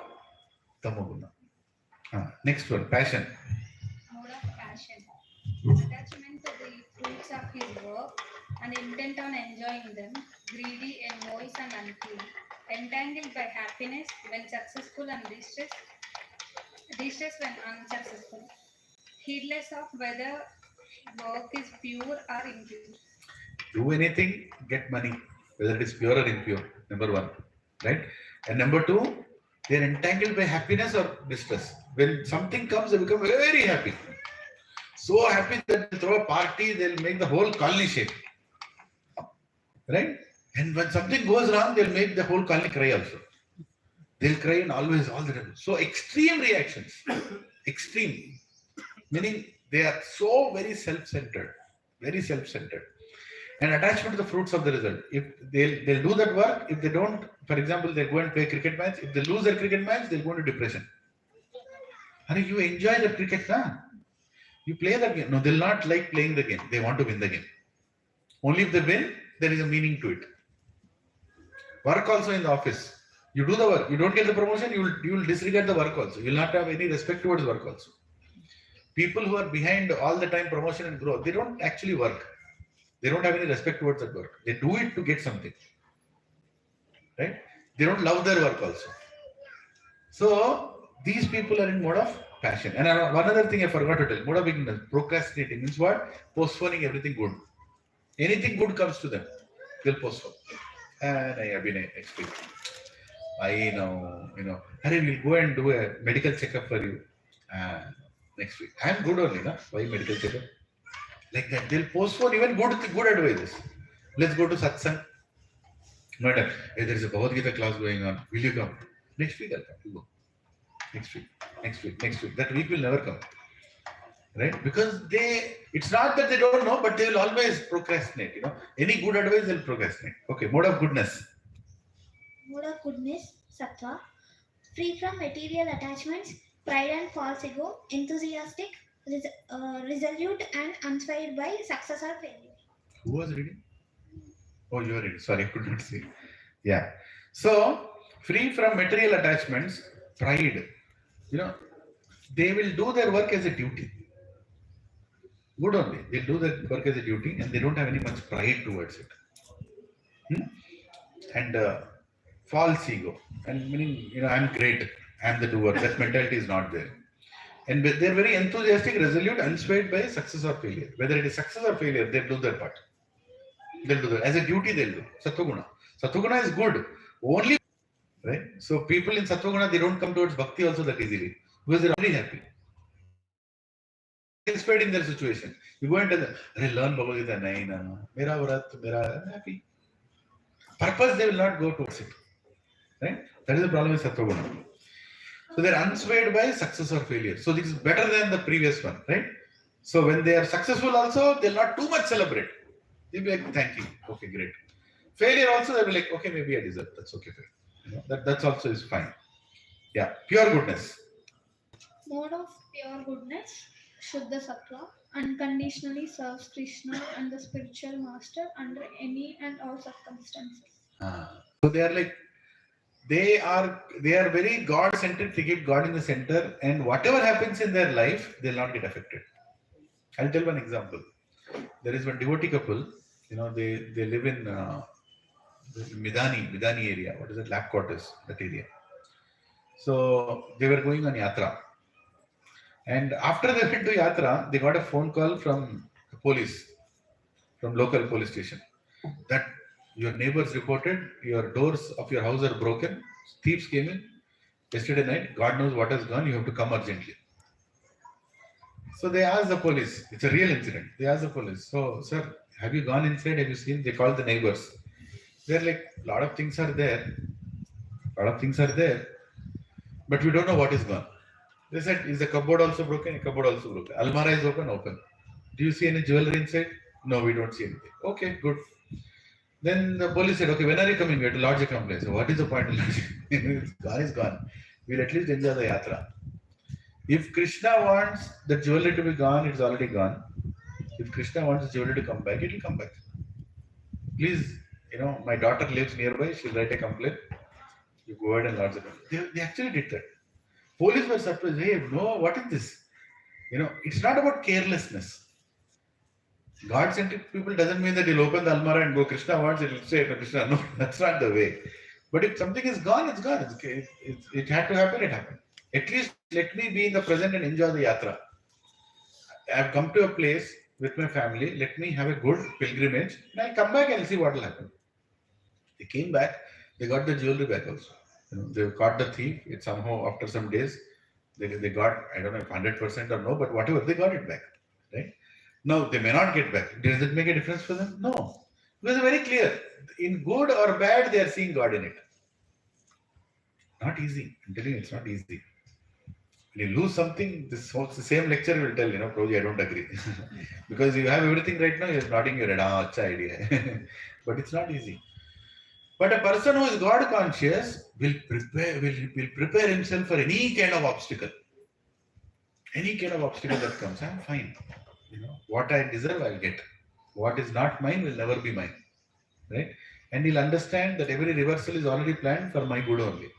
Tamoguna. Next one, passion. Mode of passion. Attachment to the fruits of his work and intent on enjoying them, greedy, envious, and unclean, entangled by happiness when successful and distress when unsuccessful, heedless of whether work is pure or impure. Do anything, get money, whether it is pure or impure. Number one, right? And number two, they're entangled by happiness or distress. When something comes, they become very happy. So happy that they throw a party, they'll make the whole colony shake. Right? And when something goes wrong, they'll make the whole colony cry also. They'll cry and always, all the time. So extreme reactions. Extreme. Meaning they are so very self-centered. Very self-centered. and attachment to the fruits of the result. If they'll do that work, if they don't, for example, they go and play cricket match. If they lose their cricket match, they'll go into depression. And you enjoy the cricket, na? You play the game. No, they'll not like playing the game. They want to win the game. Only if they win, there is a meaning to it. Work also in the office. You do the work. You don't get the promotion, you will disregard the work also. You will not have any respect towards work also. People who are behind all the time promotion and growth, they don't actually work. They don't have any respect towards that work. They do it to get something. Right? They don't love their work also. So these people are in mode of passion. And one other thing I forgot to tell, mode of ignorance, procrastinating means what? Postponing everything good. Anything good comes to them, they'll postpone. And I have been next week. I know, Harry, we'll go and do a medical checkup for you next week. I'm good only, na? Why medical checkup? Like that, they'll postpone even good advices. Let's go to satsang. Madam, hey, there is a Bhagavad Gita class going on. Will you come? Next week I'll come. You go. Next week. That week will never come. Right? Because it's not that they don't know, but they will always procrastinate. Any good advice, they'll procrastinate. Okay, mode of goodness. Mode of goodness, sattva, free from material attachments, pride and false ego, enthusiastic, resolute and unswayed by success or failure. Who was reading? Oh, you are reading. Sorry, I could not see. Yeah. So, free from material attachments, pride. They will do their work as a duty. Good only. They'll do their work as a duty and they don't have any much pride towards it. And false ego. And meaning, I'm great. I'm the doer. That mentality is not there. And they're very enthusiastic, resolute, unswayed by success or failure. Whether it is success or failure, they'll do their part. They'll do that. As a duty, they'll do. Sattva-guna. Sattva-guna is good. Only, right? So people in Sattva-guna, they don't come towards bhakti also that easily. Because they're already happy. Satisfied in their situation. You go and tell them, learn Bhagavad Gita, naina, mera vrat, mera, I'm happy. Purpose, they will not go towards it. Right? That is the problem with Sattva-guna. So they're unswayed by success or failure. So this is better than the previous one, right? So when they are successful also, they'll not too much celebrate. They'll be like, thank you. Okay, great. Failure also, they'll be like, okay, maybe I deserve. That's okay. That's also is fine. Yeah, pure goodness. Mode of pure goodness, Shuddha Sattva, unconditionally serves Krishna and the spiritual master under any and all circumstances. So they are like, they are very God-centered. They keep God in the center, and whatever happens in their life, they'll not get affected. I'll tell one example. There is one devotee couple. They live in Midani area. What is it? Lab quarters, that area. So they were going on yatra, and after they went to yatra, they got a phone call from the police, from local police station, that your neighbors reported your doors of your house are broken. Thieves came in yesterday night. God knows what has gone. You have to come urgently. So they asked the police. It's a real incident. They asked the police. So, sir, have you gone inside? Have you seen? They called the neighbors. They're like, a lot of things are there. But we don't know what is gone. They said, is the cupboard also broken? The cupboard also broken. Almara is open. Do you see any jewelry inside? No, we don't see anything. Okay, good. Then the police said, okay, when are you coming? We have to lodge a complaint. So what is the point of lodging? It's gone is gone. We'll at least enjoy the yatra. If Krishna wants the jewelry to be gone, it's already gone. If Krishna wants the jewelry to come back, it will come back. Please, my daughter lives nearby. She'll write a complaint. You go ahead and lodge the complaint. They actually did that. Police were surprised. Hey, no, what is this? It's not about carelessness. God-centric people doesn't mean that you'll open the almara and go, Krishna wants it, will say to Krishna. No, that's not the way. But if something is gone, it's gone. It had to happen, it happened. At least let me be in the present and enjoy the yatra. I've come to a place with my family. Let me have a good pilgrimage. And I'll come back and see what will happen. They came back. They got the jewelry back also. They caught the thief. It somehow, after some days, they got, I don't know if 100% or no, but whatever, they got it back. Right? Now, they may not get back. Does it make a difference for them? No. Because it's very clear. In good or bad, they are seeing God in it. Not easy. I'm telling you, it's not easy. When you lose something, this whole the same lecture will tell, Prabhuji, I don't agree. Because you have everything right now, you're nodding your head, acha idea. But it's not easy. But a person who is God conscious will prepare himself for any kind of obstacle. Any kind of obstacle that comes, I'm fine. What I deserve, I'll get. What is not mine will never be mine. Right? And he'll understand that every reversal is already planned for my good only.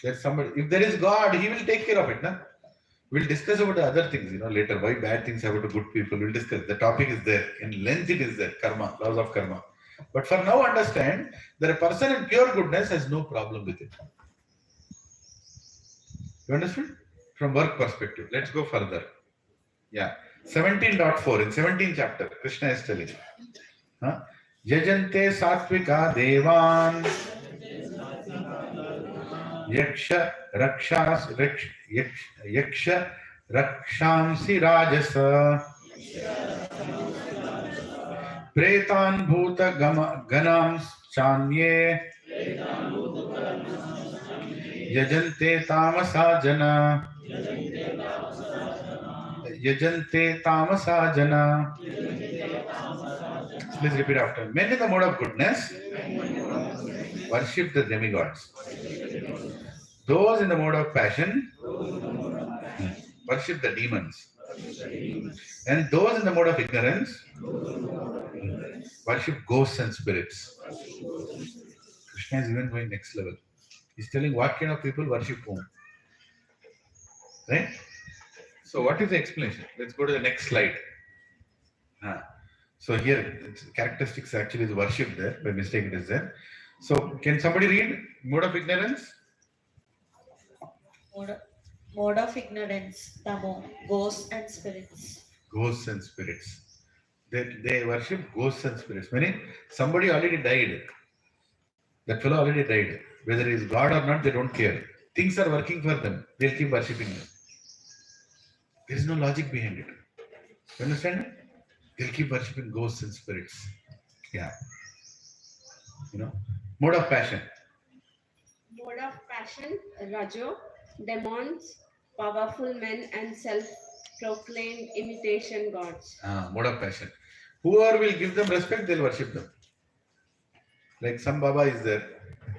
There's somebody, if there is God, he will take care of it. We'll discuss about the other things, later. Why bad things happen to good people. We'll discuss. The topic is there. In length it is there. Karma, laws of karma. But for now, understand that a person in pure goodness has no problem with it. You understood? From work perspective. Let's go further. Yeah. 17.4. In 17th chapter, Krishna is telling. Yajante satvika devan yaksha rakshamsi rajasa pretan bhuta ganams chanye yajante tamasa jana Please repeat after me. Men in the mode of goodness worship the demigods. Those in the mode of passion worship the demons. And those in the mode of ignorance worship ghosts and spirits. Krishna is even going next level. He's telling what kind of people worship whom. Right? So what is the explanation? Let's go to the next slide. So here, characteristics actually is worship there. By mistake it is there. So can somebody read mode of ignorance? Mode of ignorance, tamo, ghosts and spirits. Ghosts and spirits. They worship ghosts and spirits. Meaning somebody already died. That fellow already died. Whether he is God or not, they don't care. Things are working for them. They'll keep worshipping them. There is no logic behind it. You understand? They'll keep worshipping ghosts and spirits. Yeah. Mode of passion. Mode of passion, Rajo, demons, powerful men, and self-proclaimed imitation gods. Mode of passion. Whoever will give them respect, they'll worship them. Like some Baba is there.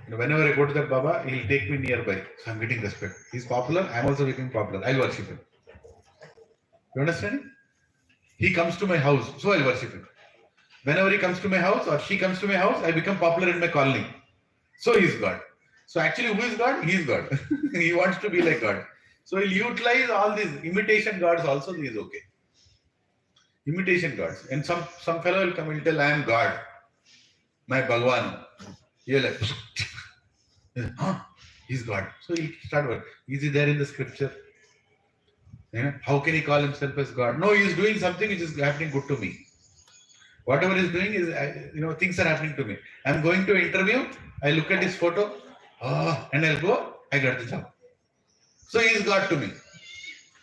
Whenever I go to that Baba, he'll take me nearby. So I'm getting respect. He's popular, I'm also becoming popular. I'll worship him. You understand? He comes to my house, so I'll worship him. Whenever he comes to my house or she comes to my house, I become popular in my colony. So he is God. So actually, who is God? He is God. He wants to be like God. So he'll utilize all these imitation gods also. He is okay. Imitation gods. And some fellow will come and tell, I am God. My Bhagwan. You're like, he's God. So he'll start work. Is he there in the scripture? How can he call himself as God? No, he is doing something which is happening good to me. Whatever he is doing is, things are happening to me. I'm going to interview. I look at his photo. And I'll go. I got the job. So he is God to me.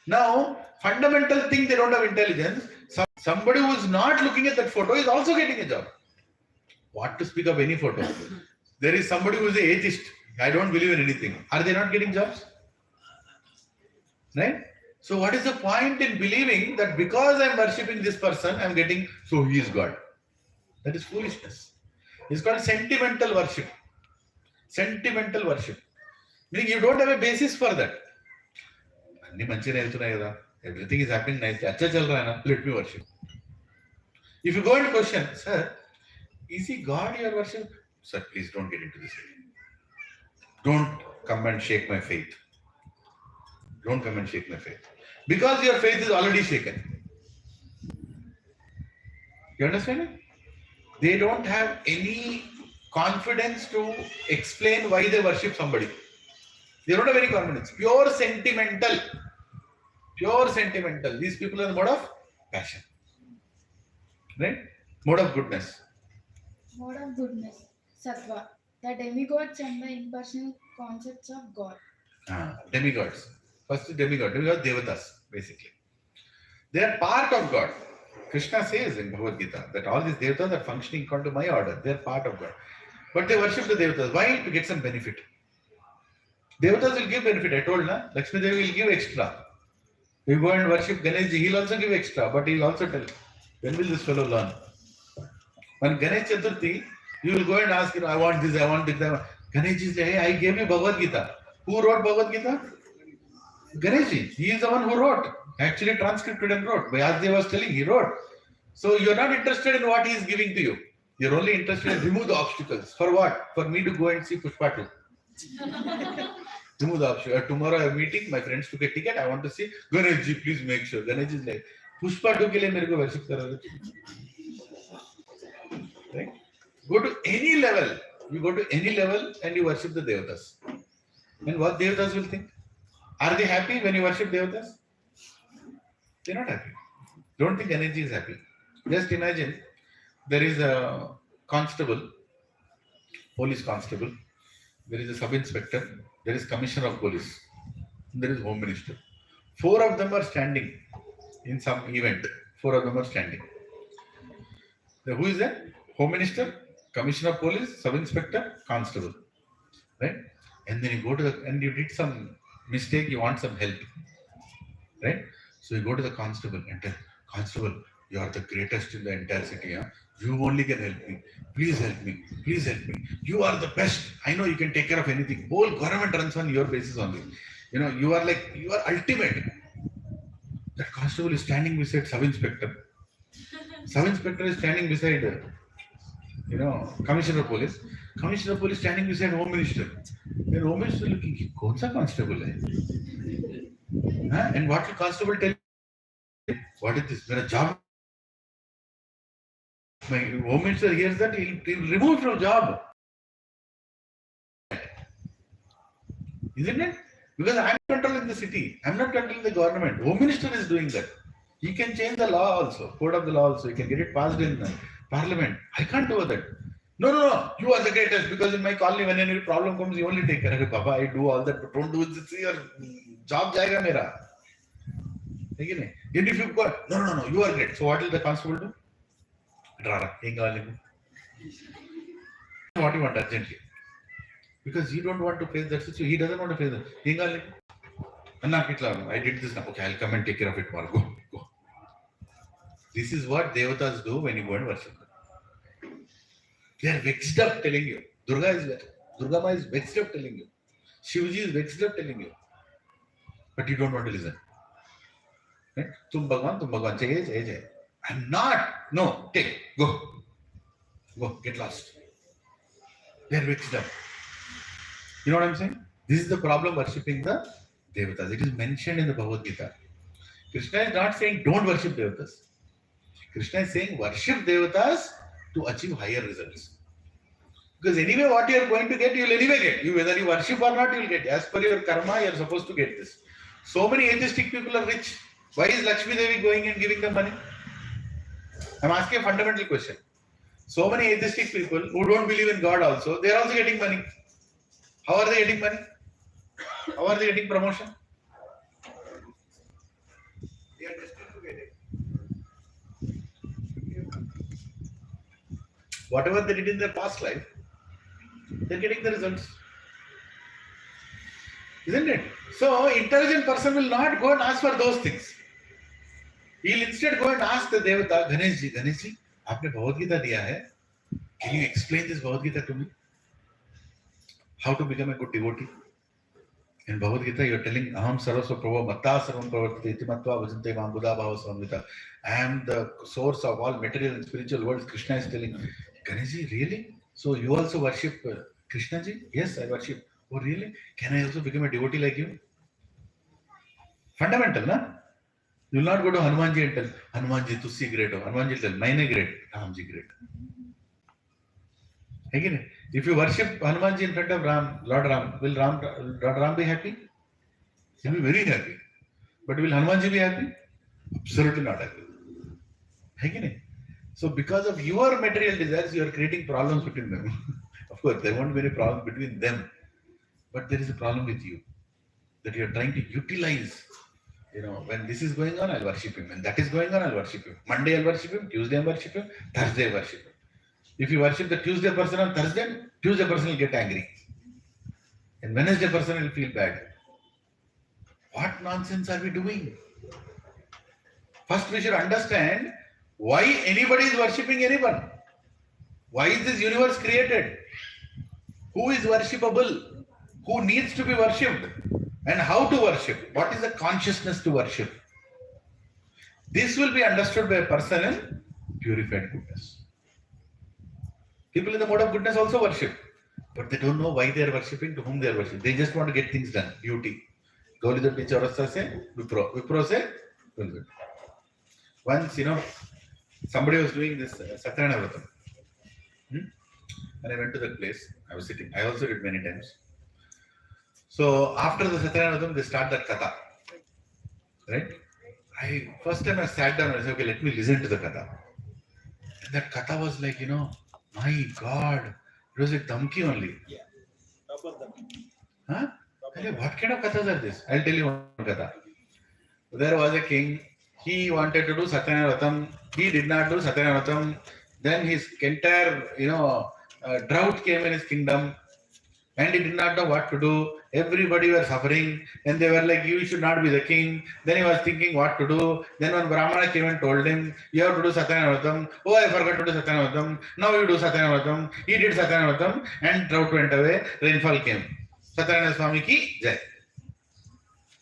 Now, fundamental thing, they don't have intelligence. Somebody who is not looking at that photo is also getting a job. What to speak of any photo? There is somebody who is an atheist. I don't believe in anything. Are they not getting jobs? Right? So what is the point in believing that because I'm worshipping this person, I'm getting, so he is God? That is foolishness. It's called sentimental worship. Sentimental worship. Meaning you don't have a basis for that. Everything is happening nicely. Let me worship. If you go and question, sir, is he God you are worshiping? Sir, please don't get into this. Don't come and shake my faith. Don't come and shake my faith. Because your faith is already shaken. You understand? They don't have any confidence to explain why they worship somebody. They don't have any confidence. Pure sentimental. Pure sentimental. These people are in the mode of passion. Right? Mode of goodness. Mode of goodness. Sattva. The demigods and the impersonal concepts of God. Demigods. First is demigod. Demigods, devatas, basically. They are part of God. Krishna says in Bhagavad Gita that all these devatas are functioning according to my order. They are part of God. But they worship the devatas. Why? To get some benefit. Devatas will give benefit. I told na, Lakshmi Devi will give extra. You go and worship Ganesh, he'll also give extra, but he'll also tell, when will this fellow learn? When Ganesh Chaturthi, you will go and ask him, I want this, I want this. Ganesh is hey, I gave you Bhagavad Gita. Who wrote Bhagavad Gita? Ganesh ji. He is the one who wrote. Actually transcribed and wrote. Vyasdev was telling, he wrote. So you're not interested in what he is giving to you. You're only interested in remove the obstacles. For what? For me to go and see Pushpa 2. Remove the obstacles. Tomorrow I have a meeting, my friends took a ticket, I want to see. Ganesh ji, please make sure. Ganesh is like, Pushpa 2 ke liye mere ko worship karo. Right? Go to any level. You go to any level and you worship the Devatas. And what Devatas will think? Are they happy when you worship Devatas? They're not happy. Don't think energy is happy. Just imagine there is a constable, police constable, there is a sub-inspector, there is commissioner of police, there is home minister. 4 of them are standing in some event. 4 of them are standing. Who is that? Home minister, commissioner of police, sub-inspector, constable. Right? And then you go to the, and you did some mistake, you want some help. Right? So you go to the constable and tell, Constable, you are the greatest in the entire city. Huh? You only can help me. Please help me. Please help me. You are the best. I know you can take care of anything. Whole government runs on your basis only. You know, you are like, you are ultimate. That constable is standing beside sub-inspector. Sub-inspector is standing beside, commissioner of police. Commissioner of police standing beside home minister. And home minister looking, kaun sa constable hai? Huh? And what will constable tell? What is this? Mera job. My home minister hears that, he'll remove from job. Isn't it? Because I'm controlling the city. I'm not controlling the government. Home minister is doing that. He can change the law also, code of the law also. He can get it passed in parliament. I can't do that. No. You are the greatest because in my colony, when any problem comes, you only take care of it. Baba, I do all that. But don't do this. Your job jayega mera. And if you go, no, you are great. So what will the constable do? What you want urgently? Because you don't want to face that situation. He doesn't want to face that. I did this now. Okay, I'll come and take care of it tomorrow. Go. This is what Devatas do when you go and worship them. They are vexed up telling you. Durga Ma is vexed up telling you. Shivji is vexed up telling you. But you don't want to listen. Right? Tum Bhagwan, jai. I'm not. No, take, go, get lost. They're vexed up. You know what I'm saying? This is the problem worshipping the Devatas. It is mentioned in the Bhagavad Gita. Krishna is not saying don't worship Devatas. Krishna is saying worship Devatas to achieve higher results. Because anyway, what you are going to get, you will anyway get. Whether you worship or not, you will get. As per your karma, you are supposed to get this. So many atheistic people are rich. Why is Lakshmi Devi going and giving them money? I'm asking a fundamental question. So many atheistic people who don't believe in God also, they are also getting money. How are they getting money? How are they getting promotion? They are destined to get it. Whatever they did in their past life, they're getting the results. Isn't it? So, intelligent person will not go and ask for those things. He'll instead go and ask the Devata, Ganesh ji, आपने Bhagavad Gita दिया है. Can you explain this Bhagavad Gita to me? How to become a good devotee? In Bhagavad Gita, you're telling, Aham sarvasva prabha matta sarvam pravartate iti matva bhajante mam buddha bhava samvita. I am the source of all material and spiritual worlds. Krishna is telling, Ganesh ji, really? So you also worship Krishna ji? Yes, I worship. Oh, really? Can I also become a devotee like you? Fundamental, na? You will not go to Hanumanji and tell, Hanumanji, Tussi great. Hanumanji will tell, Maine great, Ramji great. Again, if you worship Hanumanji in front of Ram, Lord Ram, will Lord Ram be happy? He will be very happy. But will Hanumanji be happy? Absolutely not happy. Again, so because of your material desires, you are creating problems between them. Of course, there won't be any problem between them. But there is a problem with you. That you are trying to utilize. When this is going on, I'll worship him. When that is going on, I'll worship him. Monday, I'll worship him. Tuesday, I'll worship him. Thursday, I'll worship him. If you worship the Tuesday person on Thursday, Tuesday person will get angry. And Wednesday person will feel bad. What nonsense are we doing? First, we should understand why anybody is worshipping anyone. Why is this universe created? Who is worshipable? Who needs to be worshipped? And how to worship? What is the consciousness to worship? This will be understood by a person in purified goodness. People in the mode of goodness also worship, but they don't know why they are worshipping, to whom they are worshipping. They just want to get things done. Duty. Gauli Datti Chaurasta se Vipro. Vipro se Gulgul. Once, somebody was doing this Satyarana Vratam. And I went to that place. I was sitting. I also did many times. So after the Satyarana Vratam, they start that katha. Right? First time I sat down and I said, okay, let me listen to the katha. And that katha was like, my God, it was like dhamki only. Yeah. Proper dhamki. Huh? What kind of kathas are this? I'll tell you one katha. There was a king. He wanted to do Satyarana Vratam. He did not do Satyarana Vratam. Then his entire, drought came in his kingdom. And he did not know what to do. Everybody were suffering. And they were like, you should not be the king. Then he was thinking what to do. Then when Brahmana came and told him, you have to do Satyarana Vratam. Oh, I forgot to do Satyarana Vratam. Now you do Satyarana Vratam. He did Satyarana Vratam and drought went away. Rainfall came. Satyanarayana Swami ki jai.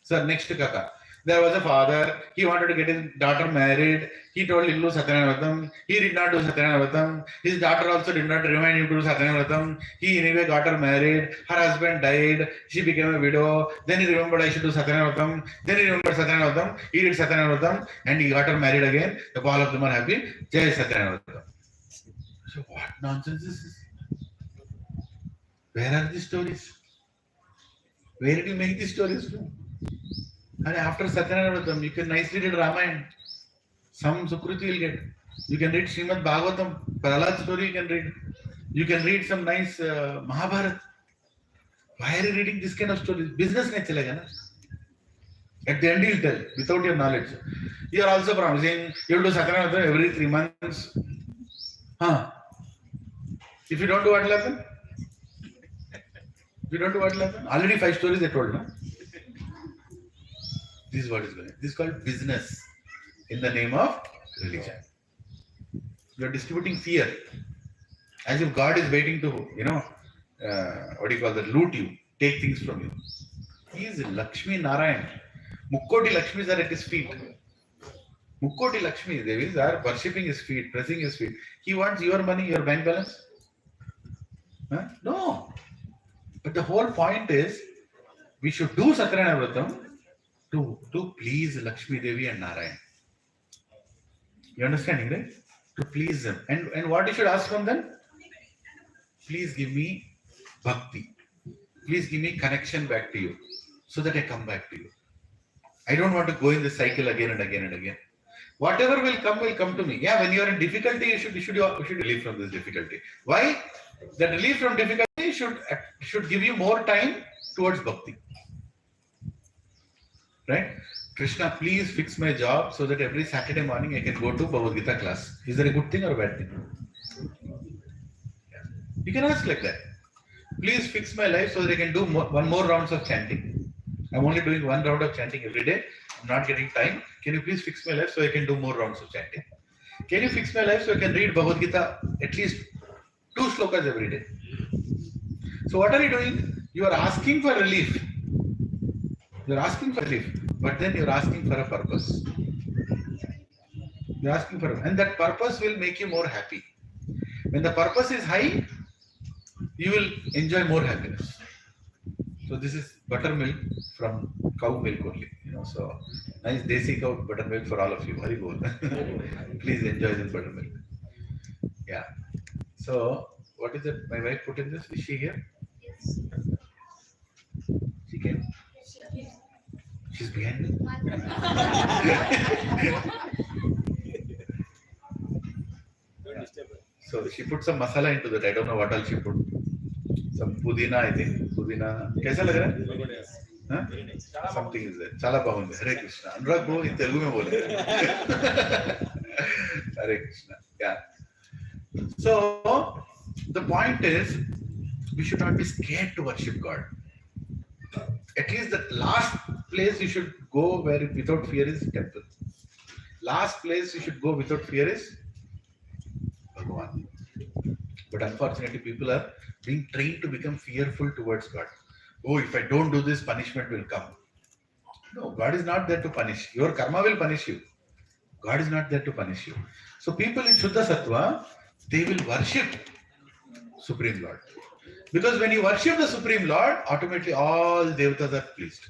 So next katha. There was a father. He wanted to get his daughter married. He told him to do Satyarana Vratam. He did not do Satyarana Vratam. His daughter also did not remind him to do Satyarana Vratam. He anyway got her married. Her husband died. She became a widow. Then he remembered I should do Satyarana Vratam. Then he remembered Satyarana Vratam. He did Satyarana Vratam and he got her married again. The all of them are happy. Jai Satyarana Vratam. So what nonsense is this? Where are these stories? Where did you make these stories from? And after Satyarana Vratam, you can nicely read Ramayana. Some Sukruti you'll get. You can read Srimad Bhagavatam, Prahlad story you can read. You can read some nice Mahabharata. Why are you reading this kind of stories? Business nahi chalega na. At the end you'll tell, without your knowledge. You are also promising, you will do Satyarana Vratam every 3 months. If you don't do what will happen? If you don't do what will happen? Already 5 stories they told, no? This is what is going on. This is called business in the name of religion. You are distributing fear. As if God is waiting to, loot you, take things from you. He is Lakshmi Narayan. Mukkoti Lakshmis are at his feet. Mukkoti Lakshmi Devis are worshipping his feet, pressing his feet. He wants your money, your bank balance? No. But the whole point is, we should do Satyarana Vratam to please Lakshmi Devi and Narayan. You understanding, right? To please them. And what you should ask from them? Please give me bhakti. Please give me connection back to you so that I come back to you. I don't want to go in this cycle again and again and again. Whatever will come to me. Yeah, when you are in difficulty, you should relieve from this difficulty. Why? The relief from difficulty should give you more time towards bhakti. Right? Krishna, please fix my job so that every Saturday morning I can go to Bhagavad Gita class. Is that a good thing or a bad thing? Yeah. You can ask like that. Please fix my life so that I can do one more rounds of chanting. I'm only doing 1 round of chanting every day. I'm not getting time. Can you please fix my life so I can do more rounds of chanting? Can you fix my life so I can read Bhagavad Gita at least 2 slokas every day? So what are you doing? You are asking for relief. You're asking for relief, but then you're asking for a purpose. You're asking for, and that purpose will make you more happy. When the purpose is high, you will enjoy more happiness. So this is buttermilk from cow milk only. So nice desi cow buttermilk for all of you. Hari bol. Please enjoy this buttermilk. Yeah. So what is it? My wife put in this. Is she here? Yes. She came. She's behind me. So she put some masala into that. I don't know what else she put. Some pudina, I think. Pudina. Kaisa lag raha hai? Something is there. Chala bagundi. Hare Krishna. Anurag bro in Telugu mein bole. Hare Krishna. Yeah. So the point is, we should not be scared to worship God. At least the last place you should go where without fear is temple. Last place you should go without fear is Bhagavan. But unfortunately, people are being trained to become fearful towards God. Oh, if I don't do this, punishment will come. No, God is not there to punish. Your karma will punish you. God is not there to punish you. So people in Shuddha Sattva, they will worship Supreme Lord. Because when you worship the Supreme Lord, automatically all devatas are pleased.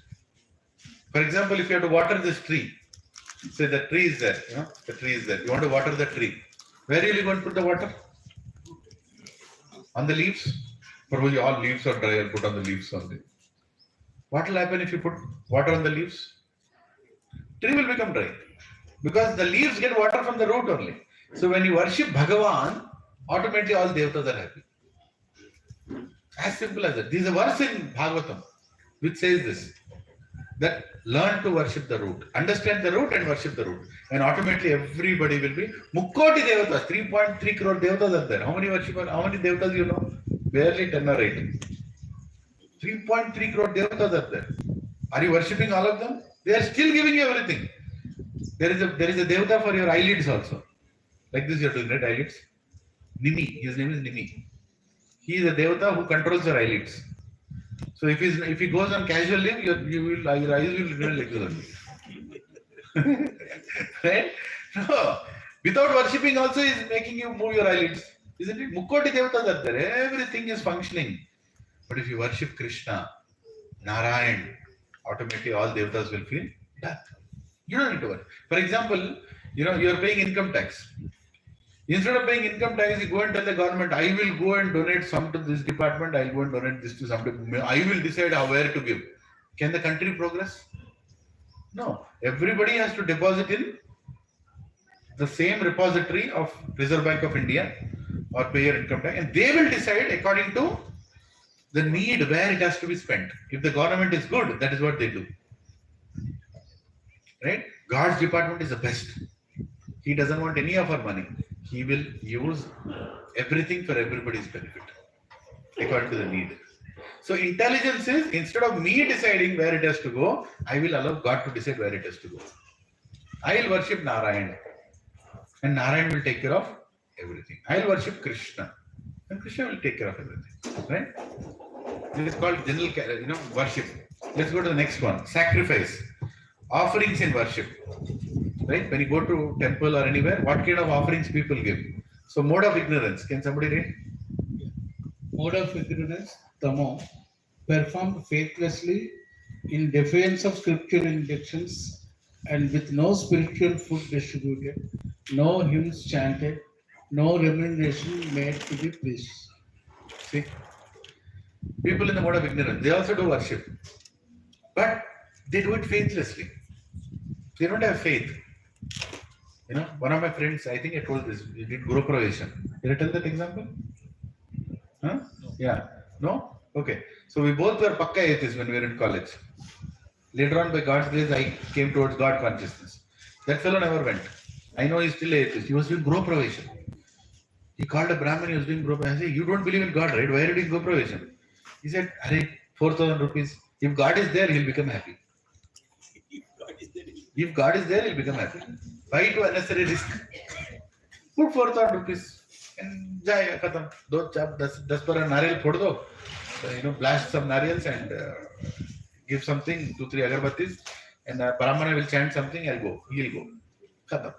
For example, if you have to water this tree, say the tree is there, the tree is there. You want to water the tree. Where are you going to put the water? On the leaves? Probably all leaves are dry, I'll put on the leaves only. What will happen if you put water on the leaves? Tree will become dry. Because the leaves get water from the root only. So when you worship Bhagavan, automatically all devatas are happy. As simple as that. There is a verse in Bhagavatam which says this, that learn to worship the root. Understand the root and worship the root. And automatically everybody will be Mukkoti devatas, 3.3 crore devatas are there. How many worshippers, how many devatas you know? Barely 10 or 8. 3.3 crore devatas are there. Are you worshipping all of them? They are still giving you everything. There is a devata for your eyelids also. Like this you are doing, right? Eyelids. Nimi. His name is Nimi. He is a devata who controls your eyelids. So if he goes on casual leave, your eyes will remain like this. Right? No. Without worshipping also is making you move your eyelids. Isn't it? Mukkoti devatas are there. Everything is functioning. But if you worship Krishna, Narayan, automatically all devatas will feel done. You don't need to worry. For example, you are paying income tax. Instead of paying income tax, you go and tell the government, I will go and donate some to this department, I will go and donate this to some department. I will decide where to give. Can the country progress? No. Everybody has to deposit in the same repository of Reserve Bank of India or pay your income tax, and they will decide according to the need where it has to be spent. If the government is good, that is what they do. Right? God's department is the best. He doesn't want any of our money. He will use everything for everybody's benefit according to the need. So intelligence is, instead of me deciding where it has to go, I will allow God to decide where it has to go. I will worship Narayan, and Narayan will take care of everything. I will worship Krishna, and Krishna will take care of everything. Right? This is called general, worship. Let's go to the next one. Sacrifice. Offerings in worship. Right? When you go to temple or anywhere, what kind of offerings people give? So mode of ignorance. Can somebody read? Mode of ignorance, tamo, performed faithlessly in defiance of scriptural injunctions and with no spiritual food distributed, no hymns chanted, no remuneration made to the priests. See? People in the mode of ignorance, they also do worship. But they do it faithlessly. They don't have faith. One of my friends, I think I told this, he did Guru Praveshan. Did I tell that example? Huh? No. Yeah. No? Okay. So we both were Pakka atheists when we were in college. Later on, by God's grace, I came towards God consciousness. That fellow never went. I know he's still atheist. He was doing Guru Praveshan. He called a Brahmin, he was doing Guru Praveshan. I said, you don't believe in God, right? Why are you doing Guru Praveshan? He said, 4,000 rupees. If God is there, he'll become happy. If God is there, he'll become happy. Why to unnecessary risk? Put 4,000 rupees and jai khatam. Do chap 10 par nariyal phod do. Blast some nariyals and give something, 2-3 agarbattis, and Brahmana will chant something. He'll go. Khatam.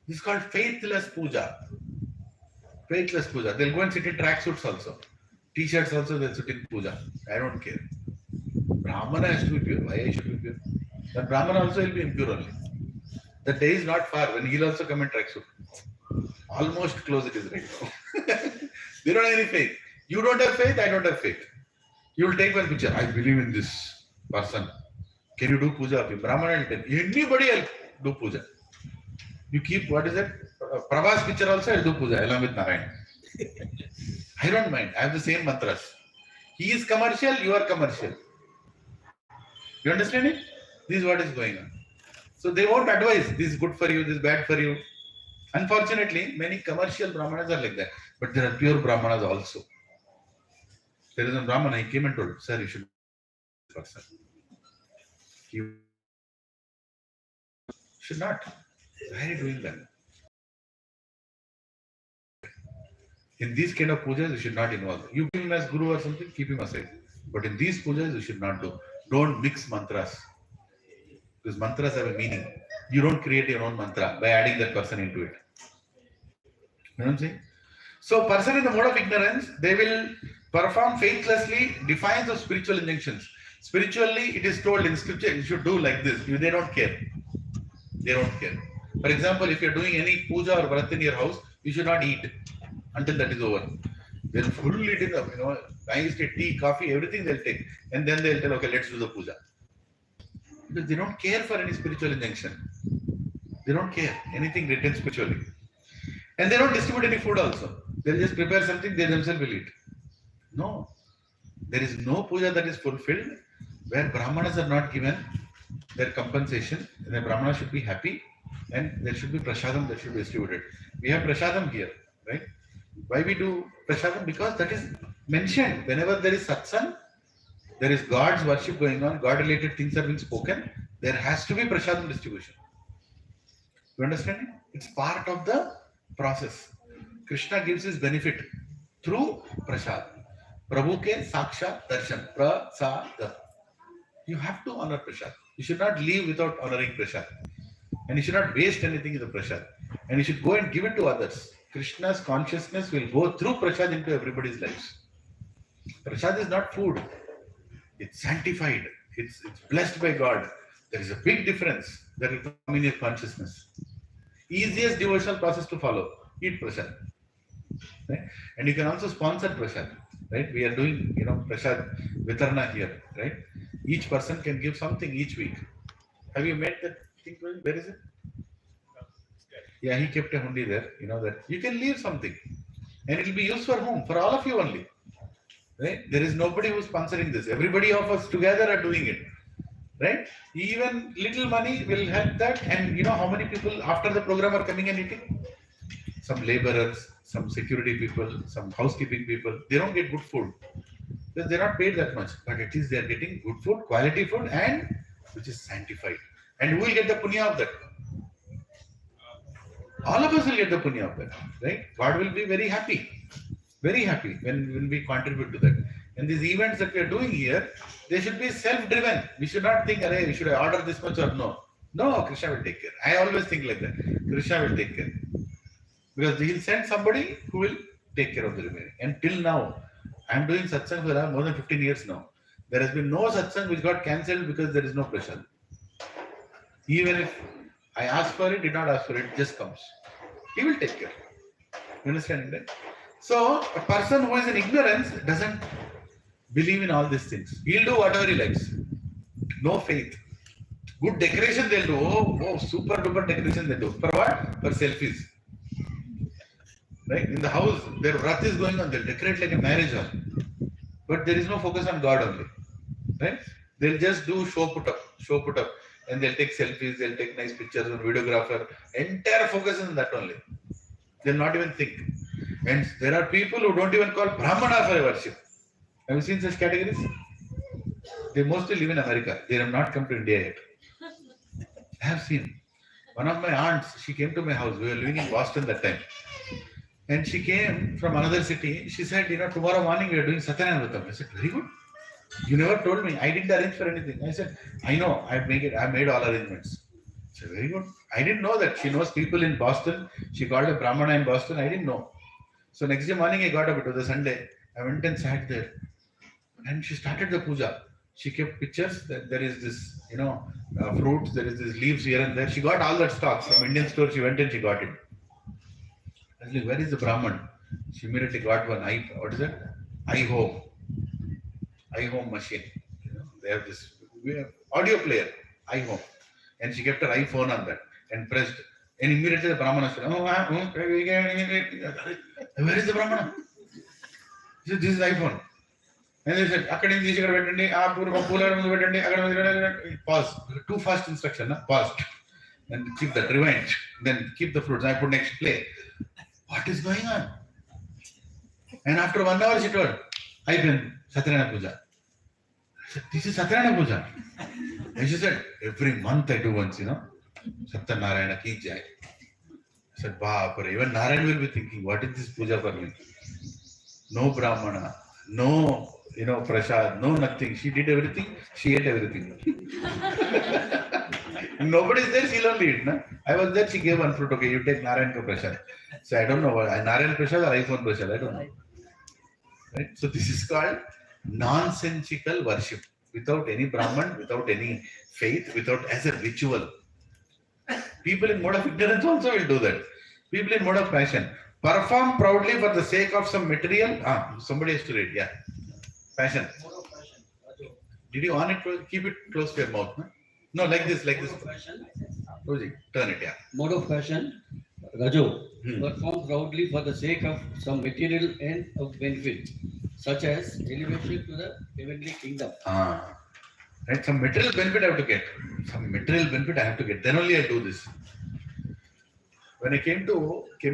This is called faithless puja. Faithless puja. They'll go and sit in tracksuits also. T-shirts also they'll sit in puja. I don't care. Brahmana has to be pure. Why I should be pure? But Brahmana also will be impure only. The day is not far when he'll also come in tracksuit. Almost close it is right now. They don't have any faith. You don't have faith, I don't have faith. You will take one picture. I believe in this person. Can you do puja of him? Brahmana will tell anybody else do puja. You keep, what is it? Prabhas picture also I'll do puja along with Narayan. I don't mind. I have the same mantras. He is commercial, you are commercial. You understand it? This is what is going on. So they won't advise this is good for you, this is bad for you. Unfortunately, many commercial Brahmanas are like that. But there are pure Brahmanas also. There is a Brahmana, he came and told, sir, you should person. He should not. Why are you doing that? In these kind of pujas, you should not involve. You keep him as guru or something, keep him aside. But in these pujas, you should not do. Don't mix mantras. Because mantras have a meaning. You don't create your own mantra by adding that person into it. You know what I'm saying? So, person in the mode of ignorance, they will perform faithlessly defiance of spiritual injunctions. Spiritually, it is told in scripture, you should do like this. They don't care. They don't care. For example, if you're doing any puja or vrat in your house, you should not eat until that is over. They'll full eat it up, nice tea, coffee, everything they'll take. And then they'll tell, okay, let's do the puja. Because they don't care for any spiritual injunction. They don't care anything written spiritually. And they don't distribute any food also. They'll just prepare something, they themselves will eat. No. There is no puja that is fulfilled where Brahmanas are not given their compensation. The Brahmanas should be happy and there should be prasadam that should be distributed. We have prasadam here, right? Why we do prasadam? Because that is mentioned. Whenever there is satsang, there is God's worship going on, God-related things are being spoken, there has to be prasadam distribution. You understand? It's part of the process. Krishna gives his benefit through prasad. Prabhu ke sakshat darshan. Prasad. You have to honor prasad. You should not leave without honoring prasad. And you should not waste anything in the prasad. And you should go and give it to others. Krishna's consciousness will go through prasad into everybody's lives. Prasad is not food. It's sanctified. It's blessed by God. There is a big difference that will come in your consciousness. Easiest devotional process to follow. Eat prasad. Right? And you can also sponsor prasad. Right? We are doing, prasad vitarna here. Right? Each person can give something each week. Have you made that thing? Where is it? Yeah, he kept a hundi there. That you can leave something. And it will be used for whom? For all of you only. Right? There is nobody who is sponsoring this. Everybody of us together are doing it. Right? Even little money will help that. And you know how many people after the program are coming and eating? Some laborers, some security people, some housekeeping people. They don't get good food. Because they're not paid that much. But at least they're getting good food, quality food, and which is sanctified. And who will get the punya of that? All of us will get the punya of that. Right? God will be very happy. Very happy when we contribute to that. And these events that we are doing here, they should be self-driven. We should not think, we should order this much or no. No, Krishna will take care. I always think like that. Krishna will take care. Because he will send somebody who will take care of the remaining. And till now, I am doing satsang for more than 15 years now. There has been no satsang which got cancelled because there is no prasad. Even if I ask for it, did not ask for it, it just comes. He will take care. You understand that? So, a person who is in ignorance doesn't believe in all these things. He'll do whatever he likes. No faith. Good decoration they'll do. Oh, super duper decoration they do. For what? For selfies. Right? In the house, their vrat is going on. They'll decorate like a marriage hall. But there is no focus on God only. Right? They'll just do show put up. And they'll take selfies, they'll take nice pictures of videographer. Entire focus is on that only. They'll not even think. And there are people who don't even call Brahmana for worship. Have you seen such categories? They mostly live in America. They have not come to India yet. I have seen. One of my aunts, she came to my house. We were living in Boston that time. And she came from another city. She said, tomorrow morning we are doing Satyanarayana. I said, very good. You never told me. I didn't arrange for anything. I said, I know. I made all arrangements. I said, very good. I didn't know that. She knows people in Boston. She called a Brahmana in Boston. I didn't know. So next day morning I got up. It was a Sunday. I went and sat there. And she started the puja. She kept pictures. There is this, fruits. There is this leaves here and there. She got all that stock from Indian store. She went and she got it. I was like, where is the Brahman? She immediately got one. What is it? iHome machine. They have this audio player, iHome. And she kept her iPhone on that and pressed. And immediately the Brahmana said, where is the Brahmana? He said, this is iPhone. And they said, pause. Too fast instruction, pause. And keep that, rewind. Then keep the fruits. I put next play. What is going on? And after 1 hour she told, I've been Satyanarayana Puja. said, this is Satyanarayana Puja. And she said, every month I do once, Satyanarayana ki jai. I said, Baapare, even Narayan will be thinking, what is this puja for me? No Brahmana, no, prasad, no nothing. She did everything, she ate everything. Nobody is there, she'll only eat. I was there, she gave one fruit, okay, you take Narayan ka prasad. So I don't know, Narayan prasad or iPhone prasad, I don't know. Right? So this is called nonsensical worship. Without any Brahman, without any faith, without as a ritual. People in mode of ignorance also will do that. People in mode of passion. Perform proudly for the sake of some material. Somebody has to read, yeah. Passion. Did you on it? Keep it close to your mouth. No, like this. Turn it, yeah. Mode of passion, Rajo. Perform proudly for the sake of some material end of benefit, such as elevation to the heavenly kingdom. Right, some material benefit I have to get. Then only I do this. When I came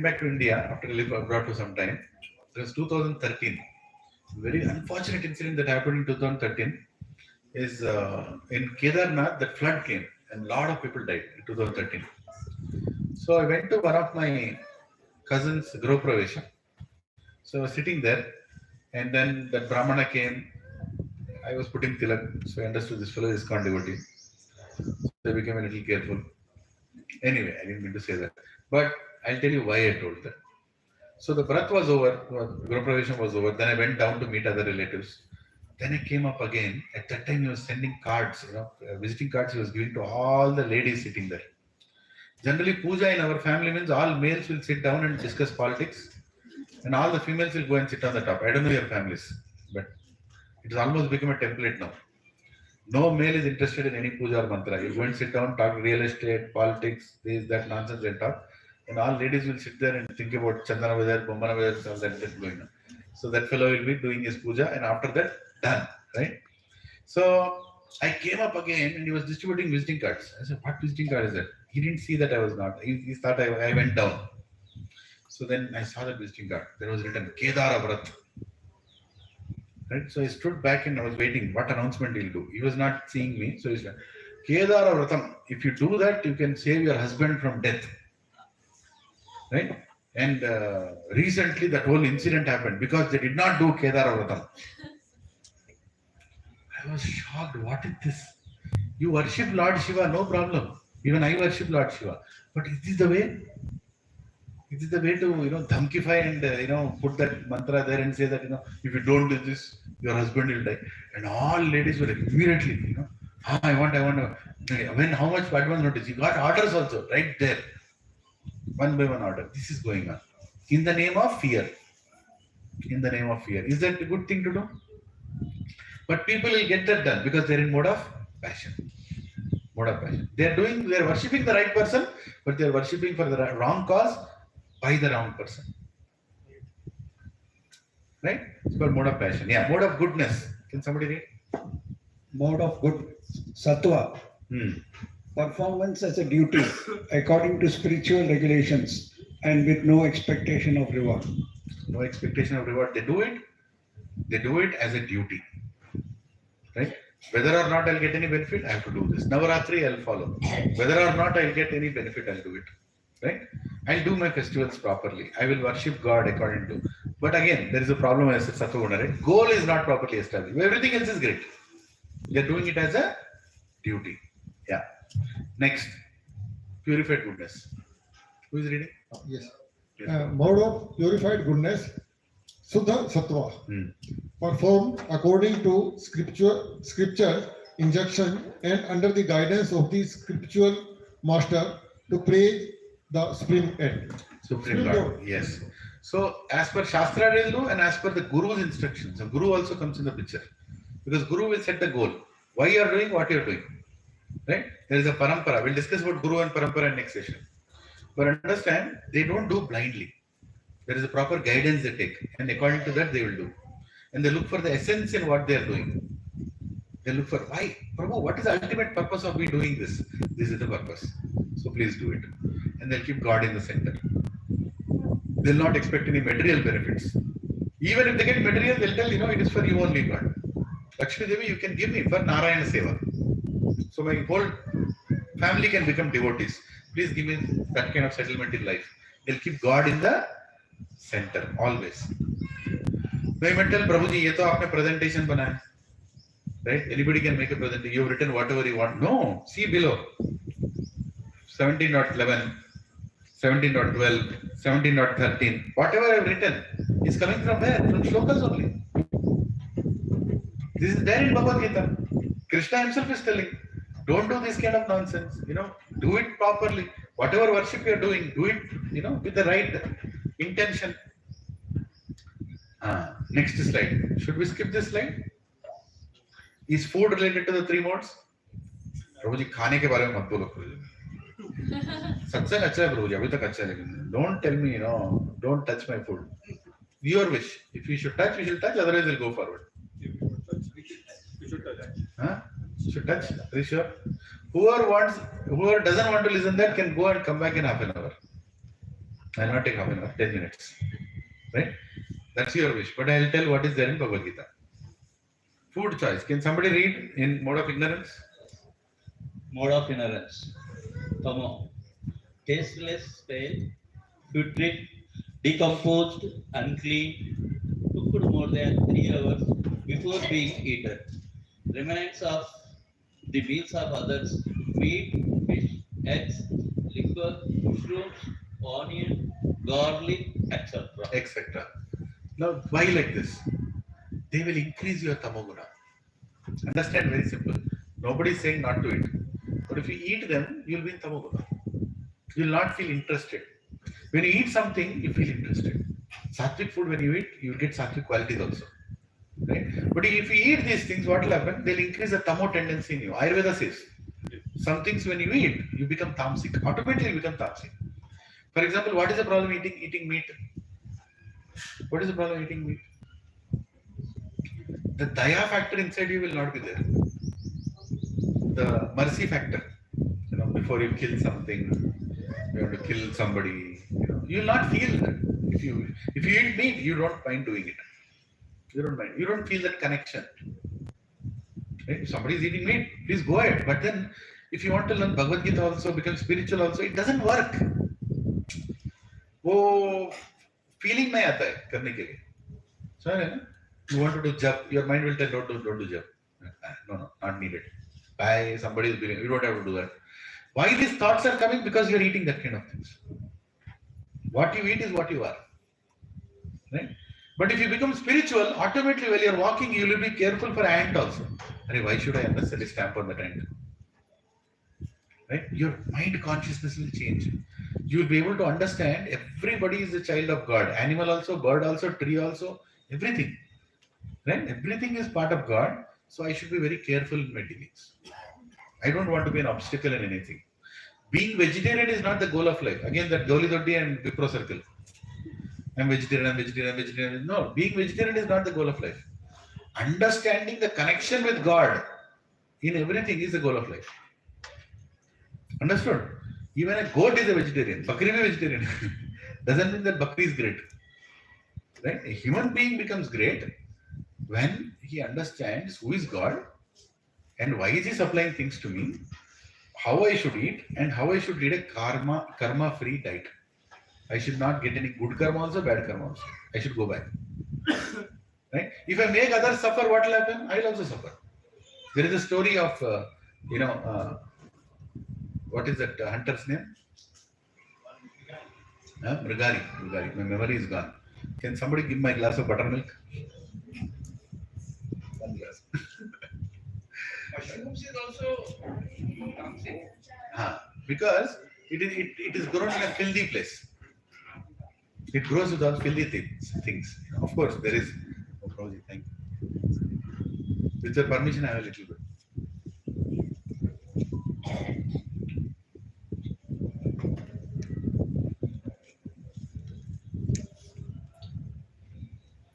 back to India after I lived abroad for some time, it was 2013. Very unfortunate incident that happened in 2013 is in Kedarnath, that flood came and a lot of people died in 2013. So I went to one of my cousin's Gro Pravesha. So I was sitting there, and then that Brahmana came. I was putting tilak, so I understood this fellow is ISKCON devotee. So I became a little careful. Anyway, I didn't mean to say that. But I'll tell you why I told that. So the Bharat was over, Gro Pravesham was over. Then I went down to meet other relatives. Then I came up again. At that time, he was sending cards, visiting cards he was giving to all the ladies sitting there. Generally, puja in our family means all males will sit down and discuss politics, and all the females will go and sit on the top. I don't know your families, but it has almost become a template now. No male is interested in any puja or mantra. You go and sit down, talk real estate, politics, this, that nonsense and talk. And all ladies will sit there and think about Chandana Vedar, Bombana Vedar, all that going on. So that fellow will be doing his puja, and after that, done, right? So I came up again and he was distributing visiting cards. I said, what visiting card is that? He didn't see that I was not. He thought I went down. So then I saw the visiting card. There was written Kedara Vrat. Right? So I stood back and I was waiting what announcement he'll do. He was not seeing me. So he said, Kedara Vratam, if you do that, you can save your husband from death. Right? And recently that whole incident happened because they did not do Kedara Vratam. I was shocked. What is this? You worship Lord Shiva, no problem. Even I worship Lord Shiva. But is this the way? Is this the way to, dhamkify and, put that mantra there and say that, if you don't do this, your husband will die. And all ladies were immediately, I want. When, how much advance notice? You got orders also, right there. One by one order. This is going on. In the name of fear. In the name of fear. Is that a good thing to do? But people will get that done because they're in mode of passion. They're worshipping the right person, but they're worshipping for the wrong cause by the wrong person. Right? It's called mode of passion. Yeah, mode of goodness. Can somebody read? Mode of good, sattva. Performance as a duty according to spiritual regulations and with no expectation of reward. No expectation of reward. They do it as a duty. Right? Whether or not I'll get any benefit, I have to do this. Navaratri, I'll follow. Whether or not I'll get any benefit, I'll do it. Right? I'll do my festivals properly. I will worship God according to. But again, there is a problem as a Sattva, right? Goal is not properly established. Everything else is great. They're doing it as a duty. Yeah. Next, purified goodness. Who is reading? Yes. Mode of purified goodness, Suddha Sattva. Performed according to scripture injunction and under the guidance of the scriptural master to praise the Supreme End. Supreme Lord. Yes. So as per Shastra will do and as per the Guru's instructions. The Guru also comes in the picture. Because Guru will set the goal. Why you are doing what you are doing. Right? There is a parampara. We'll discuss about Guru and parampara in next session. But understand, they don't do blindly. There is a proper guidance they take. And according to that, they will do. And they look for the essence in what they are doing. They look for, why? Prabhu, what is the ultimate purpose of me doing this? This is the purpose. So please do it. And they'll keep God in the center. They'll not expect any material benefits. Even if they get material, they'll tell, it is for you only, God. Lakshmi Devi, you can give me for Narayana Seva. So my whole family can become devotees. Please give me that kind of settlement in life. They'll keep God in the center always. मैं मैं tell Prabhuji, ये तो आपने presentation बनाया, right? Anybody can make a presentation. You've written whatever you want. No, see below. 17.11, 17.12, 17.13. Whatever I've written is coming from where? From shlokas only. This is there in Bhagavad Gita. Krishna himself is telling, don't do this kind of nonsense. Do it properly. Whatever worship you are doing, do it, with the right intention. Next slide. Should we skip this slide? Is food related to the three modes? प्रभु जी खाने के बारे में मत बोलो प्रभु जी. सत्संग अच्छा है प्रभु जी, अभी तक अच्छा है, लेकिन don't tell me, don't touch my food. Your wish. If you should touch, we shall touch. Otherwise, we'll go forward. We should touch. Should touch? Are you sure? Whoever doesn't want to listen that can go and come back in half an hour. I'll not take half an hour, 10 minutes. Right? That's your wish. But I'll tell what is there in Bhagavad Gita. Food choice. Can somebody read in mode of ignorance? Mode of ignorance. Tamo. Tasteless, pale, putrid, decomposed, unclean, cooked more than 3 hours before being eaten. Remnants of the meals of others, meat, fish, eggs, liquor, mushrooms, onion, garlic, etc. Etc. Now, why like this? They will increase your tamoguna. Understand, very simple. Nobody is saying not to eat. But if you eat them, you will be in tamoguna. You will not feel interested. When you eat something, you feel interested. Sattvic food, when you eat, you will get sattvic qualities also. Right? But if you eat these things, what will happen? They'll increase the tamo tendency in you. Ayurveda says, some things when you eat, you become tamasic. Automatically you become tamasic. For example, what is the problem eating meat? What is the problem eating meat? The daya factor inside you will not be there. The mercy factor, before you kill something, you have to kill somebody, you will not feel that. If you eat meat, you don't mind doing it. You don't mind. You don't feel that connection. Right? If somebody is eating meat, please go ahead. But then, if you want to learn Bhagavad Gita also, become spiritual also, it doesn't work. वो feeling नहीं आता है करने के लिए. समझ रहे ना? You want to do jap, your mind will tell don't do jap. No, not needed. Bye, somebody is believing. You don't have to do that. Why these thoughts are coming? Because you are eating that kind of things. What you eat is what you are. Right? But if you become spiritual, automatically while you are walking, you will be careful for ant also. Why should I unnecessarily stamp on that ant? Right? Your mind consciousness will change. You will be able to understand everybody is a child of God. Animal also, bird also, tree also, everything. Right? Everything is part of God. So I should be very careful in my dealings. I don't want to be an obstacle in anything. Being vegetarian is not the goal of life. Again, that Gauli Doddi and Vipro circle. I'm vegetarian. No, being vegetarian is not the goal of life. Understanding the connection with God in everything is the goal of life. Understood? Even a goat is a vegetarian. Bakri is a vegetarian. Doesn't mean that Bakri is great. Right? A human being becomes great when he understands who is God and why is he supplying things to me, how I should eat, and how I should lead a karma-free diet. I should not get any good karma also, bad karma also. I should go back. Right? If I make others suffer, what will happen? I will also suffer. There is a story of, what is that hunter's name? Mrigari. My memory is gone. Can somebody give my glass of buttermilk? One glass. Mushrooms is also toxic. Because it is grown in a filthy place. It grows with all filthy things. Of course, there is. Oh, Prabhuji, thank you. With your permission, I have a little bit.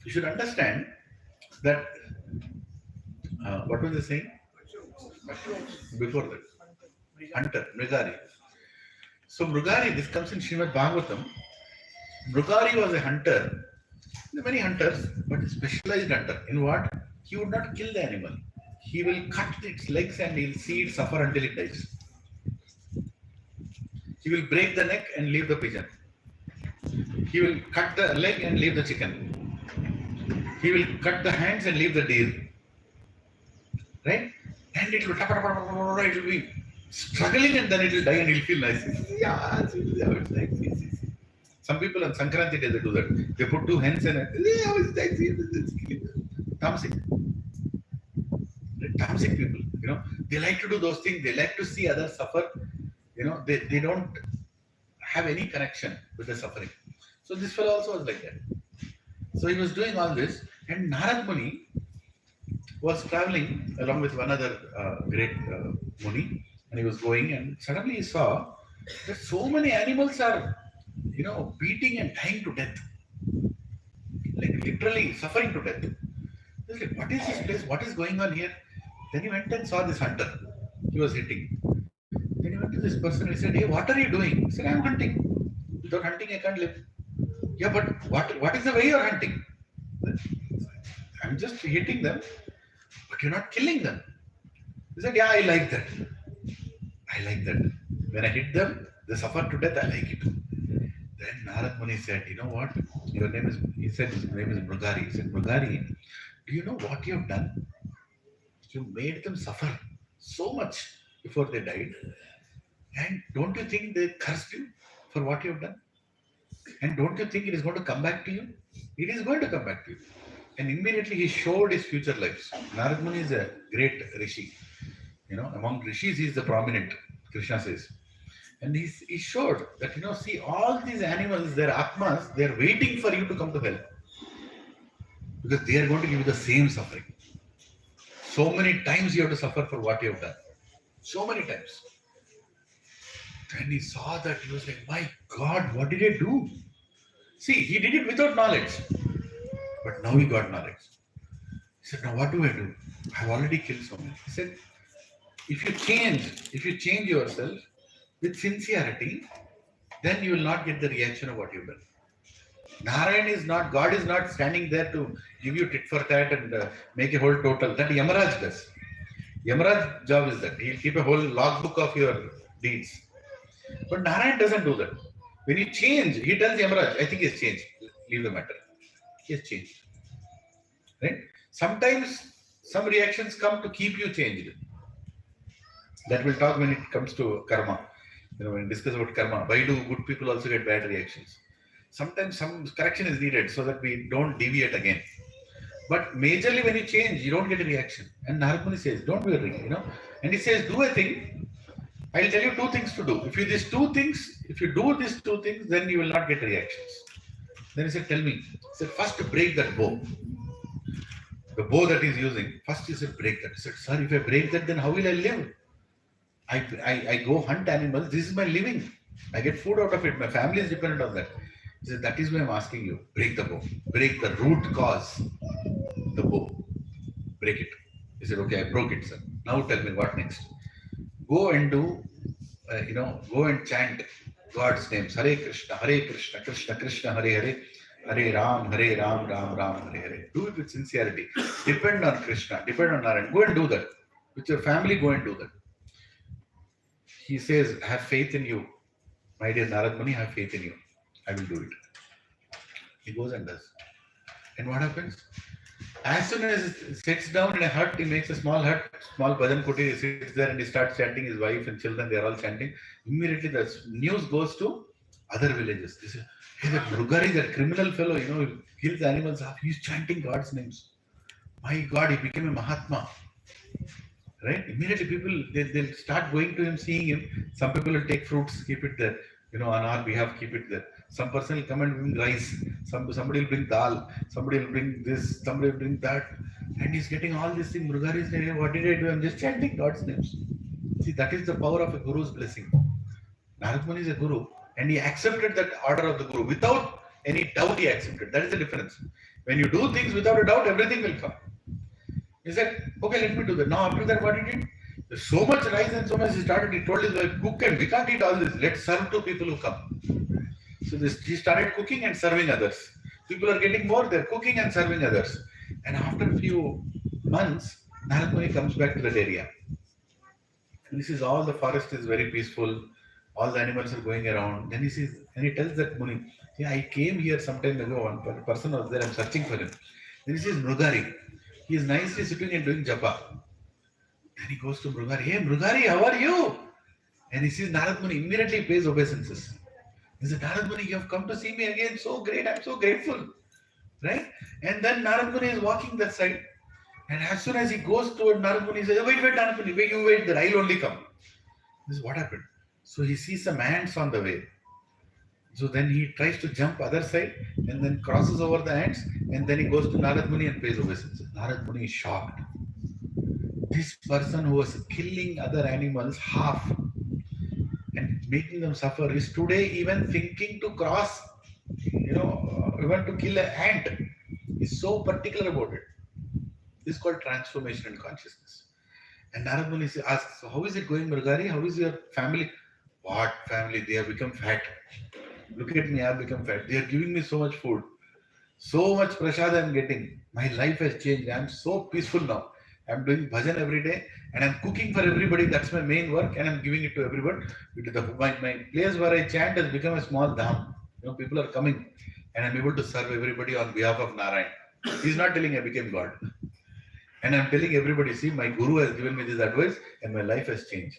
You should understand that. What was I saying? Before that, hunter, Mrigari. So Mrigari, this comes in Srimad Bhagavatam. Mrigari was a hunter. There are many hunters, but a specialized hunter. In what? he would not kill the animal. He will cut its legs and he'll see it suffer until it dies. He will break the neck and leave the pigeon. He will cut the leg and leave the chicken. He will cut the hands and leave the deer. Right? And it will be struggling and then it will die and he'll feel nice. Yeah, it's like, some people on Sankranti Day they do that. They put two hens in it. Tamasic. Tamasic people, they like to do those things. They like to see others suffer. They don't have any connection with the suffering. So this fellow also was like that. So he was doing all this, and Narad Muni was traveling along with one other great Muni, and he was going, and suddenly he saw that so many animals are, beating and dying to death, like literally suffering to death. He was like, what is this place? What is going on here? Then he went and saw this hunter. He was hitting. Then he went to this person and he said, hey, what are you doing? He said, I'm hunting. Without hunting, I can't live. Yeah, but what is the way you're hunting? I'm just hitting them, but you're not killing them. He said, yeah, I like that. I like that. When I hit them, they suffer to death, I like it. Then Narad Muni said, you know what? Your name is, he said his name is Mrugari. He said, Mrugari, do you know what you have done? You made them suffer so much before they died. And don't you think they cursed you for what you have done? And don't you think it is going to come back to you? It is going to come back to you. And immediately he showed his future lives. Narad Muni is a great rishi. Among rishis he is the prominent, Krishna says. And he showed that, see all these animals, their atmas, they are waiting for you to come to hell. Because they are going to give you the same suffering. So many times you have to suffer for what you have done. So many times. When he saw that, he was like, my God, what did I do? See, he did it without knowledge. But now he got knowledge. He said, now what do I do? I've already killed so many. He said, if you change yourself with sincerity, then you will not get the reaction of what you've done. God is not standing there to give you tit for tat and make a whole total. That Yamaraj does. Yamaraj's job is that. He'll keep a whole logbook of your deeds. But Narayan doesn't do that. When you change, he tells Yamaraj, I think he's changed. Leave the matter. He has changed. Right? Sometimes some reactions come to keep you changed. That we'll talk when it comes to karma. When we discuss about karma, why do good people also get bad reactions? Sometimes some correction is needed so that we don't deviate again. But majorly when you change, you don't get a reaction. And Narad Muni says, don't worry, And he says, do a thing. I'll tell you two things to do. If you do these two things, then you will not get reactions. Then he said, tell me. He said, first break that bow. The bow that he's using, first he said, break that. He said, sir, if I break that, then how will I live? I go hunt animals. This is my living. I get food out of it. My family is dependent on that. He said, that is why I'm asking you. Break the bow. Break the root cause. The bow. Break it. He said, okay, I broke it, sir. Now tell me what next. Go and do, go and chant God's names. Hare Krishna, Krishna Krishna, Hare Hare. Hare Ram, Ram Ram, Hare Hare. Do it with sincerity. Depend on Krishna. Depend on Narayan. Go and do that. With your family, go and do that. He says, have faith in you. My dear Narad Muni, have faith in you. I will do it. He goes and does. And what happens? As soon as he sits down in a hut, he makes a small hut, small bhajan kuti, he sits there and he starts chanting, his wife and children, they are all chanting. Immediately the news goes to other villages. They say, hey, that Mrugari, that criminal fellow, he kills animals, he's chanting God's names. My God, he became a Mahatma. Right? Immediately people, they'll start going to him, seeing him. Some people will take fruits, keep it there. On our behalf, keep it there. Some person will come and bring rice. Somebody will bring dal. Somebody will bring this. Somebody will bring that. And he's getting all these things. Mrugari is saying, what did I do? I'm just chanting God's names. See, that is the power of a guru's blessing. Narad Muni is a guru. And he accepted that order of the guru. Without any doubt, he accepted. That is the difference. When you do things without a doubt, everything will come. He said, okay, let me do that. Now, after that, what he did? There's so much rice and so much he started. He told his wife, cook and we can't eat all this. Let's serve to people who come. So he started cooking and serving others. People are getting more, they're cooking and serving others. And after a few months, Narad Muni comes back to that area. And he sees all the forest is very peaceful, all the animals are going around. Then he sees, and he tells that Muni, yeah, I came here some time ago, one person was there, I'm searching for him. Then he sees Mrugari. He is nicely sitting and doing japa. Then he goes to Mrugari, hey Mrugari, how are you? And he sees Narad Muni, immediately pays obeisances. He says, Narad Muni, you have come to see me again, so great, I'm so grateful. Right? And then Narad Muni is walking that side. And as soon as he goes toward Narad Muni, he says, wait, Narad Muni, wait, you wait there, I'll only come. This is what happened. So he sees some ants on the way. So then he tries to jump other side and then crosses over the ants, and then he goes to Narad Muni and pays obeisances. Narad Muni is shocked. This person who was killing other animals half and making them suffer is today even thinking to cross, even to kill an ant. He's so particular about it. This is called transformation in consciousness. And Narad Muni asks, so how is it going, Mrugari? How is your family? What family? They have become fat. Look at me, I have become fat. They are giving me so much food. So much prasad I am getting. My life has changed. I am so peaceful now. I am doing bhajan every day and I am cooking for everybody. That's my main work and I am giving it to everyone. My place where I chant has become a small dham. People are coming and I am able to serve everybody on behalf of Narayan. He's not telling I became God. And I'm telling everybody, see, my guru has given me this advice and my life has changed.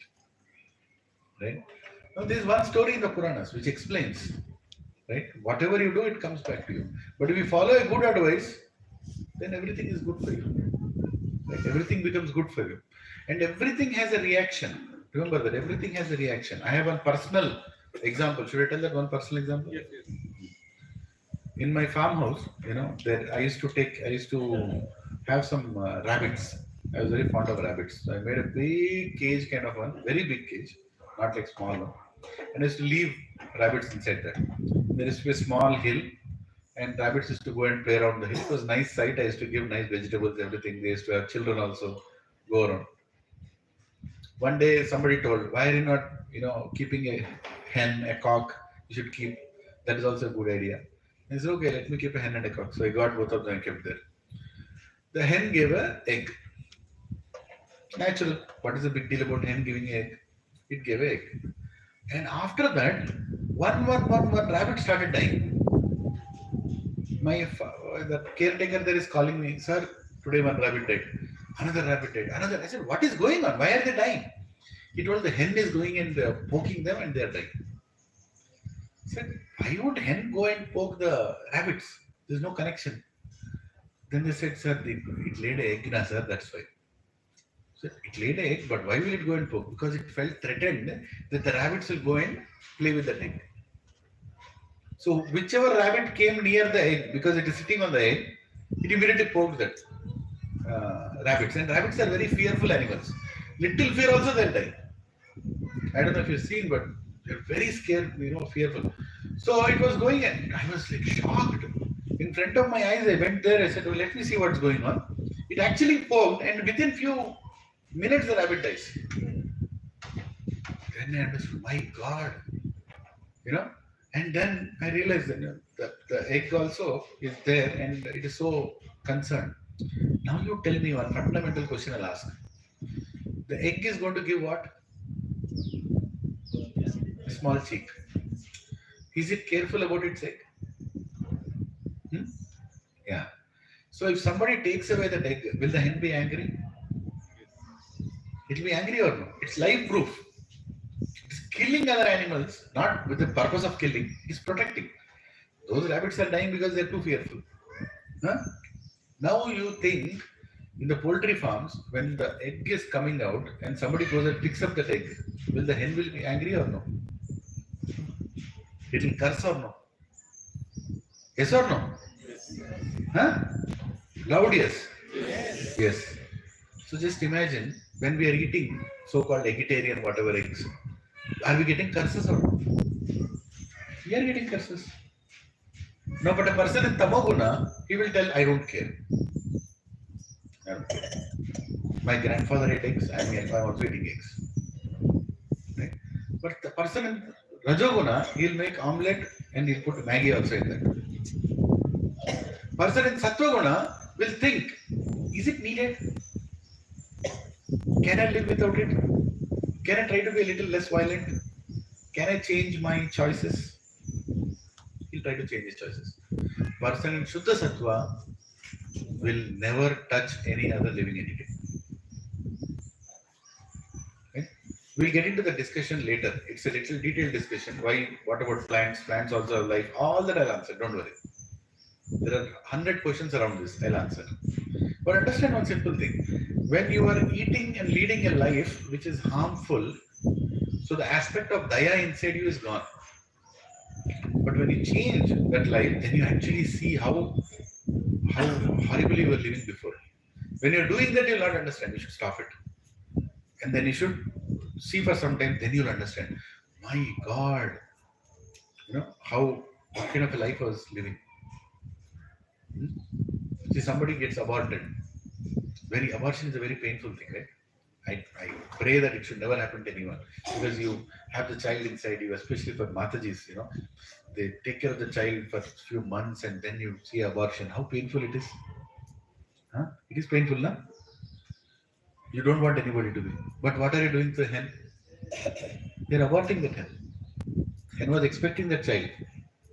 Right? Now, there is one story in the Puranas which explains, right? Whatever you do, it comes back to you. But if you follow a good advice, then everything is good for you. Right? Everything becomes good for you. And everything has a reaction. Remember that everything has a reaction. I have one personal example. Should I tell that one personal example? Yes. In my farmhouse, there I used to have some rabbits. I was very fond of rabbits. So I made a big cage, kind of one, very big cage, not like small one. And I used to leave rabbits inside that. There used to be a small hill, and rabbits used to go and play around the hill. It was a nice sight. I used to give nice vegetables, everything. They used to have children also go around. One day somebody told, why are you not, keeping a hen, a cock? You should keep. That is also a good idea. I said, okay, let me keep a hen and a cock. So I got both of them and kept there. The hen gave an egg. Natural. What is the big deal about hen giving an egg? It gave an egg. And after that, one rabbit started dying. The caretaker there is calling me, sir, today one rabbit died. Another rabbit died. Another. I said, what is going on? Why are they dying? He told the hen is going and poking them and they are dying. I said, why would hen go and poke the rabbits? There is no connection. Then they said, sir, it laid an egg, sir, that's why. So it laid an egg, but why will it go and poke? Because it felt threatened that the rabbits will go and play with the egg. So whichever rabbit came near the egg, because it is sitting on the egg, it immediately poked that rabbits. And rabbits are very fearful animals. Little fear also they'll die. I don't know if you've seen, but they're very scared, fearful. So it was going and I was like shocked. In front of my eyes, I went there. I said, well, let me see what's going on. It actually poked, and within few minutes, the rabbit dies. Then I understood, my God, And then I realized that the egg also is there, and it is so concerned. Now you tell me one fundamental question I'll ask. The egg is going to give what? A small chick. Is it careful about its egg? Yeah. So if somebody takes away the egg, will the hen be angry? It will be angry or no? It's life proof. It's killing other animals, not with the purpose of killing. It's protecting. Those rabbits are dying because they're too fearful. Now you think in the poultry farms, when the egg is coming out and somebody goes and picks up that egg, will the hen will be angry or no? It will curse or no? Yes or no? Loud yes? Yes. So just imagine when we are eating so-called vegetarian whatever eggs, are we getting curses or no? We are getting curses. No, but a person in Tamoguna, he will tell, I don't care. I don't care. My grandfather ate eggs, I'm also eating eggs. Right? But the person in Rajoguna, he'll make omelette and he'll put Maggi also in that. Person in Sattva Guna will think, is it needed? Can I live without it? Can I try to be a little less violent? Can I change my choices? He'll try to change his choices. Person in Shuddha Sattva will never touch any other living entity. Okay? We'll get into the discussion later. It's a little detailed discussion. Why? What about plants? Plants also have life. All that I'll answer. Don't worry. There are 100 questions around this. I'll answer. But understand one simple thing. When you are eating and leading a life which is harmful, so the aspect of daya inside you is gone. But when you change that life, then you actually see how horribly you were living before. When you're doing that, you'll not understand. You should stop it. And then you should see for some time, then you'll understand. My God, what kind of a life I was living. See, somebody gets aborted. Abortion is a very painful thing, right? I pray that it should never happen to anyone, because you have the child inside you, especially for Matajis, they take care of the child for a few months and then you see abortion. How painful it is. Huh? It is painful, no? You don't want anybody to be. But what are you doing to the hen? You're aborting that hen. Hen was expecting that child.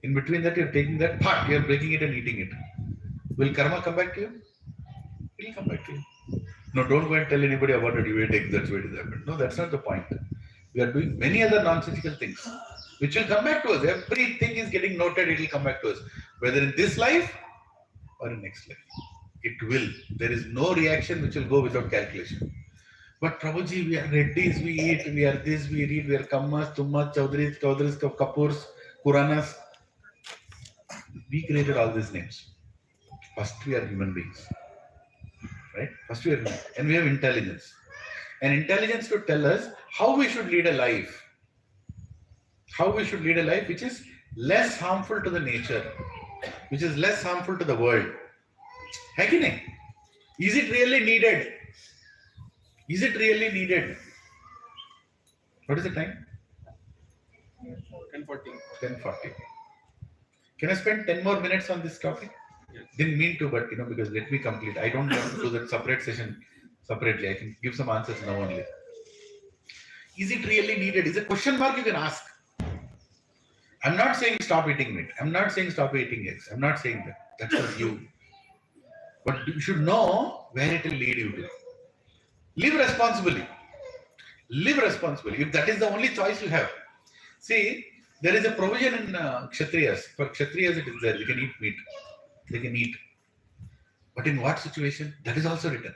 In between that, you're taking that part, you're breaking it and eating it. Will karma come back to you? It will come back to you. No, don't go and tell anybody about it. You will take that's where it happened. No, that's not the point. We are doing many other nonsensical things, which will come back to us. Everything is getting noted. It will come back to us, whether in this life or in next life. It will. There is no reaction which will go without calculation. But Prabhuji, we are Reddis, we eat, we are this, we read, we are Kammas, Tummas, Chaudharis, Kapoors, Kuranas. We created all these names. First, we are human beings. Right? First, we are human. And we have intelligence. And intelligence to tell us how we should lead a life. How we should lead a life which is less harmful to the nature, which is less harmful to the world. Is it really needed? Is it really needed? What is the time? 10:40. 10:40. Can I spend 10 more minutes on this topic? Yes. Didn't mean to, but because let me complete. I don't want to do that separate session separately. I can give some answers now only. Is it really needed? Is a question mark you can ask. I'm not saying stop eating meat. I'm not saying stop eating eggs. I'm not saying that. That's for you. But you should know where it will lead you to. Live responsibly. Live responsibly. If that is the only choice you have. See, there is a provision in Kshatriyas. For Kshatriyas it is there. They can eat meat. They can eat. But in what situation? That is also written.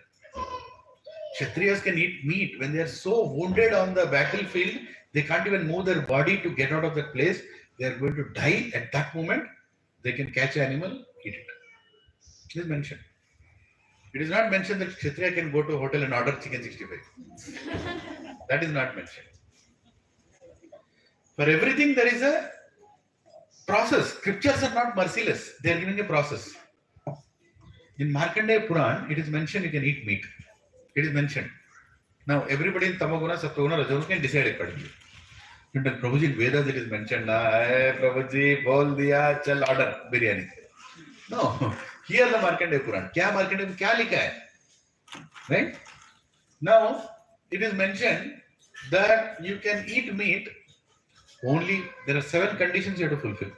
Kshatriyas can eat meat when they are so wounded on the battlefield, they can't even move their body to get out of that place. They are going to die at that moment. They can catch an animal, eat it. It is mentioned. It is not mentioned that Kshatriya can go to a hotel and order chicken 65. That is not mentioned. For everything there is a process. Scriptures are not merciless. They are giving a process. In Markandeya Puran, it is mentioned you can eat meat. It is mentioned. Now everybody in Tamaguna, Sattoguna, Rajoguna can decide accordingly. But Prabhuji, in Vedas it is mentioned, Prabhuji, bol diya, chal order biryani. No, here the Markandeya Puran. Kya Markandeya, kya likha hai? Right? Now, it is mentioned that you can eat meat only, there are 7 conditions you have to fulfill.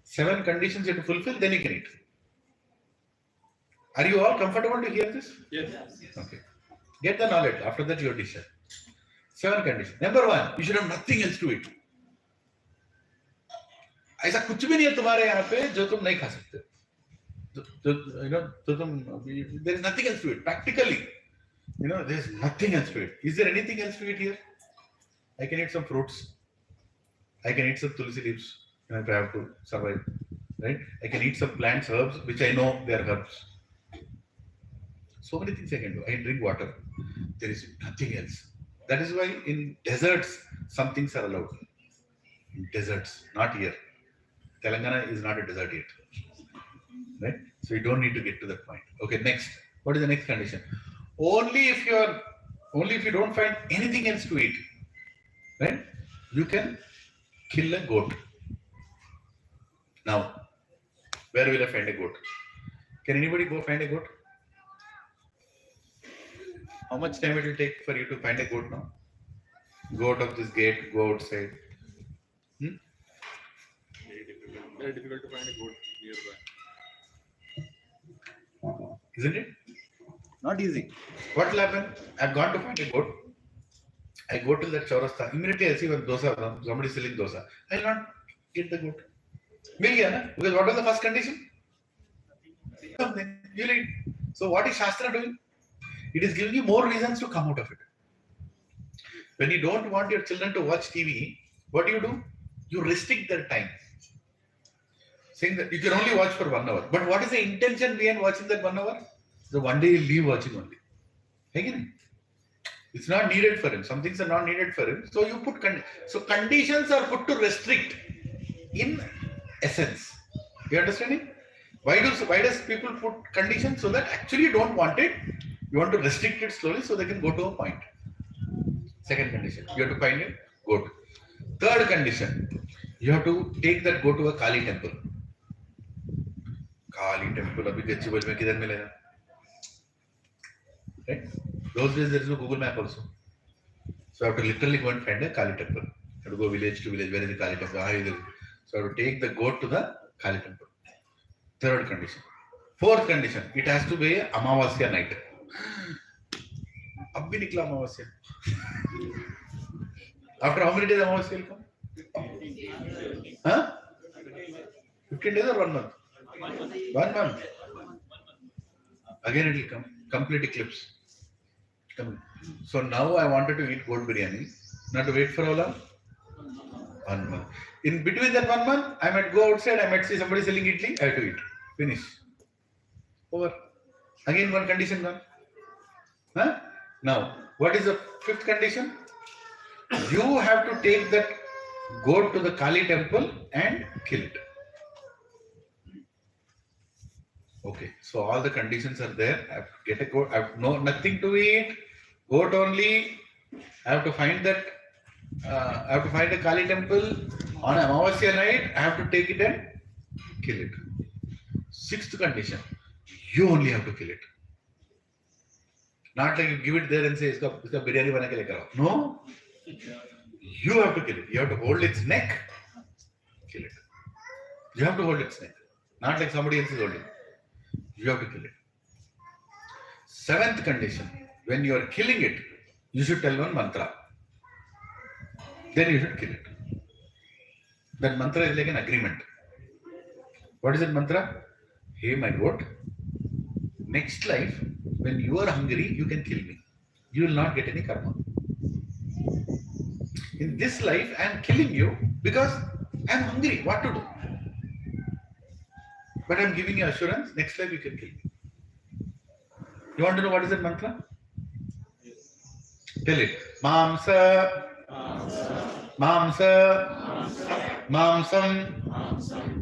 7 conditions you have to fulfill, then you can eat. Are you all comfortable to hear this? Yes. Okay. Get the knowledge. After that, your decision. 7 conditions. Number 1, you should have nothing else to eat. ऐसा कुछ भी नहीं है तुम्हारे यहाँ पे जो तुम नहीं खा सकते. There is nothing else to eat. Practically, there is nothing else to eat. Is there anything else to eat here? I can eat some fruits. I can eat some tulsi leaves if I have to survive. Right? I can eat some plants, herbs, which I know they are herbs. So many things I can do. I can drink water. There is nothing else. That is why in deserts, some things are allowed. In deserts, not here. Telangana is not a desert yet. Right? So you don't need to get to that point. Okay, next. What is the next condition? Only if you don't find anything else to eat, right? You can kill a goat. Now, where will I find a goat? Can anybody go find a goat? How much time it will take for you to find a goat now? Go out of this gate, go outside. Very difficult to find a goat nearby. Isn't it? Not easy. What will happen? I've gone to find a goat. I go to that chaurasta. Immediately I see one dosa, somebody selling dosa. I will not get the goat. Because what was the first condition? Something. You'll eat. So what is Shastra doing? It is giving you more reasons to come out of it. When you don't want your children to watch TV, what do? You restrict their time. Saying that you can only watch for 1 hour. But what is the intention behind watching that 1 hour? So one day he'll leave watching only. Again, it's not needed for him. Some things are not needed for him. So you put conditions are put to restrict in essence. You understanding? Why does people put conditions? So that actually you don't want it. You want to restrict it slowly so they can go to a point. Second condition, you have to find a goat. Third condition, you have to take that goat to a Kali temple. Kali temple, abhi Gachibowli mein kidhar milega? Right? Those days there is no Google map also. So I have to literally go and find a Kali temple. I have to go village to village. Where is the Kali temple? So I have to take the goat to the Kali temple. Third condition. Fourth condition, it has to be Amavasya night. Ab bhi nikla Amavasya. After how many days Amavasya will come? Huh? 15 days or 1 month? 1 month. Again it will come. Complete eclipse. So now I wanted to eat goat biryani. Not to wait for how long? 1 month. In between that 1 month, I might go outside, I might see somebody selling idli, I have to eat. Finish. Over. Again one condition gone. Huh? Now, what is the fifth condition? You have to take that goat to the Kali temple and kill it. Okay, so all the conditions are there. I have to get a goat. I have nothing to eat. Goat only. I have to find that. I have to find a Kali temple on Amavasya night. I have to take it and kill it. Sixth condition. You only have to kill it. Not like you give it there and say, "Iska biryani bana ke lekar aao." No. You have to kill it. You have to hold its neck. Kill it. You have to hold its neck. Not like somebody else is holding. You have to kill it. Seventh condition. When you are killing it, you should tell one mantra. Then you should kill it. That mantra is like an agreement. What is that mantra? Hey, my goat, next life, when you are hungry, you can kill me. You will not get any karma. In this life, I am killing you because I am hungry. What to do? But I am giving you assurance, next life you can kill me. You want to know what is that mantra? Tell it. Mamsa. Mamsa. Mamsam.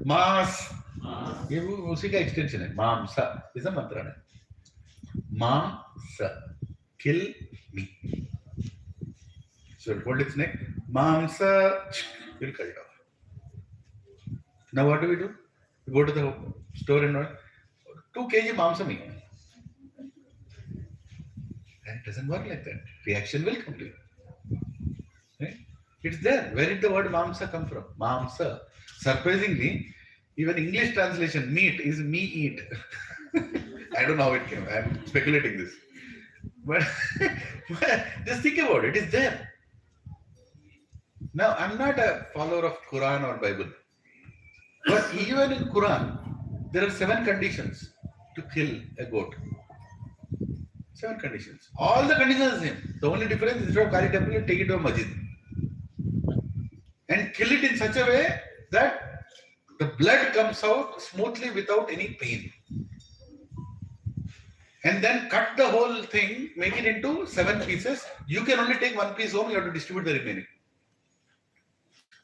Mas. ये उसी का extension है. Mamsa is a mantra है. Mamsa. Kill me. So hold its neck. Mamsa. We'll cut it off. Now what do? We go to the store and 2 kg mamsa meat. And it doesn't work like that. Reaction will complete. Right? It's there. Where did the word mamsa come from? Mamsa. Surprisingly, even English translation, meat, is me eat. I don't know how it came. I'm speculating this. But just think about it. It's there. Now, I'm not a follower of Quran or Bible. But even in Quran, there are 7 conditions to kill a goat. 7 conditions. All the conditions are the same. The only difference is instead of Kali temple, you take it to a masjid. And kill it in such a way that the blood comes out smoothly without any pain. And then cut the whole thing, make it into 7 pieces. You can only take 1 piece home, you have to distribute the remaining.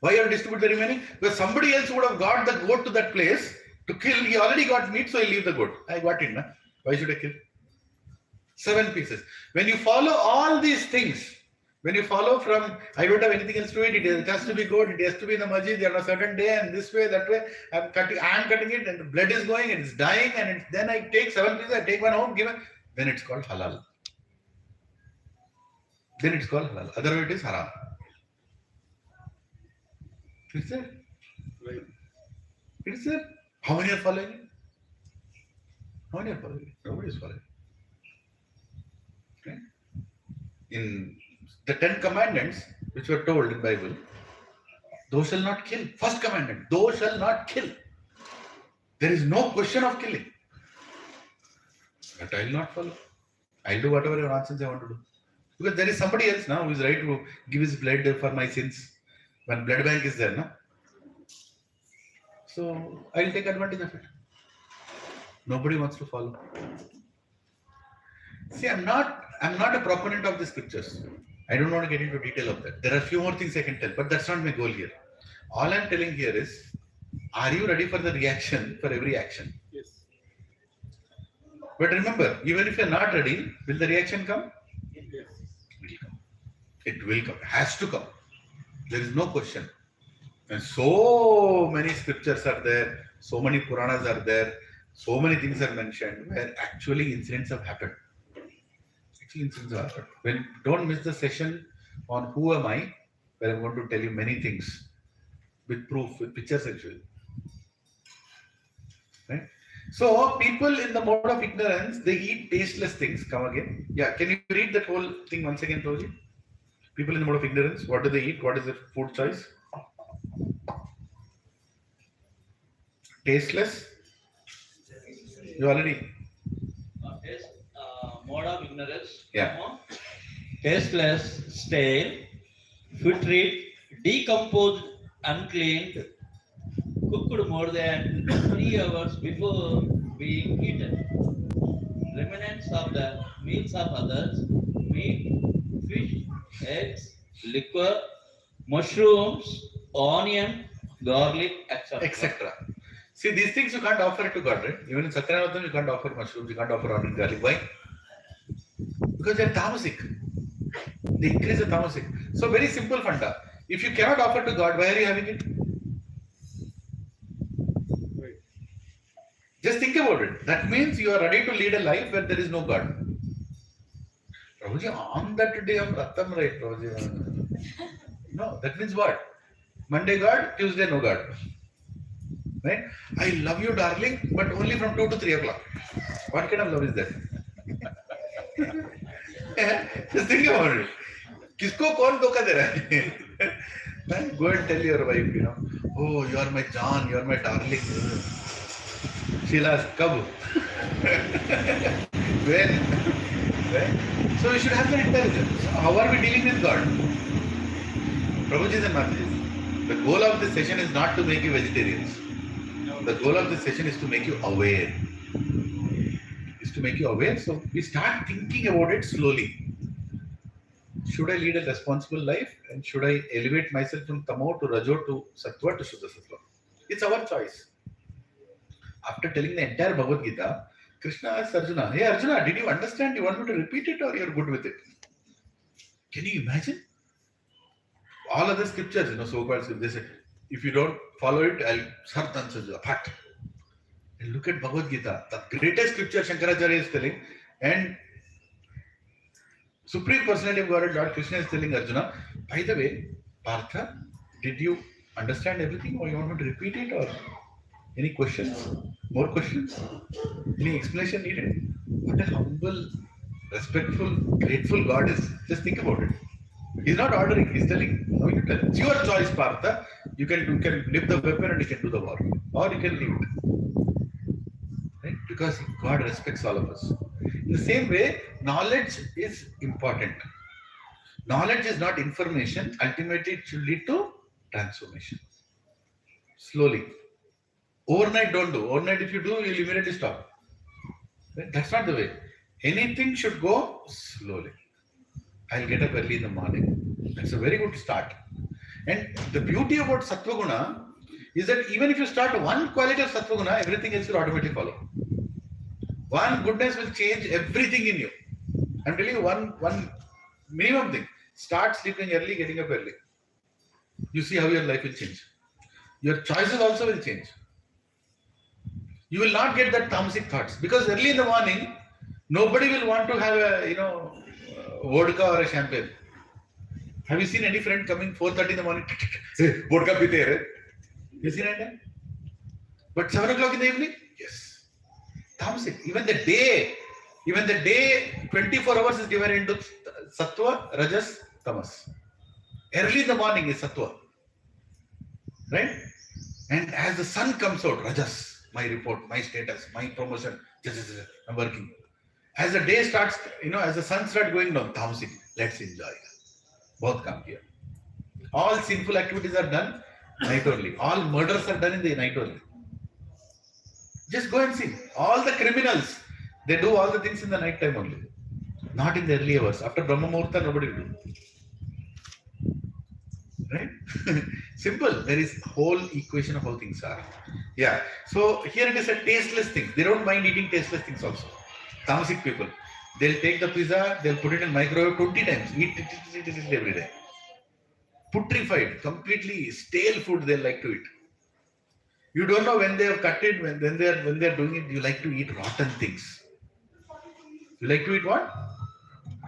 Why you have to distribute the remaining? Because somebody else would have got the goat to that place to kill. He already got meat, so he leave the goat. I got it, na? Why should I kill? 7 pieces. When you follow all these things, when you follow from, I don't have anything else to eat, it has to be goat, it has to be in the masjid on a certain day, and this way, that way, I am cutting it, and the blood is going, and it's dying, and then I take 7 pieces, I take 1 home, give it, then it's called halal. then it's called halal. Otherwise, it is haram. It's there. Right. It's there. How many are following it? How many are following it? Nobody is following it. Okay. In the 10 commandments which were told in Bible, thou shall not kill. First commandment, thou shall not kill. There is no question of killing. But I will not follow. I will do whatever nonsense I want to do. Because there is somebody else now who is right to give his blood for my sins. When blood bank is there, no? So I will take advantage of it. Nobody wants to follow. See, I'm not a proponent of the scriptures. I don't want to get into detail of that. There are a few more things I can tell, but that's not my goal here. All I'm telling here is, are you ready for the reaction for every action? Yes. But remember, even if you're not ready, will the reaction come? Yes. It will come. It has to come. There is no question. And so many scriptures are there, so many Puranas are there, so many things are mentioned where actually incidents have happened. When don't miss the session on Who Am I, where I'm going to tell you many things with proof, with pictures actually. Right? So people in the mode of ignorance, they eat tasteless things. Come again. Yeah, can you read that whole thing once again, Prabhuji? People in the mode of ignorance, what do they eat? What is the food choice? Tasteless? You already. Mode of ignorance. Yeah. Tasteless, stale, putrid, decomposed, uncleaned, cooked more than 3 hours before being eaten. Remnants of the meals of others, meat, fish, eggs, liquor, mushrooms, onion, garlic, etc. See, these things you can't offer it to God, right? Even in Satyanavadam, you can't offer mushrooms, you can't offer onion, garlic. Why? Because they are tamasic. They increase the tamasic. So, very simple funda. If you cannot offer to God, why are you having it? Right. Just think about it. That means you are ready to lead a life where there is no God. Prabhuji, on that day of Ratham, right, Prabhuji? No, that means what? Monday God, Tuesday no God. Right? I love you, darling, but only from 2 to 3 o'clock. What kind of love is that? Just think about it. किसको कौन धोखा दे रहा है? Go and tell your wife, you know, oh, you are my John, you are my darling. She'll ask, kab? When? Right? So we should have the intelligence. How are we dealing with God? Prabhuji and Mataji, the goal of this session is not to make you vegetarians. The goal of this session is to make you aware. So we start thinking about it slowly. Should I lead a responsible life? And should I elevate myself from Tamo to Rajo to Sattva to Shuddha Sattva? It's our choice. After telling the entire Bhagavad Gita, Krishna asked Arjuna, hey Arjuna, did you understand? You want me to repeat it or you're good with it? Can you imagine? All other scriptures, you know, so-called scriptures, they say, if you don't follow it, I'll sartan sajja, fat. And look at Bhagavad Gita, the greatest scripture Shankaracharya is telling, and Supreme Personality of Godhead, Lord Krishna is telling Arjuna, by the way, Partha, did you understand everything or you want me to repeat it or any questions? More questions? Any explanation needed? What a humble, respectful, grateful God is. Just think about it. He's not ordering, he's telling. No, you tell. It's your choice, Partha. You can lift the weapon and you can do the war. Or you can leave it. Right? Because God respects all of us. In the same way, knowledge is important. Knowledge is not information. Ultimately, it should lead to transformation. Slowly. Overnight, don't do. Overnight, if you do, you'll immediately stop. Right? That's not the way. Anything should go slowly. I'll get up early in the morning. That's a very good start. And the beauty about Sattva Guna is that even if you start one quality of Sattva Guna, everything else will automatically follow. One goodness will change everything in you. I'm telling you one minimum thing. Start sleeping early, getting up early. You see how your life will change. Your choices also will change. You will not get that tamasic thoughts because early in the morning, nobody will want to have a, vodka or a champagne. Have you seen any friend coming 4:30 in the morning? Hey, vodka pite hai. You seen it? But 7 o'clock in the evening? Yes. Tamasic. Even the day, 24 hours is divided into sattva, rajas, tamas. Early in the morning is sattva. Right? And as the sun comes out, rajas, my report, my status, my promotion, I'm working. As the day starts, as the sun starts going down, tamasic, let's enjoy. Both come here. All sinful activities are done night only. All murders are done in the night only. Just go and see. All the criminals, they do all the things in the night time only. Not in the early hours. After Brahma Muhurta, nobody will do. Right? Simple. There is whole equation of how things are. Yeah. So here it is a tasteless thing. They don't mind eating tasteless things also. Tamasic people. They'll take the pizza, they'll put it in microwave 20 times. Eat it every day. Putrified, completely stale food they like to eat. You don't know when they have cut it, when they are doing it, you like to eat rotten things. You like to eat what?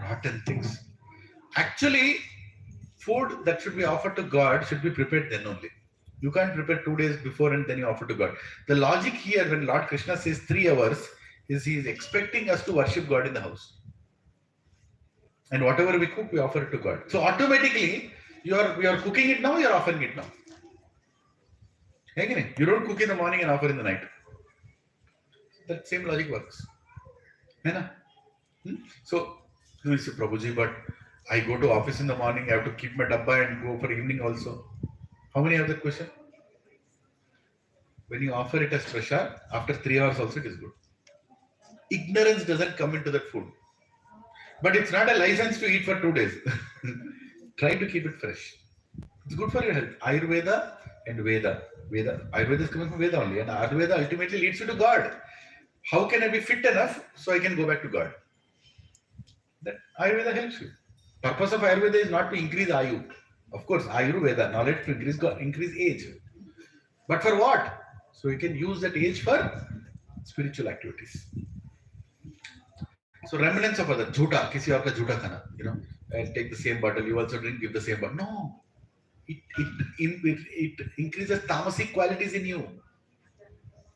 Rotten things. Actually, food that should be offered to God should be prepared then only. You can't prepare 2 days before and then you offer to God. The logic here when Lord Krishna says 3 hours is he is expecting us to worship God in the house. And whatever we cook, we offer it to God. So automatically, you are cooking it now, you are offering it now. You don't cook in the morning and offer in the night. That same logic works. So, you say, Prabhuji, but I go to office in the morning, I have to keep my dabba and go for evening also. How many have that question? When you offer it as prasad, after 3 hours also it is good. Ignorance doesn't come into that food. But it's not a license to eat for 2 days. Try to keep it fresh. It's good for your health. Ayurveda and Veda. Ayurveda is coming from Veda only. And Ayurveda ultimately leads you to God. How can I be fit enough so I can go back to God? That Ayurveda helps you. Purpose of Ayurveda is not to increase Ayu. Of course, Ayurveda, knowledge to increase age. But for what? So you can use that age for spiritual activities. So remnants of other jhuta, kisi aapka jhuta khana, and take the same bottle, you also drink, give the same bottle. No, it increases tamasic qualities in you.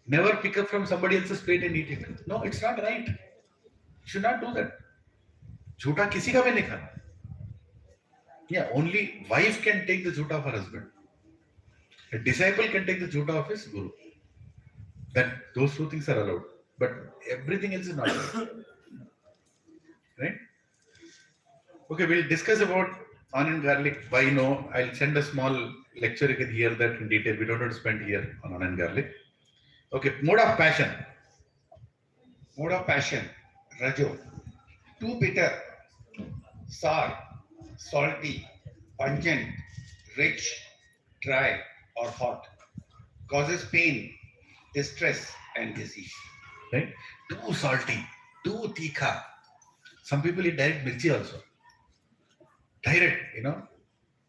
Never pick up from somebody else's plate and eat it. No, it's not right. You should not do that. Jhuta kisi ka bhi nahi khana. Yeah, only wife can take the jhuta of her husband. A disciple can take the jhuta of his guru. Those 2 things are allowed. But everything else is not allowed. Right? Okay, we'll discuss about onion garlic. Why no? I'll send a small lecture. You can hear that in detail. We don't have to spend here on onion garlic. Okay, mode of passion. Mode of passion. Rajo. Too bitter, sour, salty, pungent, rich, dry, or hot. Causes pain, distress, and disease. Right? Too salty, too tikha. Some people eat direct mirchi also. Direct,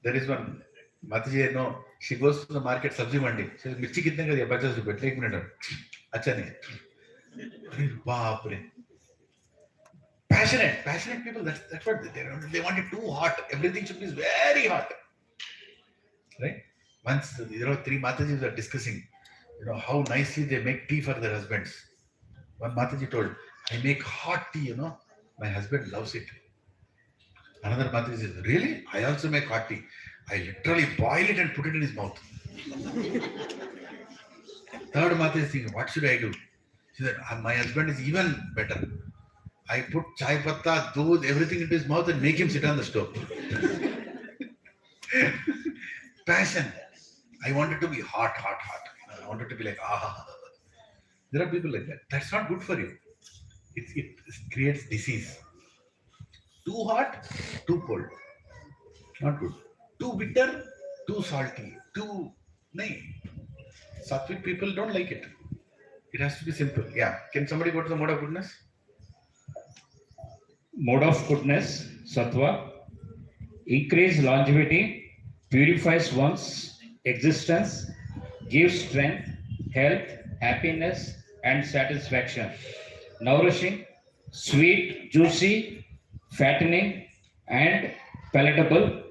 There is one, Mataji, she goes to the market, sabzi mandi. She says, mirchi kitne ka diya? 50 rupees. Take a minute. Acha nahi. Baapre. Passionate people, that's what they want it too hot. Everything should be very hot. Right? Once, 3 Matajis were discussing, how nicely they make tea for their husbands. One Mataji told, I make hot tea, my husband loves it. Another Mataji says, really? I also make hot tea. I literally boil it and put it in his mouth. Third Mataji is thinking, what should I do? She said, my husband is even better. I put chai patta, doodh, everything into his mouth and make him sit on the stove. Passion. I want it to be hot. I want it to be like, ah. There are people like that. That's not good for you. It creates disease. Too hot, too cold. Not good. Too bitter, too salty, too... Nahin. Sattvic people don't like it. It has to be simple. Yeah. Can somebody go to the mode of goodness? Mode of goodness, sattva, increase longevity, purifies one's existence, gives strength, health, happiness, and satisfaction. Nourishing, sweet, juicy, fattening, and palatable,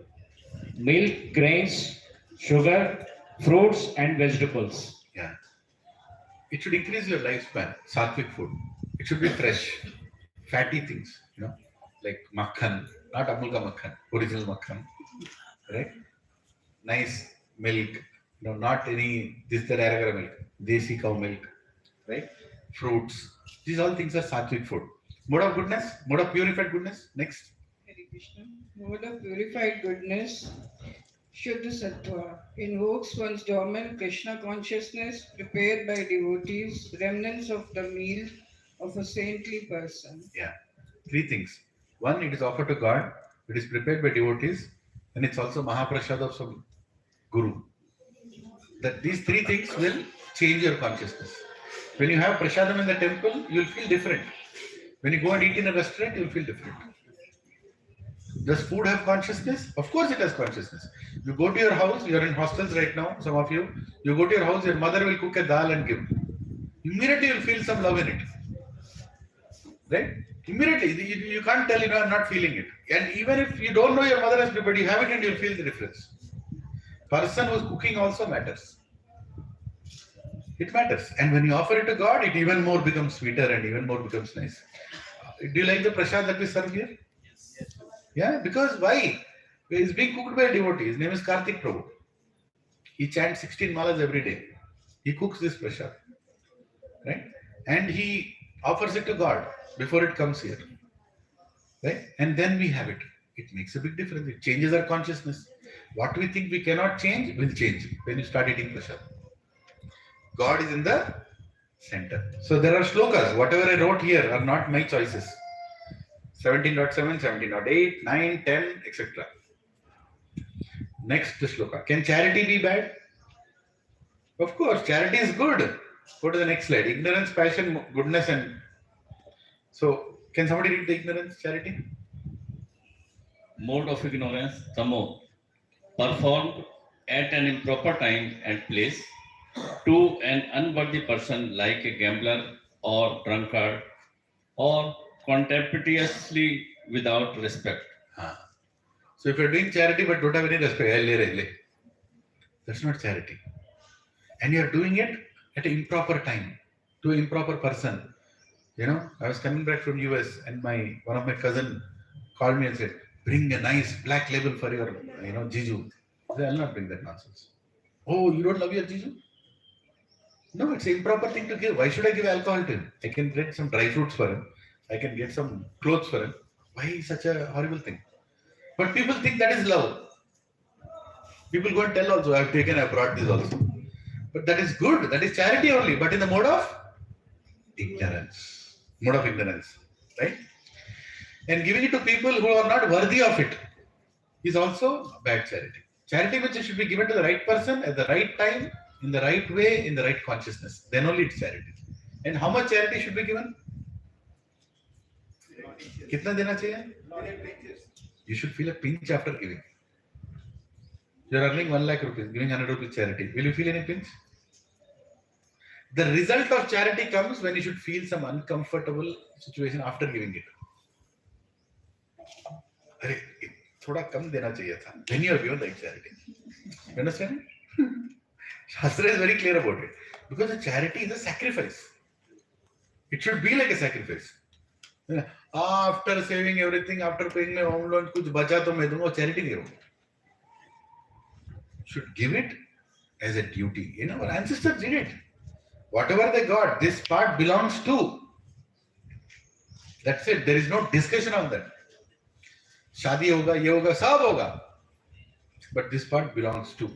milk, grains, sugar, fruits, and vegetables. Yeah. It should increase your lifespan. Sattvic food. It should be fresh, fatty things, like makhan, not Amulka makhan, original makhan, right? Nice milk, not any this the rare milk, desi cow milk, right? Fruits. These all things are sattvic food. Mode of goodness, mode of purified goodness. Next. Hare Krishna. Mode of purified goodness, Shuddha Sattva, invokes one's dormant Krishna consciousness prepared by devotees, remnants of the meal of a saintly person. Yeah. Three things. One, it is offered to God, it is prepared by devotees, and it's also Mahaprasad of some Guru. That these three things will change your consciousness. When you have prasadam in the temple, you'll feel different. When you go and eat in a restaurant, you'll feel different. Does food have consciousness? Of course it has consciousness. You go to your house, you're in hostels right now, some of you. You go to your house, your mother will cook a dal and give. Immediately you'll feel some love in it. Right? Immediately, you can't tell, I'm not feeling it. And even if you don't know your mother has prepared, you have it and you'll feel the difference. Person who's cooking also matters. It matters. And when you offer it to God, it even more becomes sweeter and even more becomes nice. Do you like the prasad that we serve here? Yes. Yeah, because why? It's being cooked by a devotee. His name is Karthik Prabhu. He chants 16 malas every day. He cooks this prasad. Right? And he offers it to God before it comes here. Right? And then we have it. It makes a big difference. It changes our consciousness. What we think we cannot change will change when you start eating prasad. God is in the center. So there are shlokas. Whatever I wrote here are not my choices. 17.7, 17.8, 9, 10, etc. Next shloka. Can charity be bad? Of course, charity is good. Go to the next slide. Ignorance, passion, goodness, and so can somebody read the ignorance, charity? Mode of ignorance, tamo, performed at an improper time and place to an unworthy person like a gambler or drunkard or contemptuously without respect. So if you're doing charity but don't have any respect, that's not charity. And you're doing it at an improper time to an improper person. I was coming back from US and one of my cousin called me and said, bring a nice black label for your, Jiju. I said, I'll not bring that nonsense. Oh, you don't love your Jiju? No, it's an improper thing to give. Why should I give alcohol to him? I can get some dry fruits for him. I can get some clothes for him. Why such a horrible thing? But people think that is love. People go and tell also, I brought this also. But that is good. That is charity only. But in the mode of ignorance. Mode of ignorance. Right? And giving it to people who are not worthy of it is also bad charity. Charity which should be given to the right person at the right time, in the right way, in the right consciousness. Then only it's charity. And how much charity should be given? Kitna dena chahiye? You should feel a pinch after giving. You are earning 1 lakh rupees, giving 100 rupees charity. Will you feel any pinch? The result of charity comes when you should feel some uncomfortable situation after giving it. Thoda kam dena chahiye tha. Then you are given like charity. You understand? Shastra is very clear about it. Because the charity is a sacrifice. It should be like a sacrifice. After saving everything, after paying my home loan, kuch bacha to main dunga, charity nahi hoga. Should give it as a duty. Our ancestors did it. Whatever they got, this part belongs to. That's it. There is no discussion on that. Shadi hoga, ye hoga, sab hoga. But this part belongs to.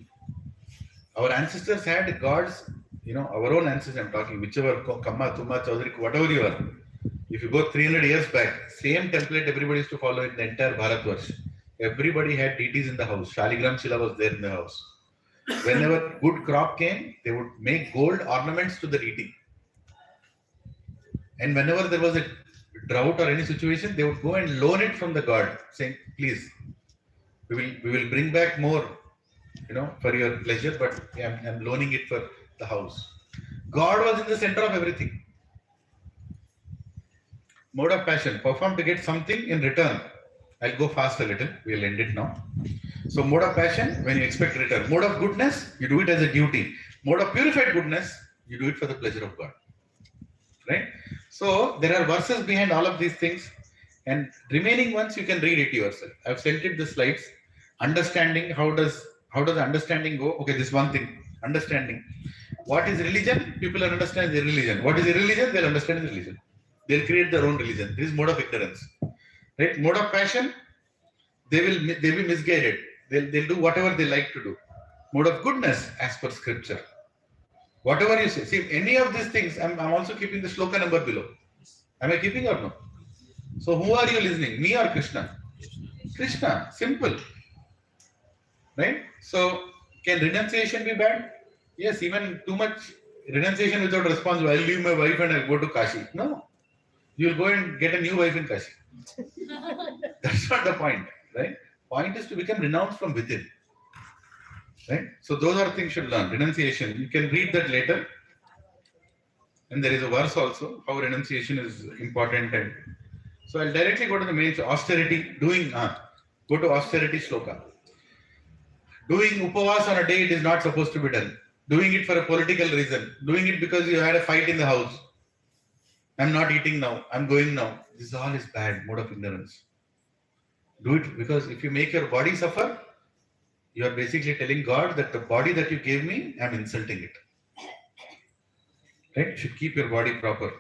Our ancestors had gods, our own ancestors I'm talking, whichever, Kamma, Tumma, Chaudhary, whatever you are. If you go 300 years back, same template everybody used to follow in the entire Bharatvarsh. Everybody had deities in the house. Shaligram Shila was there in the house. Whenever good crop came, they would make gold ornaments to the deity. And whenever there was a drought or any situation, they would go and loan it from the god, saying, please, we will bring back more, for your pleasure, but I'm loaning it for the house. God was in the center of everything. Mode of passion, perform to get something in return. I'll go fast a little. We'll end it now. So mode of passion, when you expect return. Mode of goodness, you do it as a duty. Mode of purified goodness, you do it for the pleasure of God. Right? So there are verses behind all of these things, and remaining ones you can read it yourself. I've sent it the slides. Understanding, how does the understanding go? Okay, this one thing. Understanding. What is religion? People will understand the religion. What is a religion? They'll understand the religion. They'll create their own religion. This is mode of ignorance. Right? Mode of passion, they'll be misguided. They'll do whatever they like to do. Mode of goodness, as per scripture. Whatever you say. See, any of these things, I'm also keeping the shloka number below. Am I keeping or no? So who are you listening? Me or Krishna? Krishna. Simple. Right? So, can renunciation be bad? Yes, even too much renunciation without response. I'll leave my wife and I'll go to Kashi. No. You'll go and get a new wife in Kashi. That's not the point. Right? Point is to become renounced from within. Right? So those are things you should learn. Renunciation. You can read that later. And there is a verse also, how renunciation is important. And so I'll directly go to the main austerity. Go to austerity shloka. Doing upavas on a day it is not supposed to be done. Doing it for a political reason. Doing it because you had a fight in the house. I'm not eating now. I'm going now. This all is bad. Mode of ignorance. Do it because if you make your body suffer, you are basically telling God that the body that you gave me, I'm insulting it. Right? You should keep your body proper.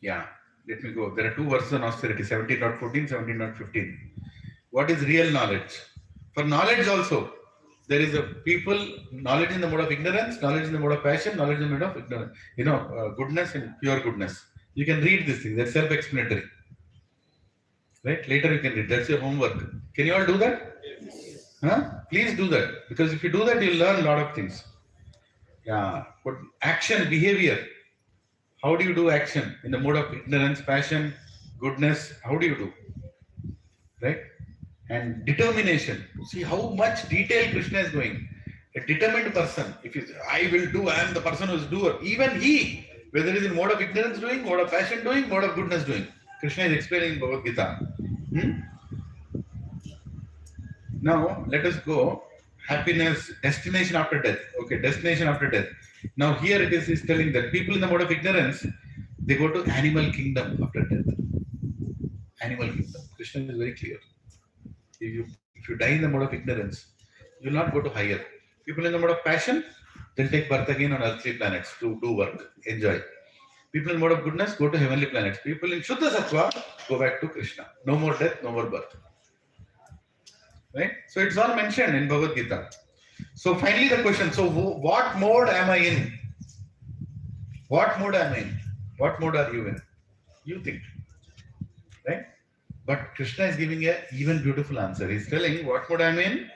Yeah. Let me go. There are two verses on austerity, 17.14, 17.15. What is real knowledge? For knowledge also, there is a people, knowledge in the mode of ignorance, knowledge in the mode of passion, knowledge in the mode of ignorance. Goodness and pure goodness. You can read these things. They're self-explanatory. Right? Later you can read. That's your homework. Can you all do that? Huh? Please do that. Because if you do that, you'll learn a lot of things. Yeah. But action, behavior. How do you do action? In the mode of ignorance, passion, goodness. How do you do? Right? And determination. See how much detail Krishna is going. A determined person. If you say, I will do, I am the person who is doer. Even he, whether it is in mode of ignorance doing, mode of passion doing, mode of goodness doing. Krishna is explaining in Bhagavad Gita. Now, let us go. Happiness, destination after death. Okay, destination after death. Now, here it is telling that people in the mode of ignorance, they go to animal kingdom after death. Animal kingdom. Krishna is very clear. If you die in the mode of ignorance, you will not go to higher. People in the mode of passion, they'll take birth again on earthly planets to do work, enjoy. People in the mode of goodness go to heavenly planets. People in Shuddha Sattva go back to Krishna. No more death, no more birth. Right? So it's all mentioned in Bhagavad Gita. So finally the question, so what mode am I in? What mode am I in? What mode are you in? You think. Right? But Krishna is giving an even beautiful answer. He's telling what mode I'm in.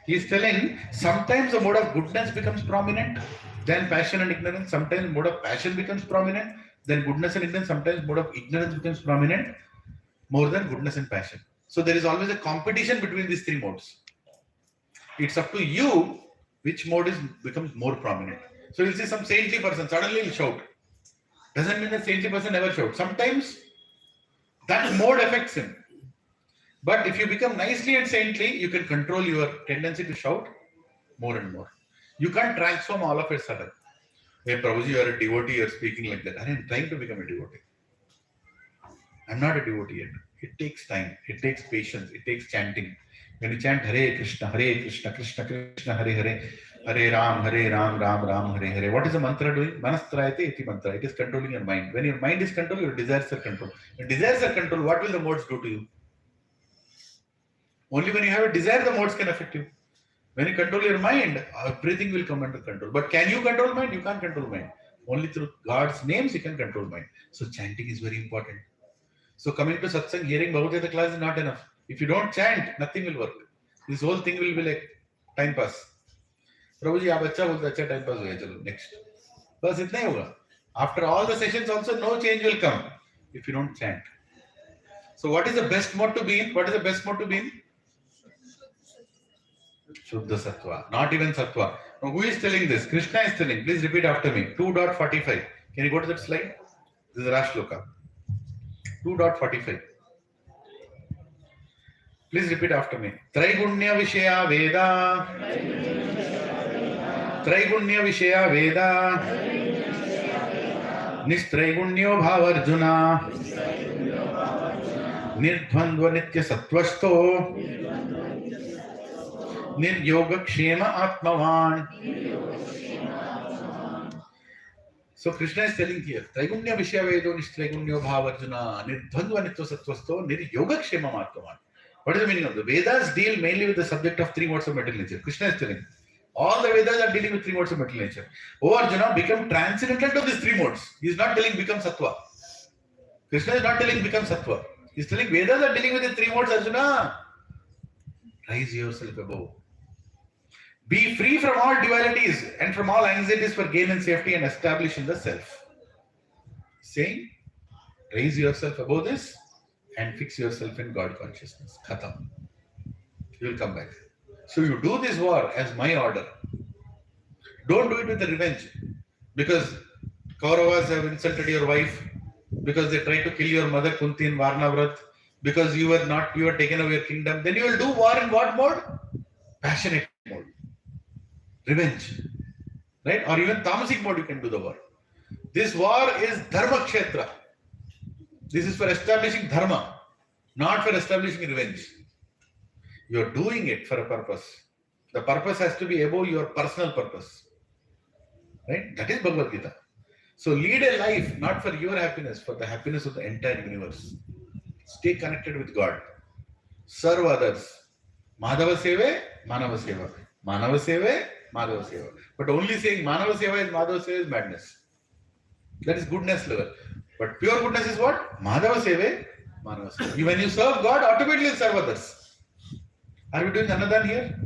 He's telling sometimes the mode of goodness becomes prominent, then passion and ignorance. Sometimes mode of passion becomes prominent, then goodness and ignorance. Sometimes mode of ignorance becomes prominent more than goodness and passion. So there is always a competition between these three modes. It's up to you which mode becomes more prominent. So you'll see some saintly person suddenly will shout. Doesn't mean that saintly person never shouts. Sometimes that mode affects him. But if you become nicely and saintly, you can control your tendency to shout more and more. You can't transform all of a sudden. Hey, Prabhuji, you are a devotee, you are speaking like that. I am trying to become a devotee. I'm not a devotee yet. It takes time. It takes patience. It takes chanting. When you chant Hare Krishna, Krishna Krishna, Hare Hare, Hare Ram, Ram Ram, Hare Hare. What is the mantra doing? Manastrayate iti mantra. It is controlling your mind. When your mind is controlled, your desires are controlled. When desires are controlled, what will the modes do to you? Only when you have a desire, the modes can affect you. When you control your mind, everything will come under control. But can you control mind? You can't control mind. Only through God's names you can control mind. So chanting is very important. So coming to satsang, hearing Bhagavad Gita class is not enough. If you don't chant, nothing will work. This whole thing will be like time pass. Prabhuji, आप अच्छा बोलते अच्छा time pass हो गया चलो next. बस इतना ही होगा. After all the sessions also no change will come if you don't chant. So what is the best mode to be in? What is the best mode to be in? Shuddha Sattva. Not even Sattva. Now who is telling this? Krishna is telling. Please repeat after me. 2.45. Can you go to that slide? This is Rashloka. 2.45. Please repeat after me. Traigunya Vishaya Veda. Traigunya Vishaya Veda. Nistraigунयो Bhavarjuna. Nirdvandva Nitya Sattvasto. Niryogakshema Atmavan. So Krishna is telling here, Traigunya Vishaya Vedo Nistraigунयो Bhavarjuna. Nirdvandva Nitya Sattvasto. Niryogakshema Atmavan. What is the meaning of the Vedas? Deal mainly with the subject of three modes of material nature. Krishna is telling. All the Vedas are dealing with three modes of material nature. Oh Arjuna, become transcendental to these three modes. He is not telling become sattva. Krishna is not telling become sattva. He is telling Vedas are dealing with the three modes, Arjuna. Rise yourself above. Be free from all dualities and from all anxieties for gain and safety and establish in the self. Saying, raise yourself above this and fix yourself in God consciousness. Khatam. You will come back. So you do this war as my order. Don't do it with a revenge. Because Kauravas have insulted your wife, because they tried to kill your mother Kunti in Varnavrat, because you were taken away your kingdom. Then you will do war in what mode? Passionate mode. Revenge. Right? Or even tamasic mode you can do the war. This war is Dharma Kshetra. This is for establishing dharma, not for establishing revenge. You are doing it for a purpose. The purpose has to be above your personal purpose. Right? That is Bhagavad Gita. So lead a life not for your happiness, for the happiness of the entire universe. Stay connected with God. Serve others. Madhava Seva, Manava Seva. Manava Seva, Madhava Seva. But only saying Manava Seva is Madhava Seva is madness. That is goodness level. But pure goodness is what? Madhava Seva, Manava Seva. When you serve God, automatically you serve others. Are we doing Anadan here?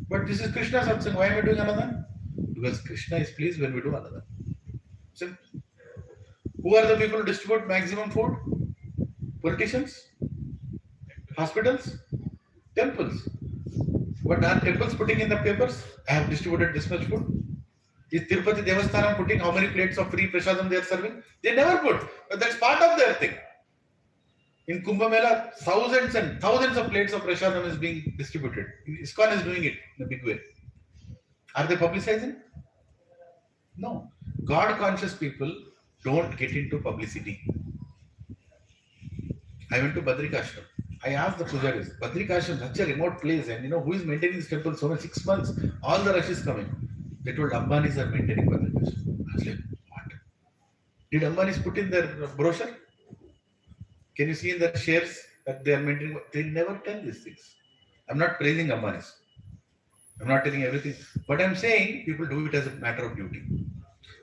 But this is Krishna satsang. Why am I doing Anadan? Because Krishna is pleased when we do Anadan. Simple. Who are the people who distribute maximum food? Politicians? Hospitals? Temples. What are temples putting in the papers? I have distributed this much food. Is Tirupati Devasthanam putting how many plates of free prasadam they are serving? They never put. But that's part of their thing. In Kumbh Mela, thousands and thousands of plates of prasadam is being distributed. ISKCON is doing it in a big way. Are they publicizing? No. God-conscious people don't get into publicity. I went to Badrikashram. I asked the pujaris, Badrikashram, such a remote place, and who is maintaining this temple so much? 6 months, all the rush is coming. They told Ambanis are maintaining Badrikashram. I was like, what? Did Ambanis put in their brochure? Can you see in their shares that they are maintaining? They never tell these things. I'm not praising Ambanis. I'm not telling everything. But I'm saying people do it as a matter of duty.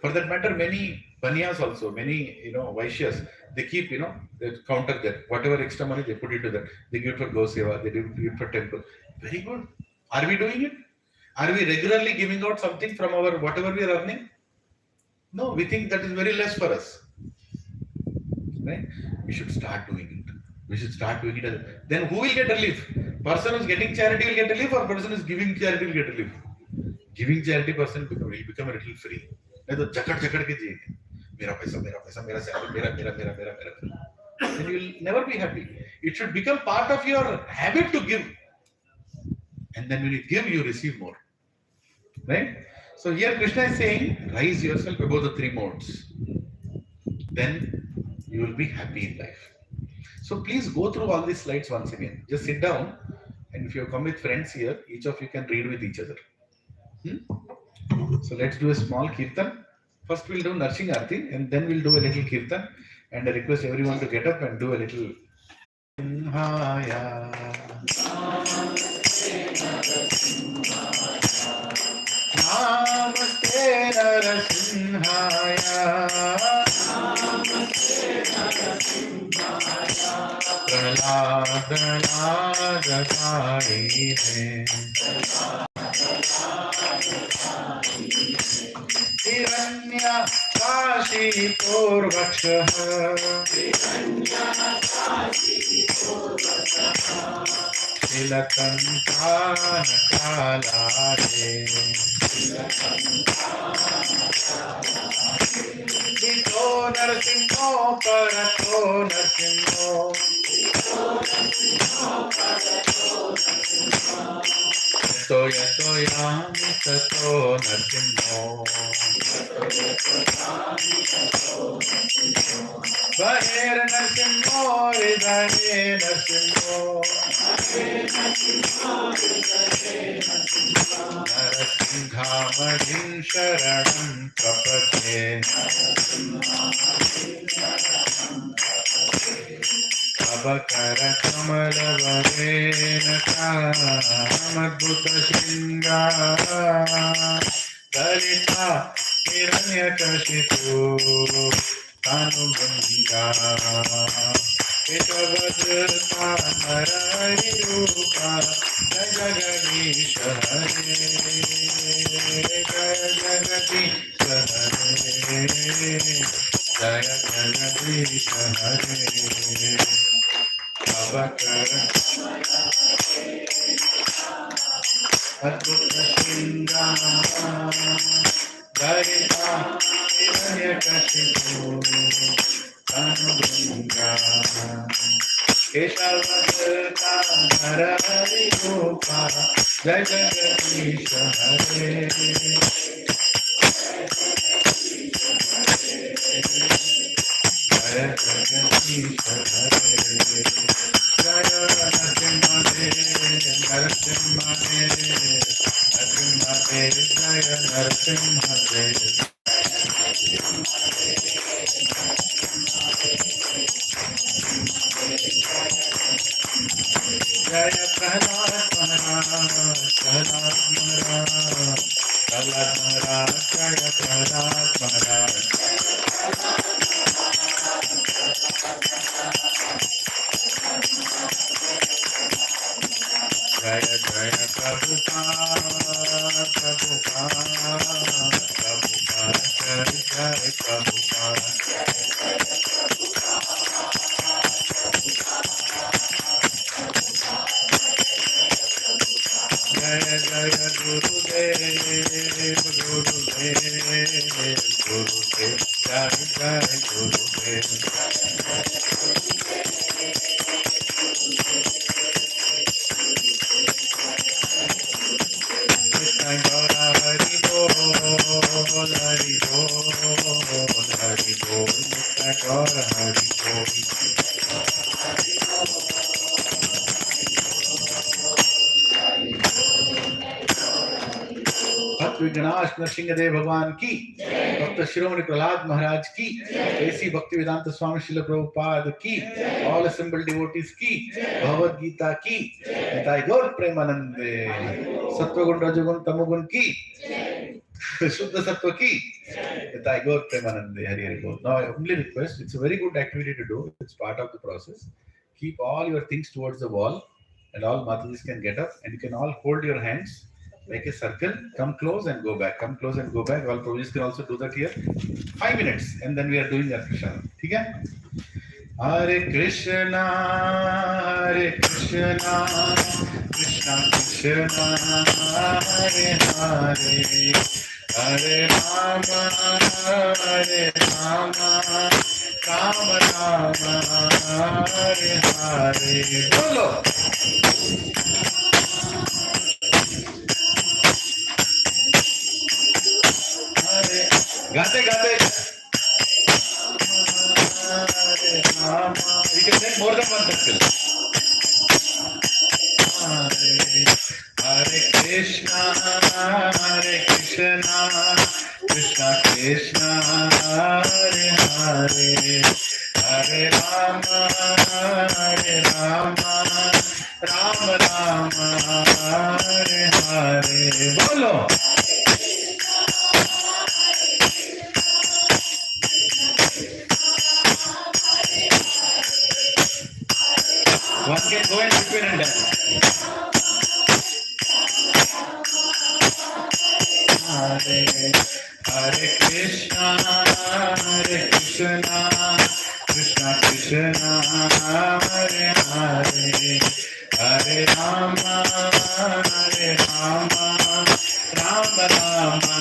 For that matter, many Banyas also, many, Vaishyas, they keep, they counter that. Whatever extra money, they put into that. They give it for Go Seva, they do it for temple. Very good. Are we doing it? Are we regularly giving out something from our whatever we are earning? No, we think that is very less for us. Right? We should start doing it. We should start doing it. Then who will get relief? Person who is getting charity will get relief, or person who is giving charity will get relief? Giving charity person will become a little free. नहीं तो जकड़ के जिएंगे मेरा पैसा मेरा salary मेरा then you will never be happy. It should become part of your habit to give, and then when you give you receive more, right? So here Krishna is saying rise yourself above the three modes, then you will be happy in life. So please go through all these slides once again. Just sit down, and if you come with friends here, each of you can read with each other. So let's do a small kirtan. First we'll do Narshing Arti, and then we'll do a little kirtan. And I request everyone to get up and do a little. Namaste Narasimhaya. Hiranya Kashi Purvakshah Tilakantana Kalare Dito Narsimho Parato Narsimho Yato yato yami tato narsimho. Vaher narsimho hridaya narsimho. Narsimhamadin sharanam prapatye. Abakara kamala varena kamadbhuta shringa dalita hiranyakashipu tanubhanga Ekavadrta narari rupa Jagadish Hare Jaya Jagadish Hare Jaya Jagadish Hare Abakara Adbhuta Shringa Dalita Hiranyakashipu Tanubhanga Keshavadrta Narahari Gopa Jai Jagadish Hare Jaya Jagadish Hare Jaya Narasimhadev Narasimhadev Narasimhadev Jaya Narasimhadev Jaya Prahlad Maharaj, Prahlad Maharaj, Prahlad Maharaj, Jaya Prahlad Maharaj. Jaya Jaya Prabhupada, Prabhupada, Prabhupada, Jaya Jaya Prabhupada. Jaya Jaya Gurudev, Gurudev, Gurudev, Jaya Jaya Gurudev. Krishna Gaura Hari Bol, Hari Bol, Hari Bol, Krishna Gaura Hari Bol. भक्त विघ्नाश नरसिंहदेव भगवान की, भक्त शिरोमणि प्रहलाद महाराज की, ऐसी भक्ति वेदांत स्वामी श्रील प्रभुपाद की, all assembled devotees की, भगवद गीता की, निताय गौर प्रेमानंदे, सत्वगुण रजोगुण तमोगुण की, शुद्ध सत्व की, निताय गौर प्रेमानंदे. हरि हरि बोल. Now I humbly request, it's a very good activity to do, it's part of the process. Keep all your things towards the wall and all Matajis can get up and you can all hold your hands. Make a circle, come close and go back. Come close and go back. All Prabhujis can also do that here. 5 minutes and then we are doing that Krishna. Okay? Hare Krishna, Krishna Krishna, Hare Hare, Hare Rama, Rama Rama, Hare Hare. Bolo. Gaate gaate. Hare Rama. You can take more than one circle. Hare Krishna, Krishna Krishna, Hare Hare, Hare Rama, Rama Rama, Hare Hare. Bolo. One can go in between and dance. Hare Hare Krishna, Krishna Krishna, Hare Hare, Hare Rama, Rama Rama,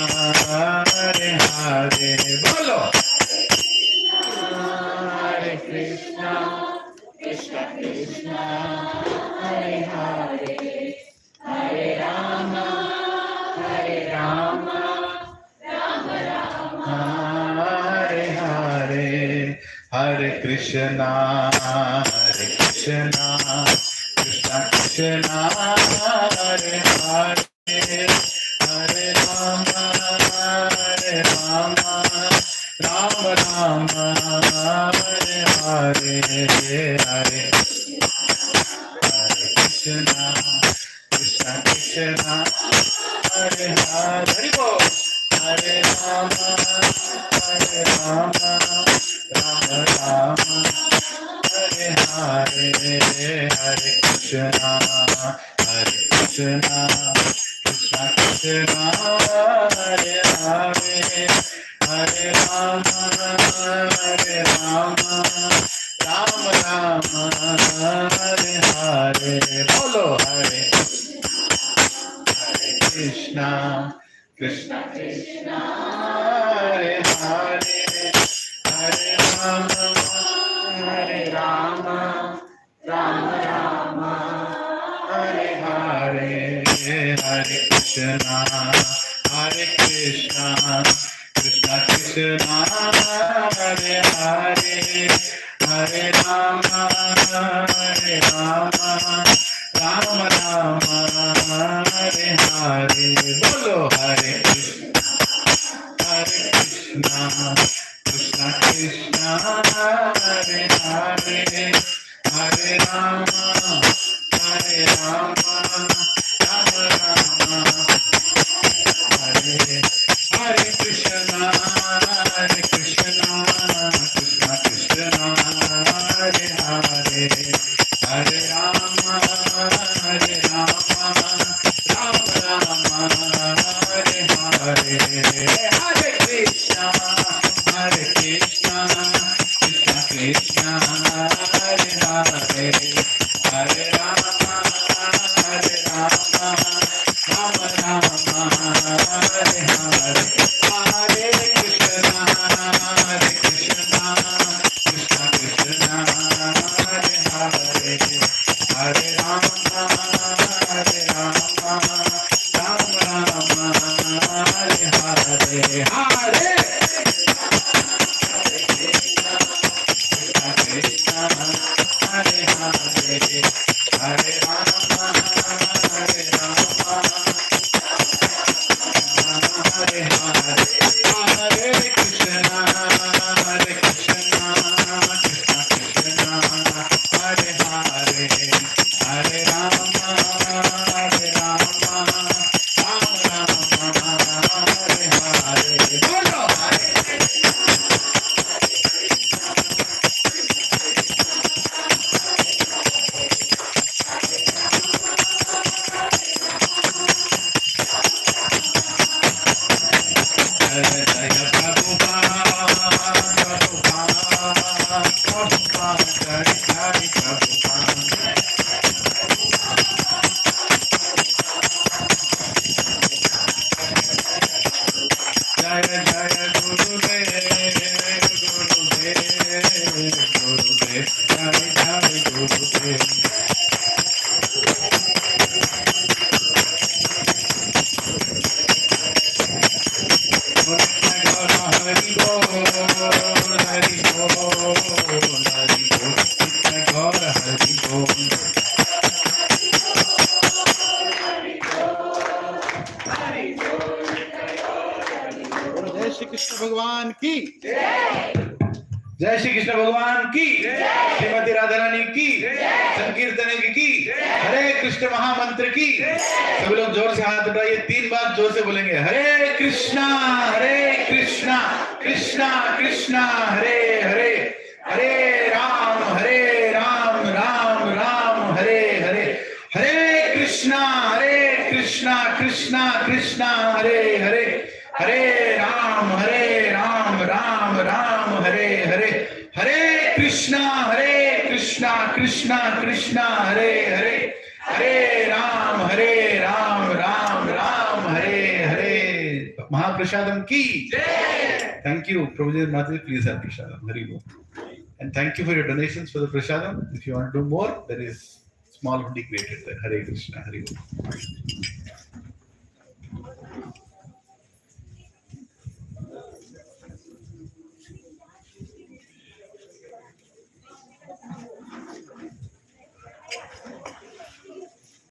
Hare Hare. Bolo. Hare Krishna, Krishna Krishna Hare Hare Hare Rama Rama Rama Hare Hare Hare Krishna Krishna Krishna Hare Hare Hare Rama Rama Rama Hare Hare Hare Krishna Krishna Krishna Hare Hare Hare Rama Rama Rama Hare Hare Hare Krishna Krishna Krishna Hare Hare Hare Rama Rama Hare Hare Bolo Hare Krishna Krishna Krishna Hare Hare Hare Rama Rama Rama Hare Hare Hare Krishna Krishna Krishna Hare Hare Hare Rama Rama Rama Hare Hare Bolo Hare Krishna Krishna Krishna Hare Hare Hare Rama Rama Rama Hare Hare Krishna Krishna Krishna Hare Hare Hare Rama Rama Rama Hare Hare Hare Krishna Krishna Krishna Hare Hare Hare Rama Rama Rama Hare Hare Hare Krishna Krishna Krishna Hare Hare Hare Rama Rama Rama Hare Hare Hare Krishna Hare Hare Hare Rama Rama Hare Hare Hare Krishna Krishna Krishna Hare Hare Hare Rama Rama Hare Hare Bolo Hare जय श्री कृष्ण भगवान की जय श्री कृष्ण भगवान की श्रीमती राधा रानी की संकीर्तन की हरे कृष्ण महामंत्र की सभी लोग जोर से हाथ उठाइए 3 बार जोर से बोलेंगे हरे कृष्णा कृष्णा कृष्णा हरे हरे हरे राम राम राम हरे हरे हरे कृष्णा कृष्णा कृष्णा हरे हरे हरे राम राम राम हरे हरे हरे कृष्णा कृष्णा कृष्णा हरे हरे हरे राम राम राम हरे हरे महाप्रसादम की थैंक यू प्रभुजी माता प्लीज have प्रसादम हरि बोल And thank you for your donations for the prasadam. If you want to do more, there is small hundi created there. Hare Krishna, Hare Krishna.